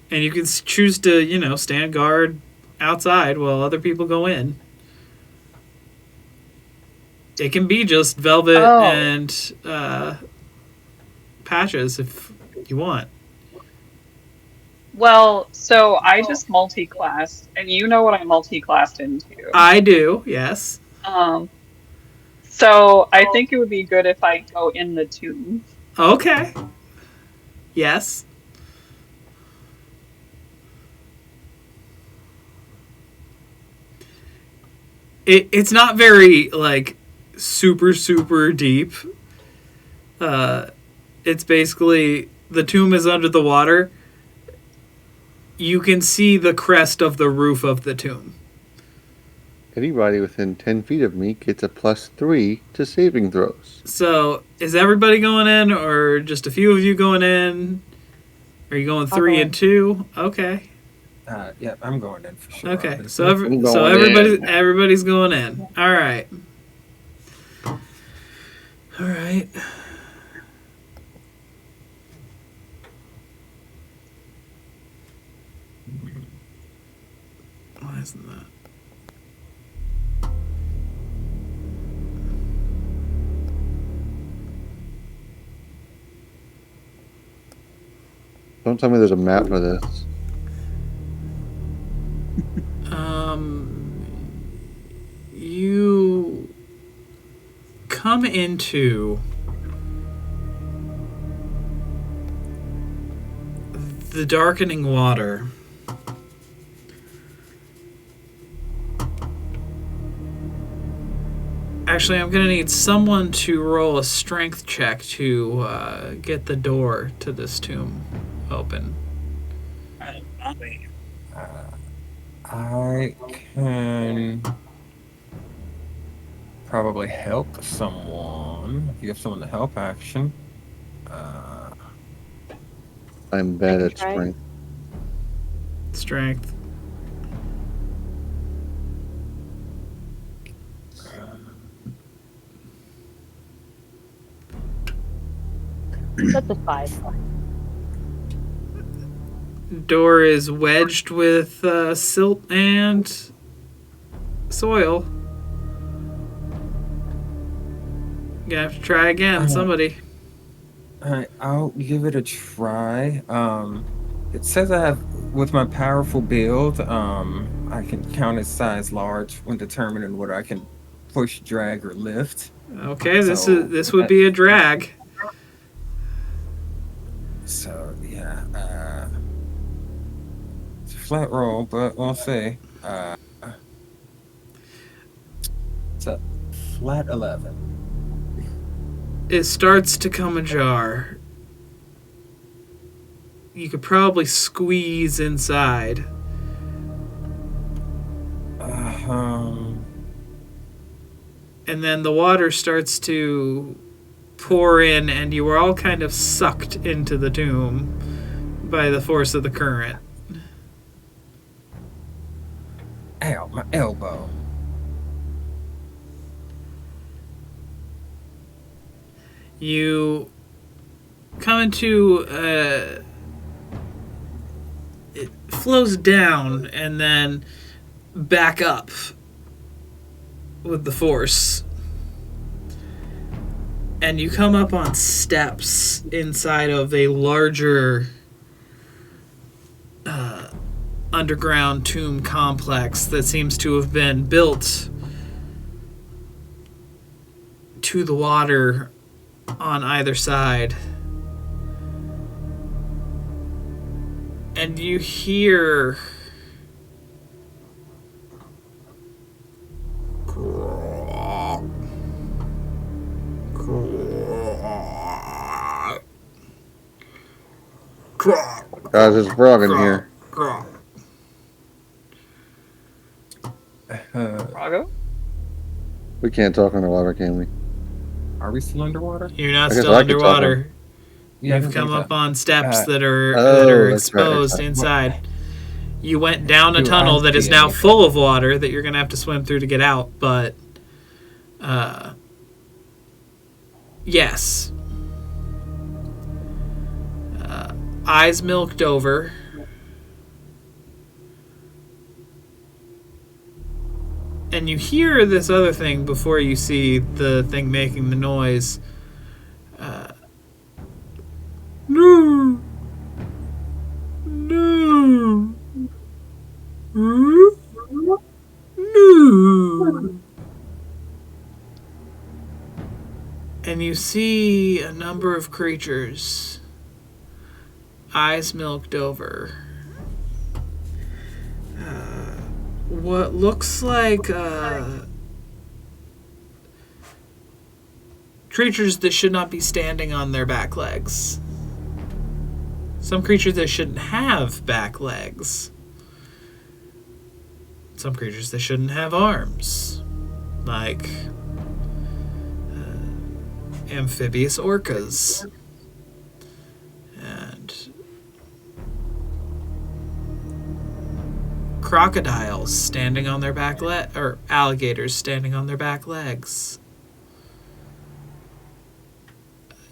And you can choose to, stand guard outside while other people go in. It can be just Velvet and Patches if you want. Well, so I just multi-classed, and you know what I multi-classed into. I do, yes. So I think it would be good if I go in the tomb. Okay. Yes. It's not very, super, super deep. It's basically, the tomb is under the water. You can see the crest of the roof of the tomb. Anybody within 10 feet of me gets a +3 to saving throws. So, is everybody going in, or just a few of you going in? Are you going I'll 3 go and in. 2? Okay. Yep, I'm going in for sure. Okay. obviously. So I'm so going in. everybody's going in. All right. All right. Why isn't that? Don't tell me there's a map for this. You come into the darkening water. Actually, I'm going to need someone to roll a strength check to get the door to this tomb open. Not me. I can probably help someone. If you have someone to help, action. I'm bad can at try. strength. Strength. That's a 5. Door is wedged with silt and soil. You have to try again, somebody. Alright, I'll give it a try. It says I have, with my powerful build, I can count as size large when determining what I can push, drag, or lift. Okay, So, this would be a drag. So yeah, it's a flat roll, but we'll see. It's a flat 11. It starts to come ajar. You could probably squeeze inside. And then the water starts to pour in, and you are all kind of sucked into the tomb by the force of the current. Ow, my elbow. You come into it flows down and then back up with the force, and you come up on steps inside of a larger underground tomb complex that seems to have been built to the water on either side. And you hear Guys, there's a frog in here. Prago? We can't talk underwater, can we? Are we still underwater? You're not I guess still I could talk underwater. Yeah, I You've can come think up on steps Uh, that are that's right, exposed that's right. inside. You went down a Do tunnel I that is see now anything? full of water that you're going to have to swim through to get out, but yes. Eyes milked over. And you hear this other thing before you see the thing making the noise. No. No. No. And you see a number of creatures, eyes milked over. What looks like creatures that should not be standing on their back legs. Some creatures that shouldn't have back legs. some creatures that shouldn't have arms, like amphibious orcas and crocodiles standing on their back or alligators standing on their back legs.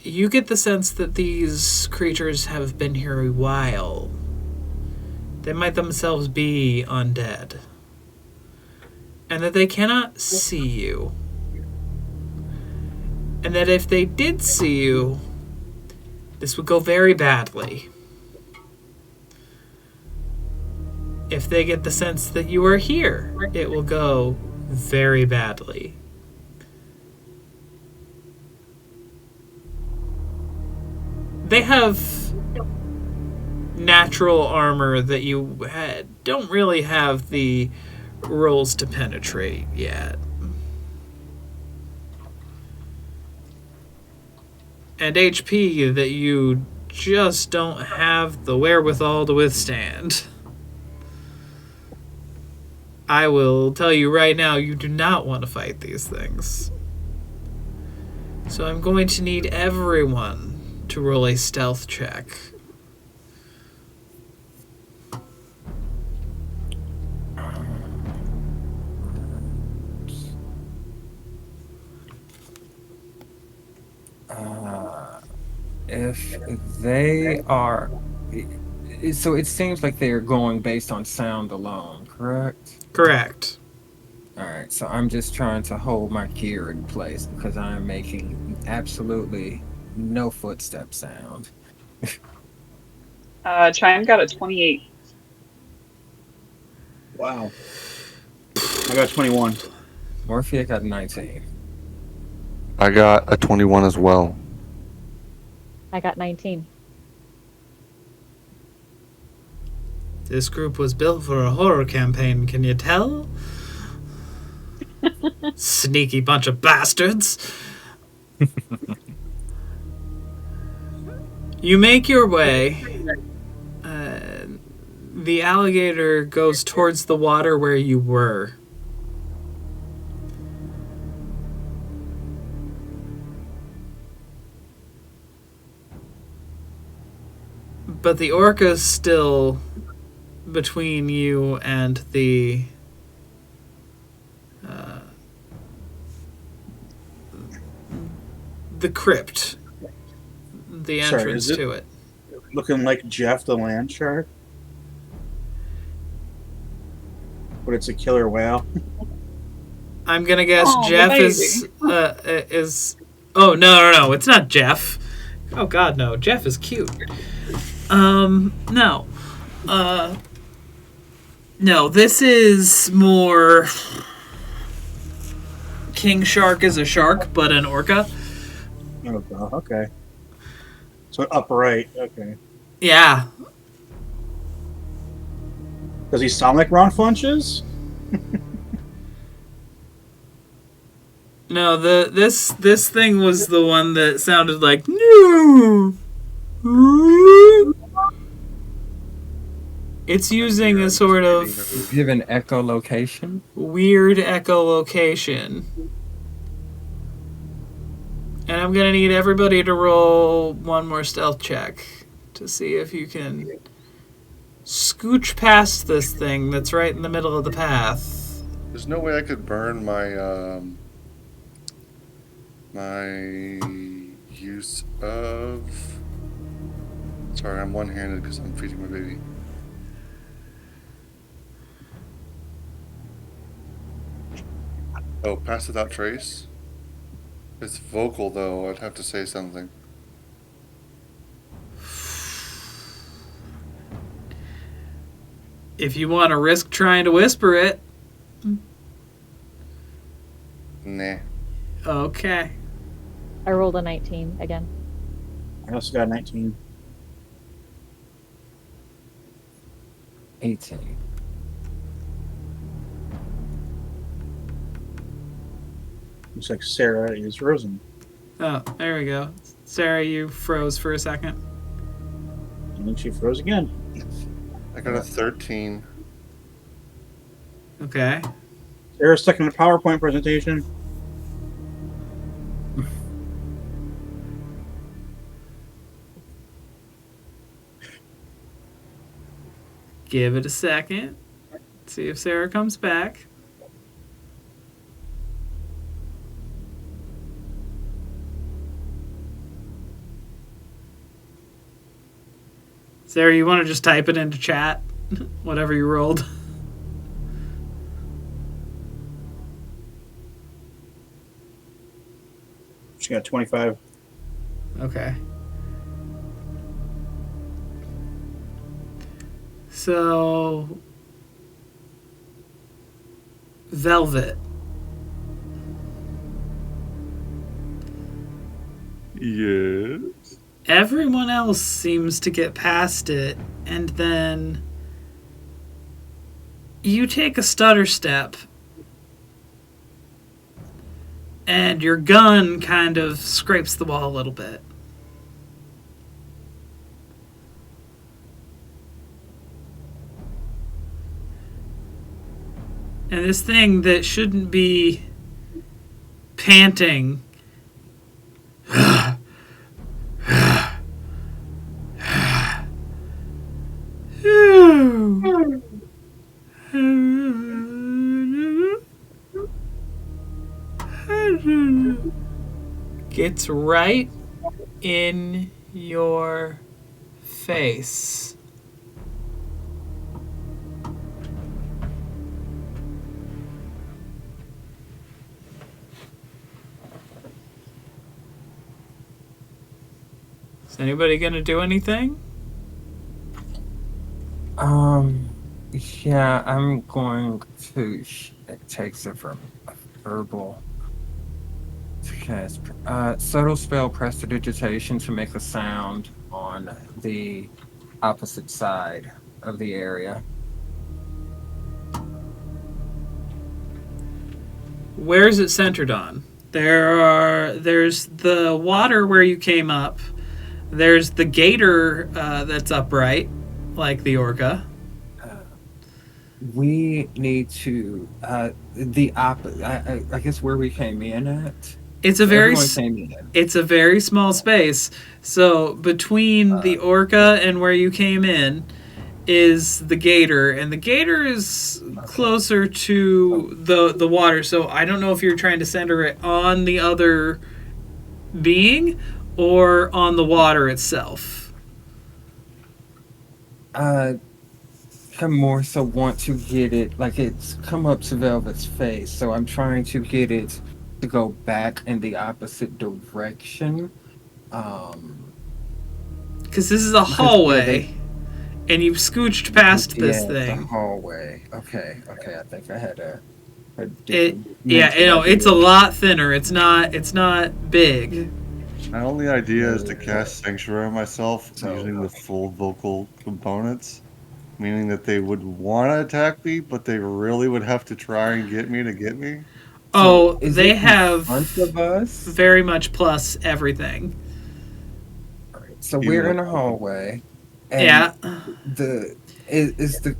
You get the sense that these creatures have been here a while. They might themselves be undead. And that they cannot see you. And that if they did see you, this would go very badly. If they get the sense that you are here, it will go very badly. They have natural armor that you don't really have the rolls to penetrate yet. And HP that you just don't have the wherewithal to withstand. I will tell you right now, you do not want to fight these things. So I'm going to need everyone to roll a stealth check. If they are... So it seems like they're going based on sound alone, correct? Correct. Alright, so I'm just trying to hold my gear in place because I'm making absolutely no footstep sound. Chime got a 28. Wow. I got 21. Morphea got 19. I got a 21 as well. I got 19. This group was built for a horror campaign, can you tell? Sneaky bunch of bastards. You make your way. The alligator goes towards the water where you were. But the orca's still between you and the crypt, the Sorry, entrance is it- to it. Looking like Jeff the land shark. But it's a killer whale. I'm gonna guess Oh, the Jeff baby. is. Oh no! It's not Jeff. Oh God, no! Jeff is cute. No. No. This is more. King Shark is a shark, but an orca. Oh, God. Okay. So upright. Okay. Yeah. Does he sound like Ron Funches? No, this thing was the one that sounded like no. It's using a sort of Give an echolocation. weird echolocation. And I'm gonna need everybody to roll one more stealth check to see if you can scooch past this thing that's right in the middle of the path. There's no way I could burn my my use of. Sorry, I'm one-handed because I'm feeding my baby. Oh, pass without trace? It's vocal, though. I'd have to say something. If you want to risk trying to whisper it, Nah. okay. I rolled a 19 again. I also got 19. 18. Looks like Sarah is frozen. Oh, there we go. Sarah, you froze for a second. And then she froze again. I got a 13. Okay. Sarah's stuck in a PowerPoint presentation. Give it a second. See if Sarah comes back. Sarah, you want to just type it into chat? Whatever you rolled. She got 25. Okay. So, Velvet. Yes. Everyone else seems to get past it, and then you take a stutter step, and your gun kind of scrapes the wall a little bit. And this thing that shouldn't be panting gets right in your face. Is anybody gonna do anything? Yeah, I'm going to. It takes it from verbal to cast. Subtle spell prestidigitation to make a sound on the opposite side of the area. Where is it centered on? There's the water where you came up. There's the gator that's upright, like the orca. We need to I guess where we came in at. It's a very Everyone came in. it's a very small space. So between the orca and where you came in is the gator, and the gator is closer to the water. So I don't know if you're trying to center it on the other being or on the water itself. I more so want to get it like it's come up to Velvet's face, so I'm trying to get it to go back in the opposite direction. Because this is a hallway, and you've scooched past this It's a thing. hallway. Okay. I think I had a It's a lot thinner. It's not big. My only idea is to cast Sanctuary on myself using the full vocal components, meaning that they would want to attack me, but they really would have to try and get me to get me. Oh, is they it in have front of us? very much plus everything. So we're in a hallway. And Yeah. The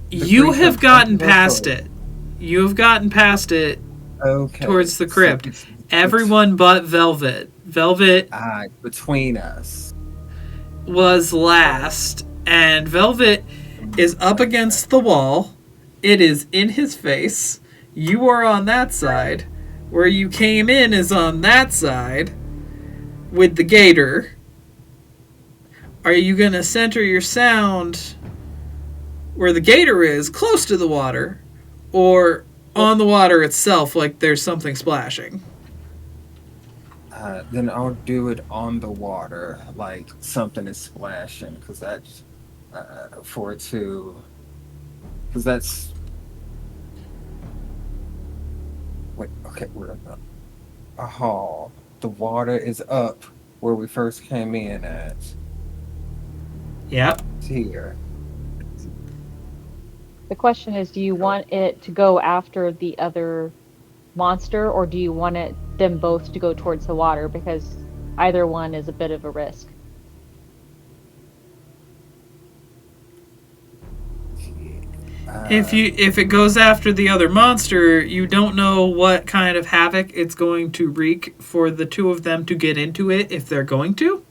You creature have gotten front of us, past or- it. You have gotten past it Okay. towards the so crypt. it's Everyone but Velvet. Velvet between us. was last, and Velvet is up against the wall. It is in his face. You are on that side. Where you came in is on that side with the gator. Are you going to center your sound where the gator is, close to the water, or on the water itself, like there's something splashing? Then I'll do it on the water, like something is splashing, because that's for it to. Because that's. Wait, okay, we're in a hall. The water is up where we first came in at. Yep. It's here. The question is, do you want it to go after the other monster, or do you want them both to go towards the water? Because either one is a bit of a risk. If it goes after the other monster, you don't know what kind of havoc it's going to wreak for the two of them to get into it if they're going to,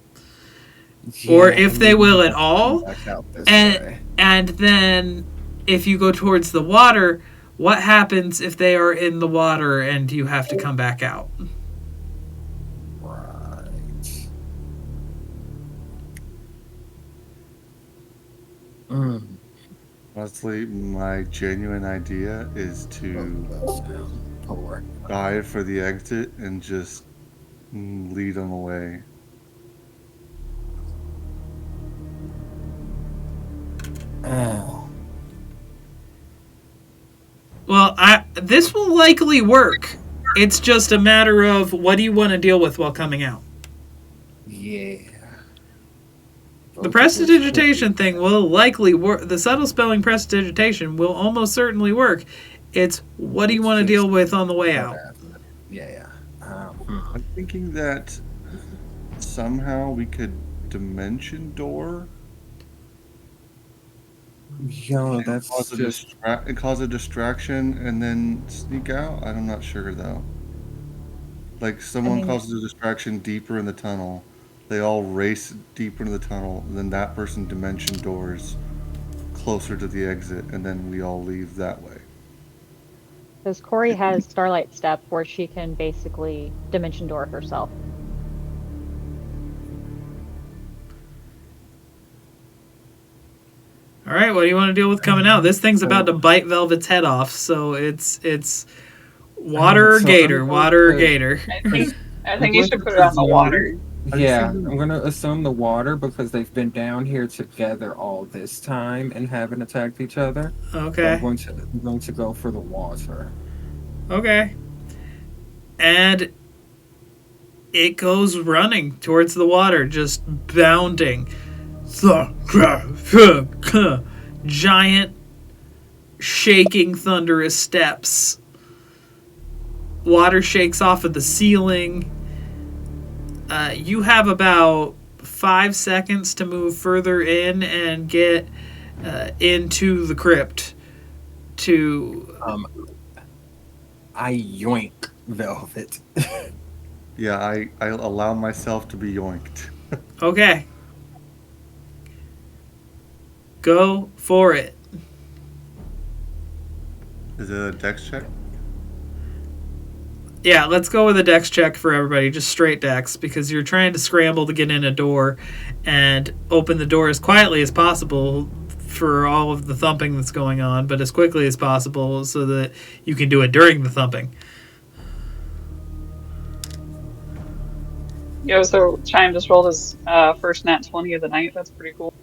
or if they will at all. Back out this And way. and then if you go towards the water, what happens if they are in the water and you have to come back out? Right. Mm. Honestly, my genuine idea is to Poor. dive for the exit and just lead them away. Oh. Well, this will likely work. It's just a matter of what do you want to deal with while coming out. Yeah. The prestidigitation thing will likely work. The subtle spelling prestidigitation will almost certainly work. It's what do you want to deal with on the way out? Yeah. I'm thinking that somehow we could dimension door Yo, that's just cause a distraction and then sneak out. I'm not sure though. Like someone causes a distraction deeper in the tunnel, they all race deeper into the tunnel, and then that person dimension doors closer to the exit, and then we all leave that way. Because Corey has Starlight Step where she can basically dimension door herself. All right, what do you want to deal with coming out? This thing's about to bite Velvet's head off, so it's water or gator, water or gator. I think you should put it on the water. Yeah, I'm gonna assume the water because they've been down here together all this time and haven't attacked each other. Okay. I'm going to go for the water. Okay. And it goes running towards the water, just bounding. Giant, shaking, thunderous steps. Water shakes off of the ceiling. You have about 5 seconds to move further in and get into the crypt. I yoink Velvet. Yeah, I allow myself to be yoinked. Okay. Go for it. Is it a dex check? Yeah, let's go with a dex check for everybody, just straight dex, because you're trying to scramble to get in a door and open the door as quietly as possible for all of the thumping that's going on, but as quickly as possible so that you can do it during the thumping. Yo, so Chime just rolled his first nat 20 of the night. That's pretty cool.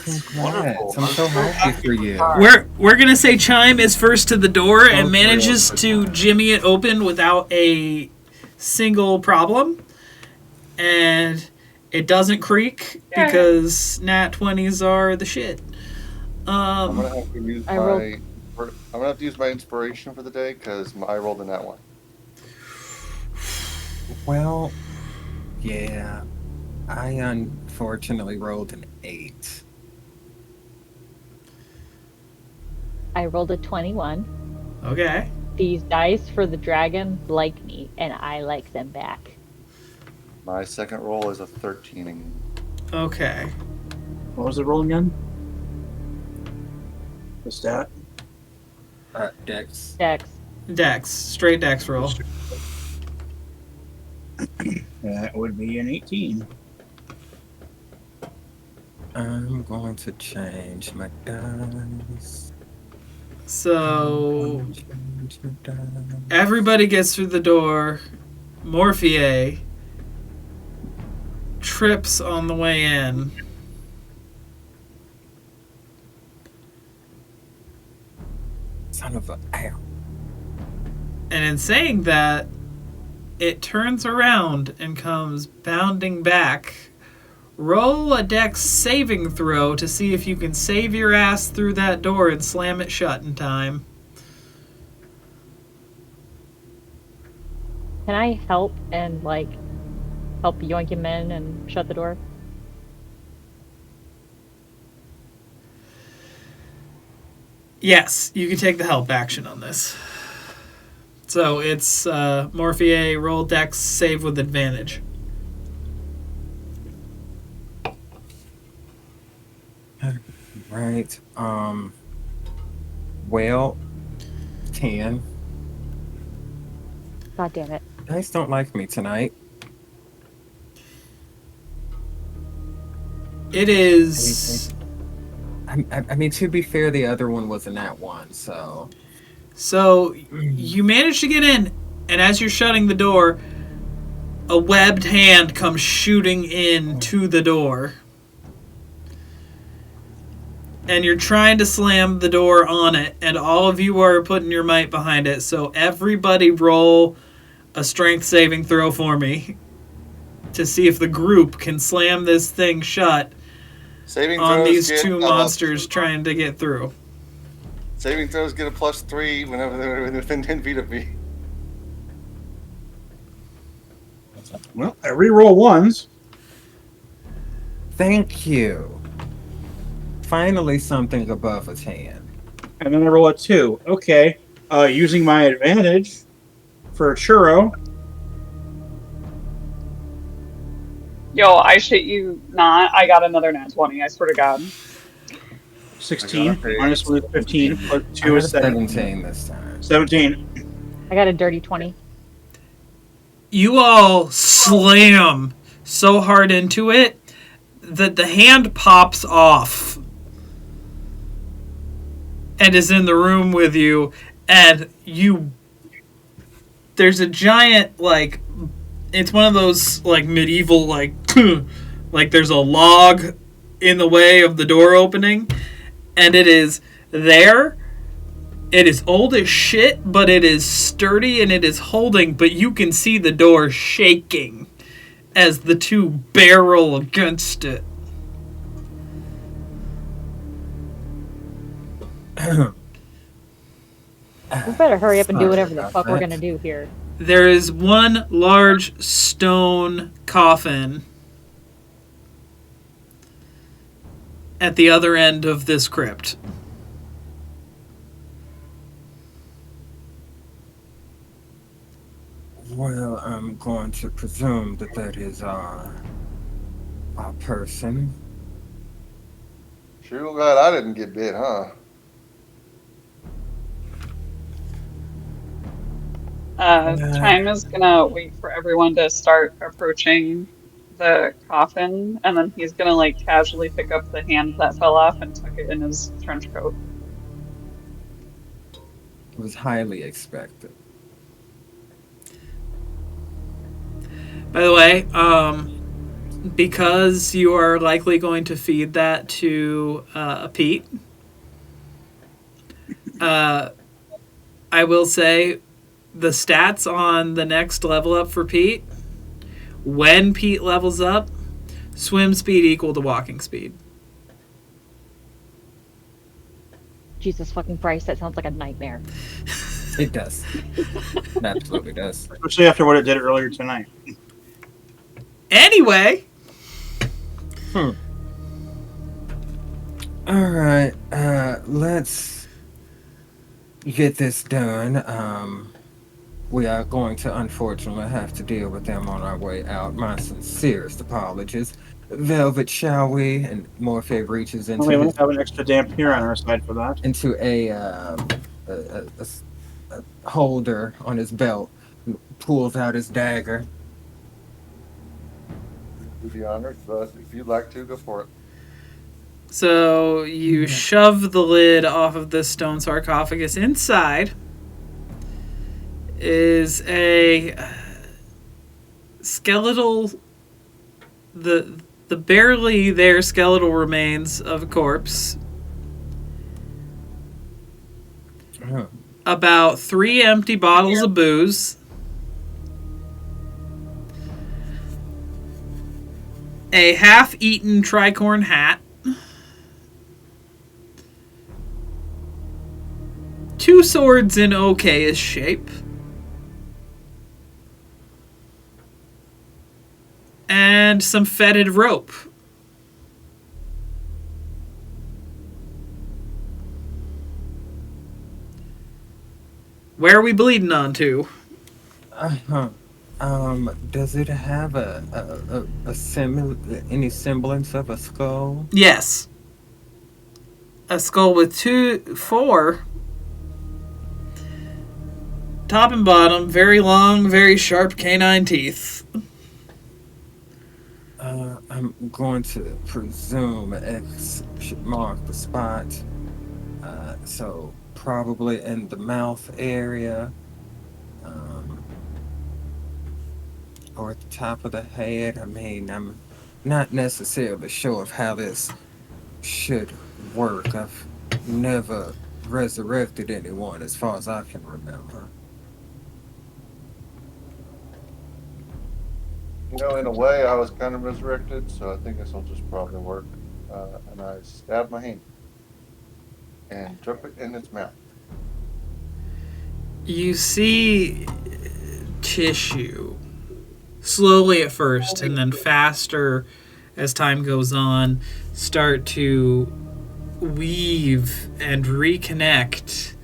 Congrats. I'm so happy for you. We're gonna say Chime is first to the door and manages to jimmy it open without a single problem, and it doesn't creak because nat 20s are the shit. I'm gonna have to use I my inspiration for the day because I rolled a nat one. Well, yeah. I unfortunately rolled an 8. I rolled a 21. Okay. These dice for the dragon like me, and I like them back. My second roll is a 13. Okay. What was the roll again? The stat? Dex. Dex. Straight dex roll. That would be an 18. I'm going to change my dice. So everybody gets through the door. Morpheur trips on the way in. Son of a ow. And in saying that, it turns around and comes bounding back. Roll a dex saving throw to see if you can save your ass through that door and slam it shut in time. Can I help and help yoink him in and shut the door? Yes, you can take the help action on this. So it's Morpheur, roll dex, save with advantage. Right. Well, 10. God damn it. Dice don't like me tonight. It is. I mean, to be fair, the other one was a nat 1, so. So you manage to get in, and as you're shutting the door, a webbed hand comes shooting in to the door. And you're trying to slam the door on it, and all of you are putting your might behind it. So everybody roll a strength saving throw for me to see if the group can slam this thing shut Saving on throws these get two monsters trying to get through. Saving throws get a +3 whenever they're within 10 feet of me. Well, I re-roll ones. Thank you. Finally, something above a 10. And then I roll a 2. Okay. Using my advantage for a churro. Yo, I shit you not. I got another nat 20. I swear to God. 16. I got a Minus 1 is 15. Plus I 2 got is a 17 this time. 17. I got a dirty 20. You all slam so hard into it that the hand pops off and is in the room with you, and there's a giant, like, it's one of those, like, medieval, like, like there's a log in the way of the door opening, and it is there. It is old as shit, but it is sturdy and it is holding, but you can see the door shaking as the two barrel against it. We better hurry up and do whatever the fuck we're gonna do here. There is one large stone coffin at the other end of this crypt. Well, I'm going to presume that that is our person. Sure glad I didn't get bit, huh? Chime is gonna wait for everyone to start approaching the coffin, and then he's gonna like casually pick up the hand that fell off and tuck it in his trench coat. It was highly expected. By the way, because you are likely going to feed that to Pete, I will say the stats on the next level up for Pete, when Pete levels up, swim speed equal to walking speed. Jesus fucking Christ, that sounds like a nightmare. It does. It absolutely does. Especially after what it did earlier tonight. Anyway, All right, let's get this done. We are going to unfortunately have to deal with them on our way out. My sincerest apologies. Velvet, shall we? And Morpheur reaches into We his, have an extra dampener on our side for that. into a holder on his belt, and pulls out his dagger. Do the honors, but if you'd like to, go for it. so you shove the lid off of this stone sarcophagus. Inside is a skeletal, the barely there skeletal remains of a corpse. Oh. About 3 empty bottles of booze. A half-eaten tricorn hat. 2 swords in okay-ish shape. And some fetid rope. Where are we bleeding on to? Uh-huh. Does it have any semblance of a skull? Yes. A skull with four. Top and bottom, very long, very sharp canine teeth. I'm going to presume X should mark the spot. So probably in the mouth area, or at the top of the head. I mean, I'm not necessarily sure of how this should work. I've never resurrected anyone as far as I can remember. In a way, I was kind of resurrected, so I think this will just probably work. And I stab my hand and drop it in its mouth. You see tissue, slowly at first, and then faster as time goes on, start to weave and reconnect.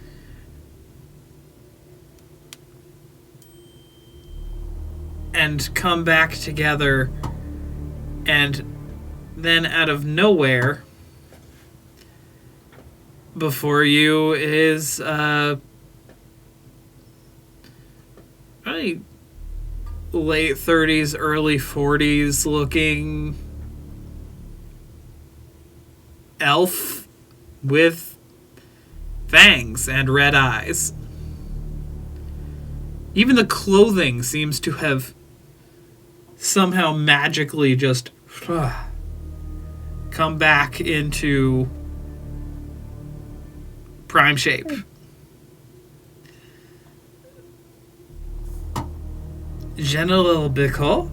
And come back together, and then out of nowhere, before you is probably late 30s, early 40s looking elf with fangs and red eyes. Even the clothing seems to have somehow magically just come back into prime shape. General Bicol?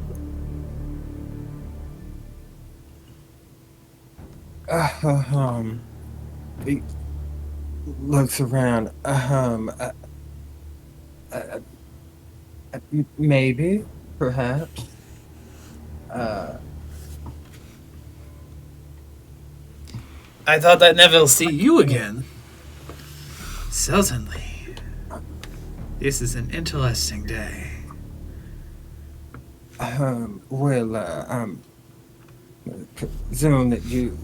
He looks around. Maybe, perhaps. I thought I'd never see you again. Certainly. This is an interesting day. Presume that you,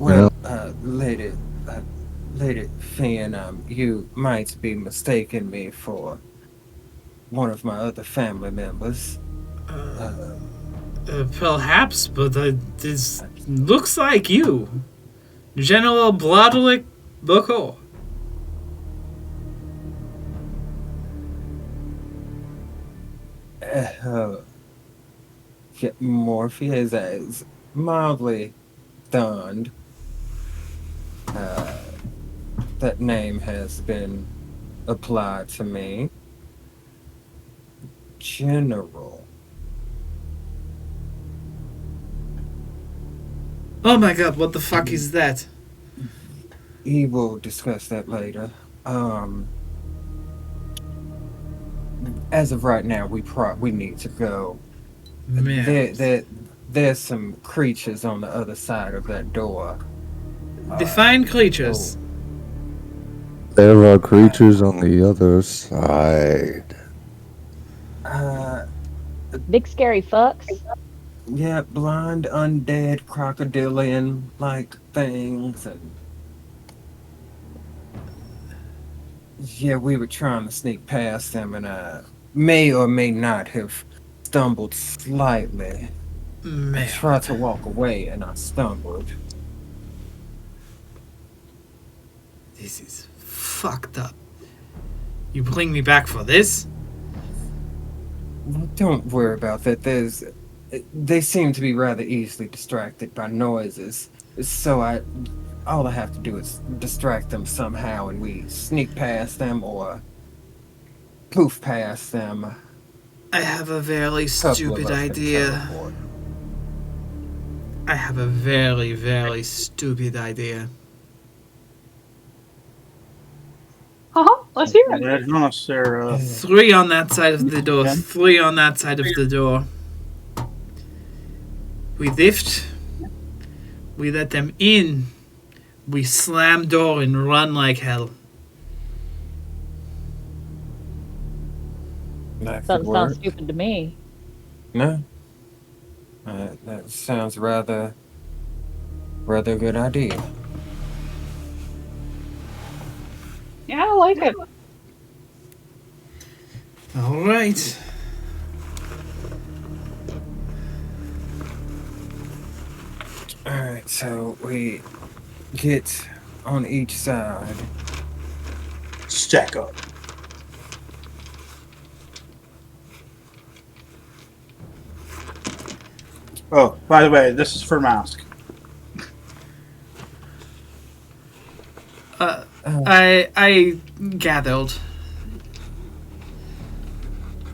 Lady Finn, you might be mistaking me for one of my other family members. Perhaps, but this looks like you. General Broderick Bicol. Morpheur is mildly stunned. That name has been applied to me. General. Oh my god, what the fuck is that? We will discuss that later. As of right now, we need to go. Man. There's some creatures on the other side of that door. Define creatures. There are creatures on the other side. Big scary fucks. Yeah, blind, undead, crocodilian-like things, and yeah, we were trying to sneak past them, and may or may not have stumbled slightly. I Man. tried to walk away, and I stumbled. This is fucked up. You bring me back for this? Don't worry about that. They seem to be rather easily distracted by noises, so all I have to do is distract them somehow, and we sneak past them or poof past them. I have a very Couple of stupid us can idea. teleport. I have a very, very stupid idea. Let's hear it. Red House there. 3 on that side of the door. 3 on that side of the door. We lift. We let them in. We slam door and run like hell. That could Doesn't sound work. stupid to me. No, that sounds rather a good idea. Yeah, I like it. All right. All right, so we get on each side. Stack up. Oh, by the way, this is for mask. I gathered.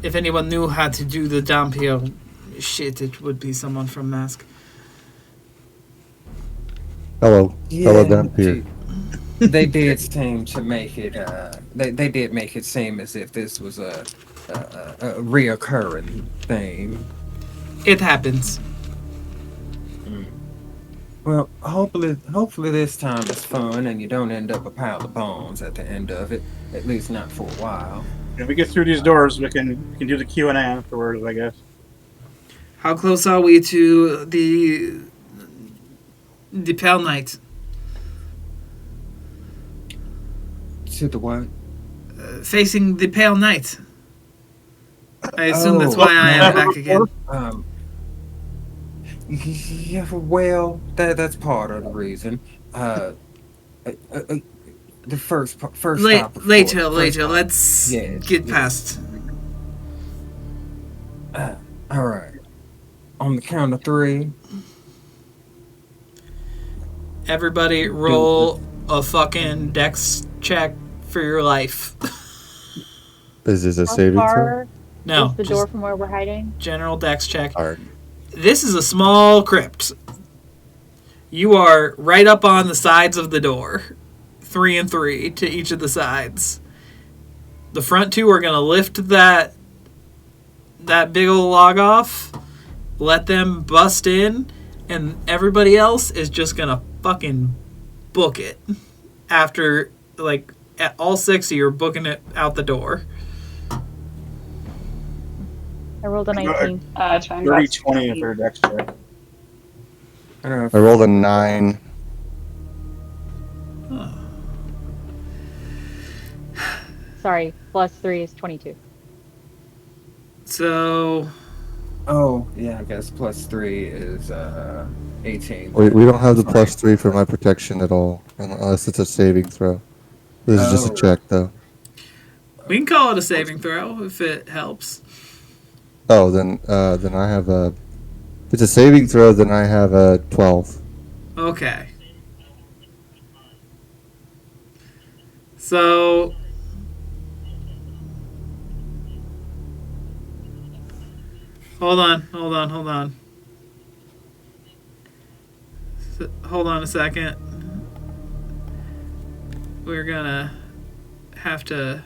If anyone knew how to do the Dampio shit, it would be someone from Mask. Hello, fellow Yeah, Dampier. they did seem to make it. They did make it seem as if this was a reoccurring thing. It happens. Well, hopefully this time it's fun and you don't end up a pile of bones at the end of it. At least not for a while. If we get through these doors, we can do the Q&A afterwards, I guess. How close are we to the Pale Knight? To the what? Facing the Pale Knight. I assume that's Oh, why I am no. back again. Yeah, well, that's part of the reason. The first stop. Later. Stop. Let's Yes, get yes. past. All right. On the count of 3. Everybody roll a fucking dex check for your life. Is this a How saving throw? far No, is the door from where we're hiding? general dex check. Alright. This is a small crypt. You are right up on the sides of the door. 3 and 3 to each of the sides. The front 2 are going to lift that big old log off, let them bust in, and everybody else is just going to fucking book it. After, like, all 6 of you are booking it out the door. I rolled a 19. Chime 30, got 20 for a dex check. I I rolled a 9. Sorry, plus 3 is 22. So, Oh, yeah, I guess plus 3 is 18. We don't have the plus 3 for my protection at all, unless it's a saving throw. This is just a Oh. check, though. we can call it a saving throw if it helps. Oh, then I have a. If it's a saving throw, then I have a 12. Okay. So hold on. Hold on a second. We're gonna have to.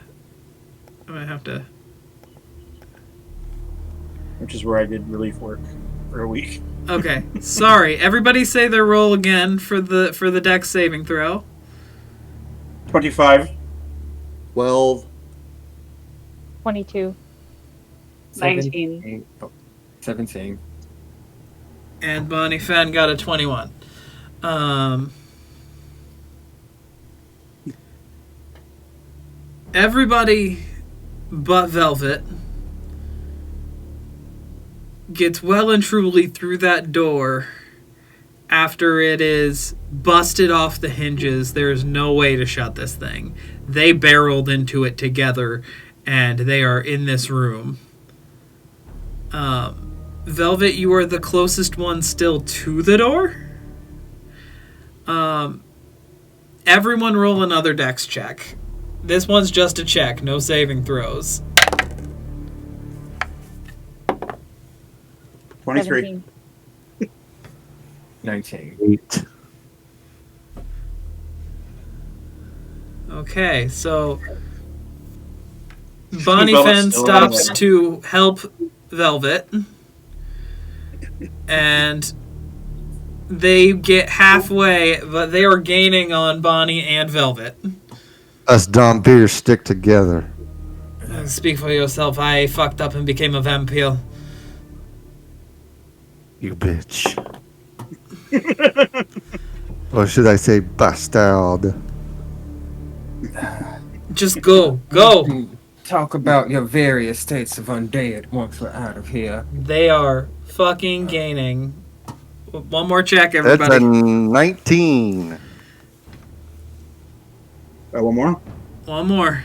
I'm gonna have to. Which is where I did relief work for a week. Okay. Sorry. Everybody say their roll again for the dex saving throw. 25. 12. 22. 19. 17. And Bonnie Fen got a 21. Everybody but Velvet gets well and truly through that door after it is busted off the hinges. There is no way to shut this thing. They barreled into it together, and they are in this room. Velvet, you are the closest one still to the door. Everyone roll another dex check. This one's just a check, no saving throws. 23. 17. 19. 8. Okay, so Bonnie Velvet's Fen still stops alive. to help Velvet, and they get halfway, but they are gaining on Bonnie and Velvet. Us Dampiers stick together. Speak for yourself. I fucked up and became a vampire. You bitch. Or should I say bastard? Just go. Go. We can talk about your various states of undead once we're out of here. They are fucking gaining. One more check, That's everybody. a 19. One more. One more.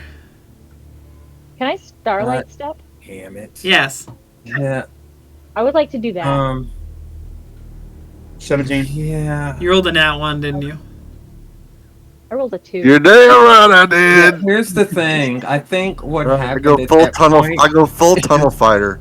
Can I starlight step? Damn it. Yes. Yeah. I would like to do that. 17. Yeah. You rolled a nat one, didn't you? I rolled a 2. You're damn right I did. Here's the thing. I think what I happened go is full at tunnel. point, I go full tunnel fighter.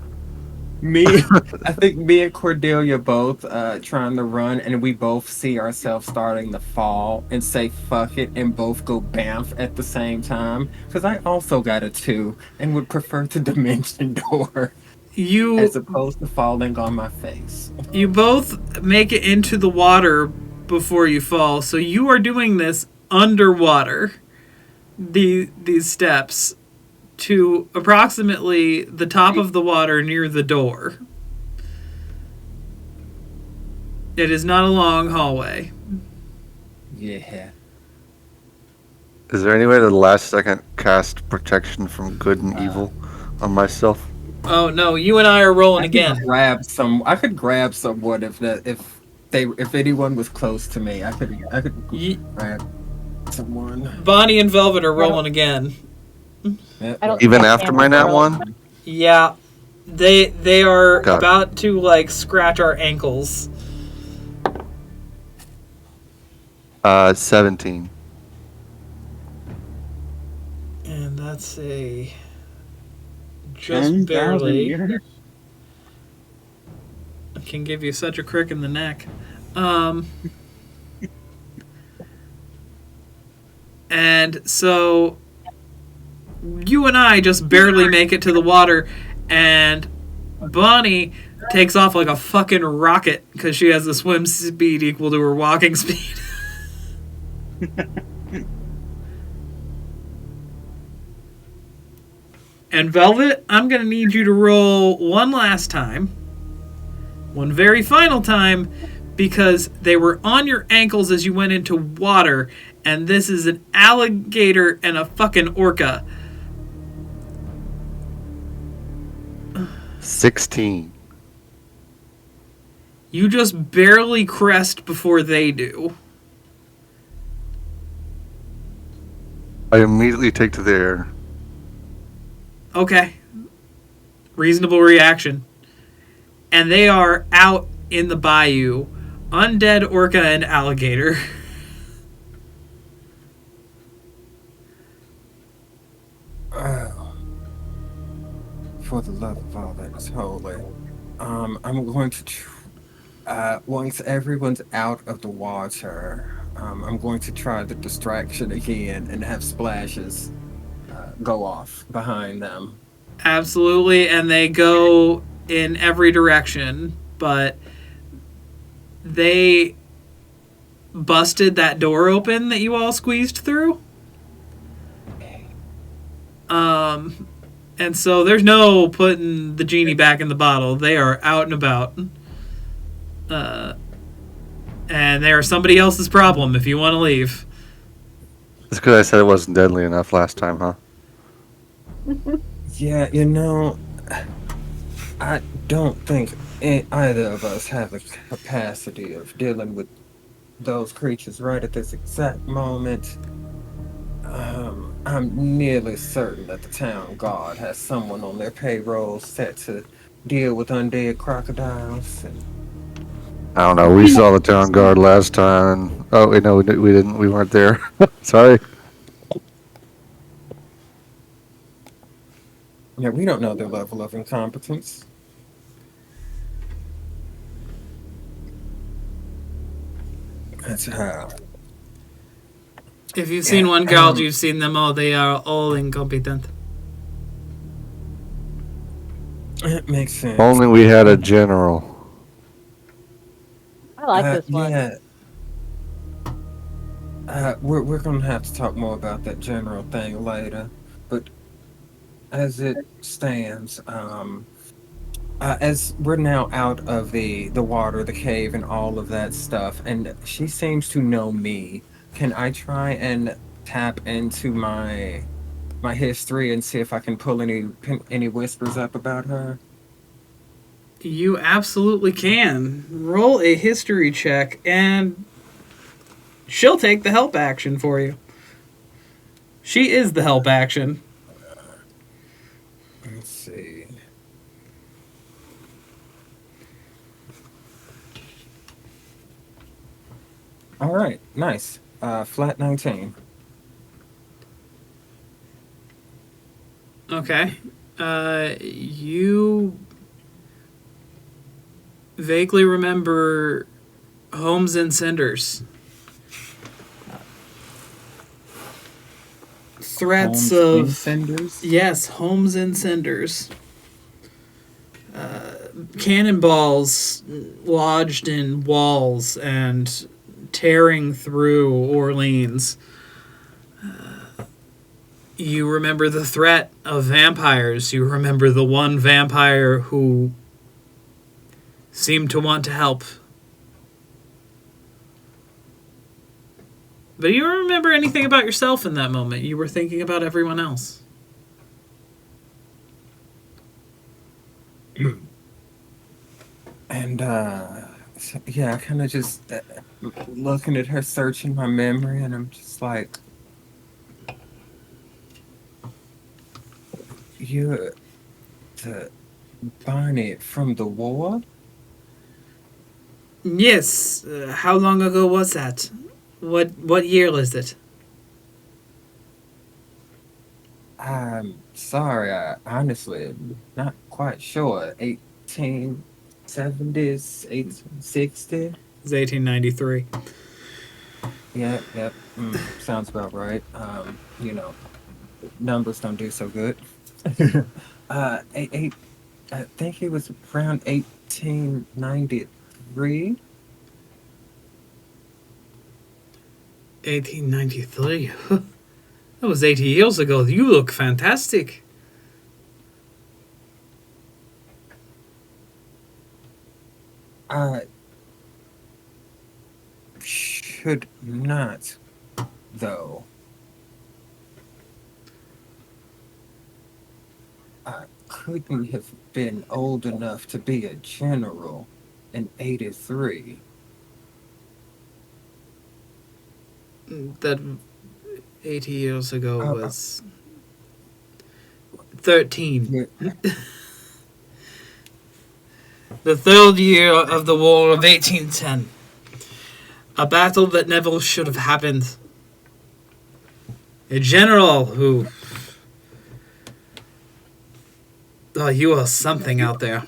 I think me and Cordelia both trying to run, and we both see ourselves starting to fall and say fuck it, and both go bamf at the same time. Because I also got a 2 and would prefer to dimension door You as opposed to falling on my face. you both make it into the water before you fall, so you are doing this underwater. These steps to approximately the top of the water near the door. It is not a long hallway. Yeah. Is there any way to last second cast protection from good and evil on myself? Oh no, you and I are rolling I again. could grab someone if anyone was close to me. I could grab someone. Bonnie and Velvet are rolling again. I don't Even think I after can my nat roll. one? Yeah. They are Got it. about to like scratch our ankles. 17. And that's a 10,000 just barely. years? I can give you such a crick in the neck. And so you and I just barely make it to the water, and Bonnie takes off like a fucking rocket because she has the swim speed equal to her walking speed. And Velvet, I'm going to need you to roll one last time. One very final time, because they were on your ankles as you went into water, and this is an alligator and a fucking orca. 16. You just barely crest before they do. I immediately take to the air. Okay. Reasonable reaction. And they are out in the bayou. Undead orca and alligator. For the love of all that is holy, I'm going to. Once everyone's out of the water, I'm going to try the distraction again and have splashes go off behind them. Absolutely, and they go in every direction, but they busted that door open that you all squeezed through. And so there's no putting the genie back in the bottle. They are out and about. And they are somebody else's problem if you want to leave. That's because I said it wasn't deadly enough last time, huh? Yeah, I don't think either of us have the capacity of dealing with those creatures right at this exact moment. I'm nearly certain that the town guard has someone on their payroll set to deal with undead crocodiles. And I don't know. We saw the town guard last time. Oh, wait, no, we didn't. We weren't there. Sorry. yeah, we don't know their level of incompetence. That's how. If you've seen one girl, you've seen them all. They are all incompetent. It makes sense. Only we had a general. I like this one. Yeah. We're gonna have to talk more about that general thing later, but as it stands, as we're now out of the water, the cave, and all of that stuff, and she seems to know me. Can I try and tap into my history and see if I can pull any whispers up about her? You absolutely can. Roll a history check, and she'll take the help action for you. She is the help action. Let's see. All right, nice. Flat 19. Okay. You vaguely remember Homes and Cinders. Threats Homes of... Incenders? Yes, Homes and Cinders. Cannonballs lodged in walls and tearing through Orleans. You remember the threat of vampires. You remember the one vampire who seemed to want to help. But you don't remember anything about yourself in that moment. You were thinking about everyone else. And yeah, I kind of just looking at her, searching my memory, and I'm just like, you're the Barney from the war? Yes. How long ago was that? What year is it? I'm sorry, I honestly am not quite sure. 1870s, 1860? It's 1893. Yep, sounds about right. You know, numbers don't do so good. Eight, I think it was around 1893. 1893. That was 80 years ago. You look fantastic. I should not, though. I couldn't have been old enough to be a general in 83. That 80 years ago Uh, was 13. yeah, The third year of the War of 1810. A battle that never should have happened. A general who... Oh, you are something out there.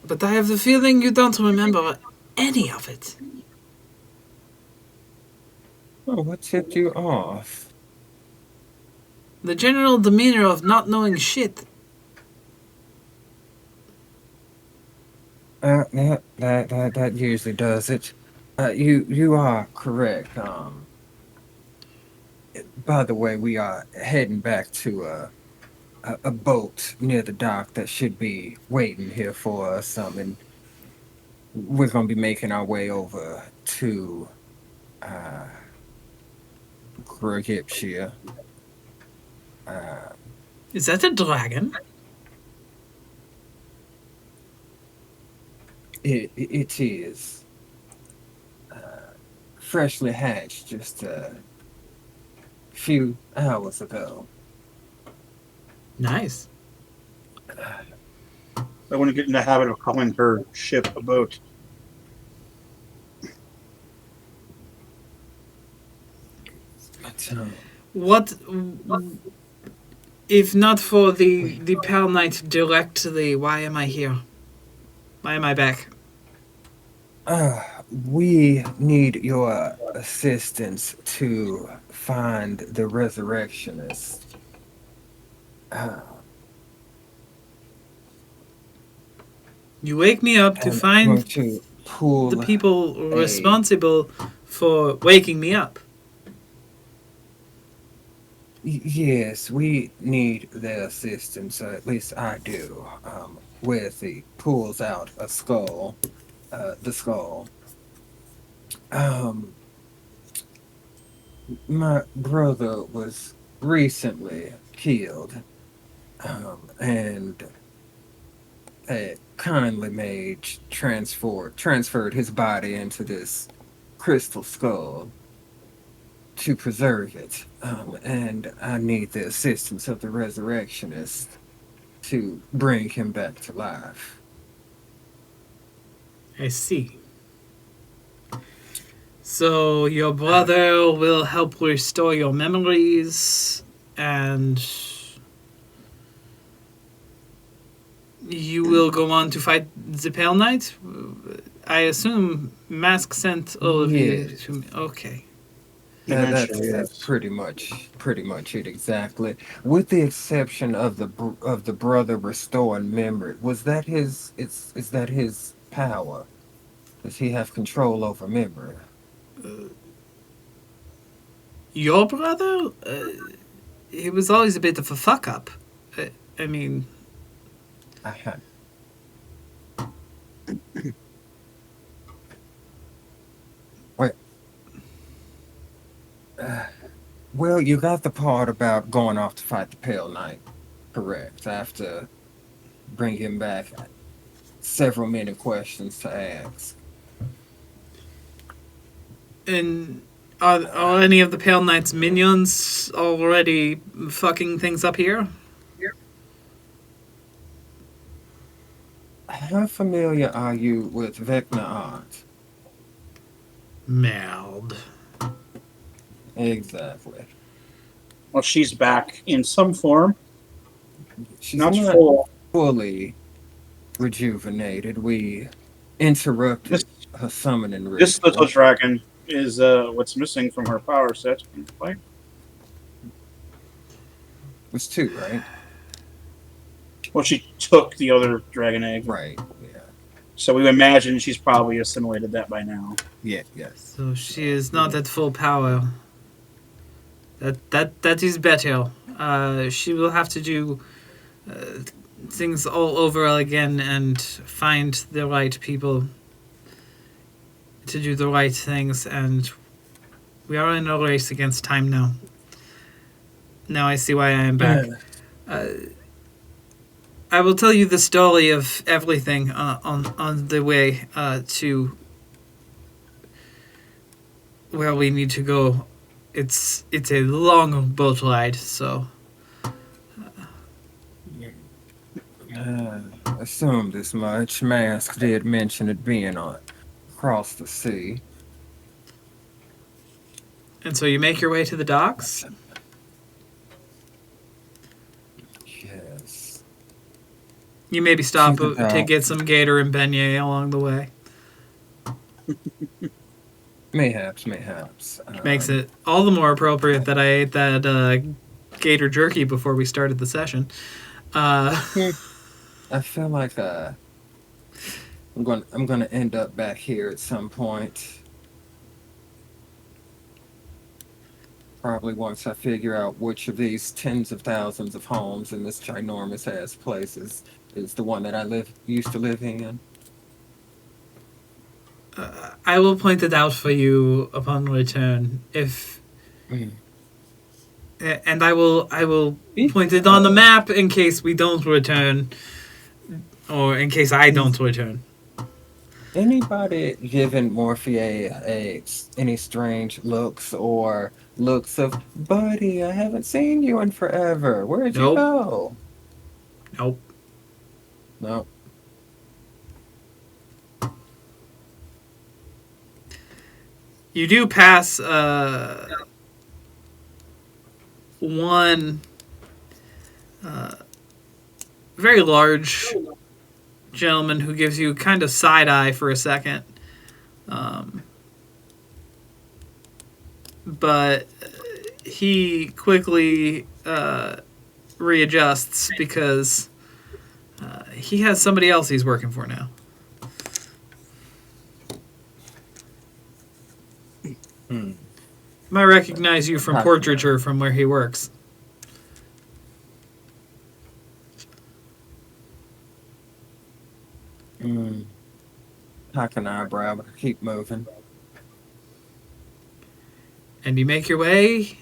But I have the feeling you don't remember any of it. oh, what tipped you off? The general demeanor of not knowing shit. Yeah, that usually does it. You are correct. By the way, we are heading back to a boat near the dock that should be waiting here for us. And we're gonna be making our way over to Grogipshire. Is that a dragon? It is freshly hatched just a few hours ago. Nice. I want to get in the habit of calling her ship a boat. But, What... If not for the Pale Knight directly, why am I here? Why am I back? we need your assistance to find the Resurrectionists. You wake me up to And I'm find going to pull the people responsible for waking me up. Yes, we need their assistance, or at least I do. With he pulls out a skull, the skull. Um, my brother was recently killed, and kindly made transferred his body into this crystal skull to preserve it. And I need the assistance of the Resurrectionists to bring him back to life. I see. So your brother will help restore your memories, and you will go on to fight the Pale Knight? I assume Mask sent all of you Yes. to me. Okay. Eventually, That's yes. pretty much it exactly. With the exception of the brother restoring memory, was that his? Is that his power? Does he have control over memory? Your brother? He was always a bit of a fuck up. I mean, Uh-huh. Well, well, you got the part about going off to fight the Pale Knight, correct? I have to bring him back. Several many questions to ask. and are any of the Pale Knight's minions already fucking things up here? How familiar are you with Vekna'at? Meld. Exactly. Well, she's back in some form, She's not not full. fully rejuvenated. We interrupted This her summoning this little ritual. dragon is what's missing from her power set. Right? It was two, right? Well, she took the other dragon egg, Right. Yeah. so we imagine she's probably assimilated that by now. Yeah. Yes. So she is not at full power. That is better. She will have to do things all over again and find the right people to do the right things, and we are in a race against time now. Now I see why I am back. I will tell you the story of everything on the way to where we need to go. It's a long boat ride, so Assumed as much. Mask did mention it being across the sea. and so you make your way to the docks. Yes. You maybe stop To the to dock. get some gator and beignet along the way. Mayhaps. Makes it all the more appropriate that I ate that gator jerky before we started the session. I feel like I'm gonna end up back here at some point. Probably once I figure out which of these tens of thousands of homes in this ginormous ass place is the one that I used to live in. I will point it out for you upon return. If Mm. and I will point it on the map in case we don't return, or in case I don't return. Anybody giving Morphea any strange looks or looks of, buddy, I haven't seen you in forever. Where'd you Nope. go? Nope. No. You do pass one very large gentleman who gives you kind of side eye for a second. But he quickly readjusts because he has somebody else he's working for now. Might recognize you from portraiture from where he works. How can I, Brad? Keep moving. And you make your way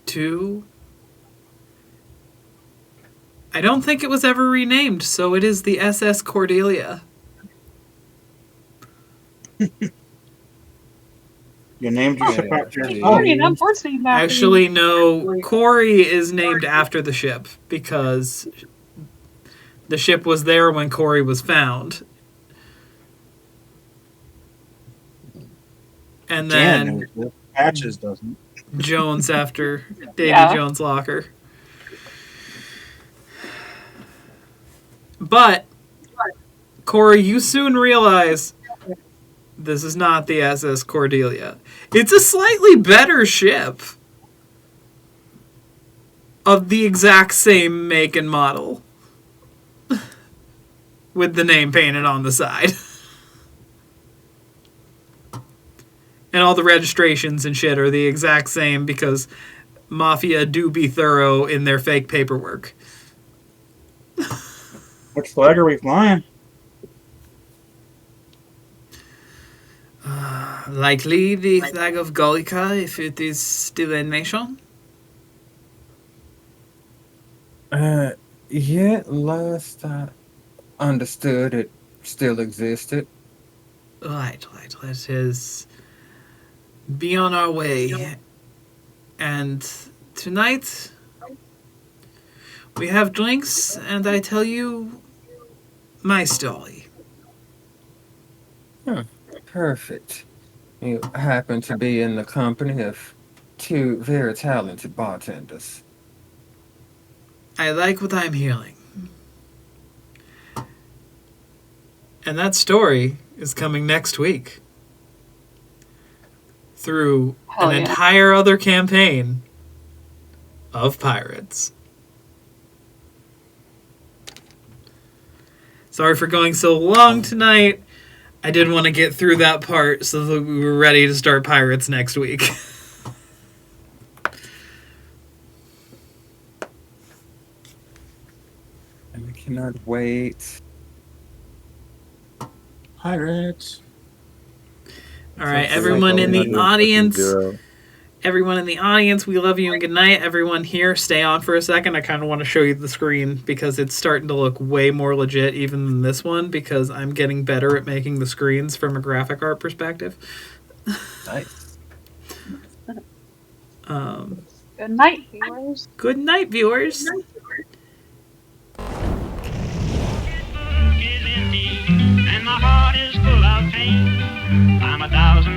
to... I don't think it was ever renamed, so it is the SS Cordelia. You named your ship after your Corey, and that board's named after Actually, no. Corey is named after the ship because the ship was there when Corey was found. And then Patches doesn't. Jones after Davy Jones' locker. But, Corey, you soon realize this is not the SS Cordelia. It's a slightly better ship of the exact same make and model with the name painted on the side. And all the registrations and shit are the exact same because Mafia do be thorough in their fake paperwork. Which flag are we flying? Likely the flag of Gallica, if it is still a nation. Yeah, last I understood it still existed. Right. Let us be on our way. And tonight, we have drinks, and I tell you my story. Perfect. You happen to be in the company of two very talented bartenders. I like what I'm hearing. And that story is coming next week. Through an entire other campaign of pirates. Sorry for going so long tonight. I did want to get through that part so that we were ready to start Pirates next week. I cannot wait. Pirates. All right, everyone in the audience. Everyone in the audience, we love you and good night. Everyone here, stay on for a second. I kind of want to show you the screen because it's starting to look way more legit even than this one because I'm getting better at making the screens from a graphic art perspective. Nice. Good night, viewers. Good night, viewers. Is empty and my heart is full of pain. I'm 1,000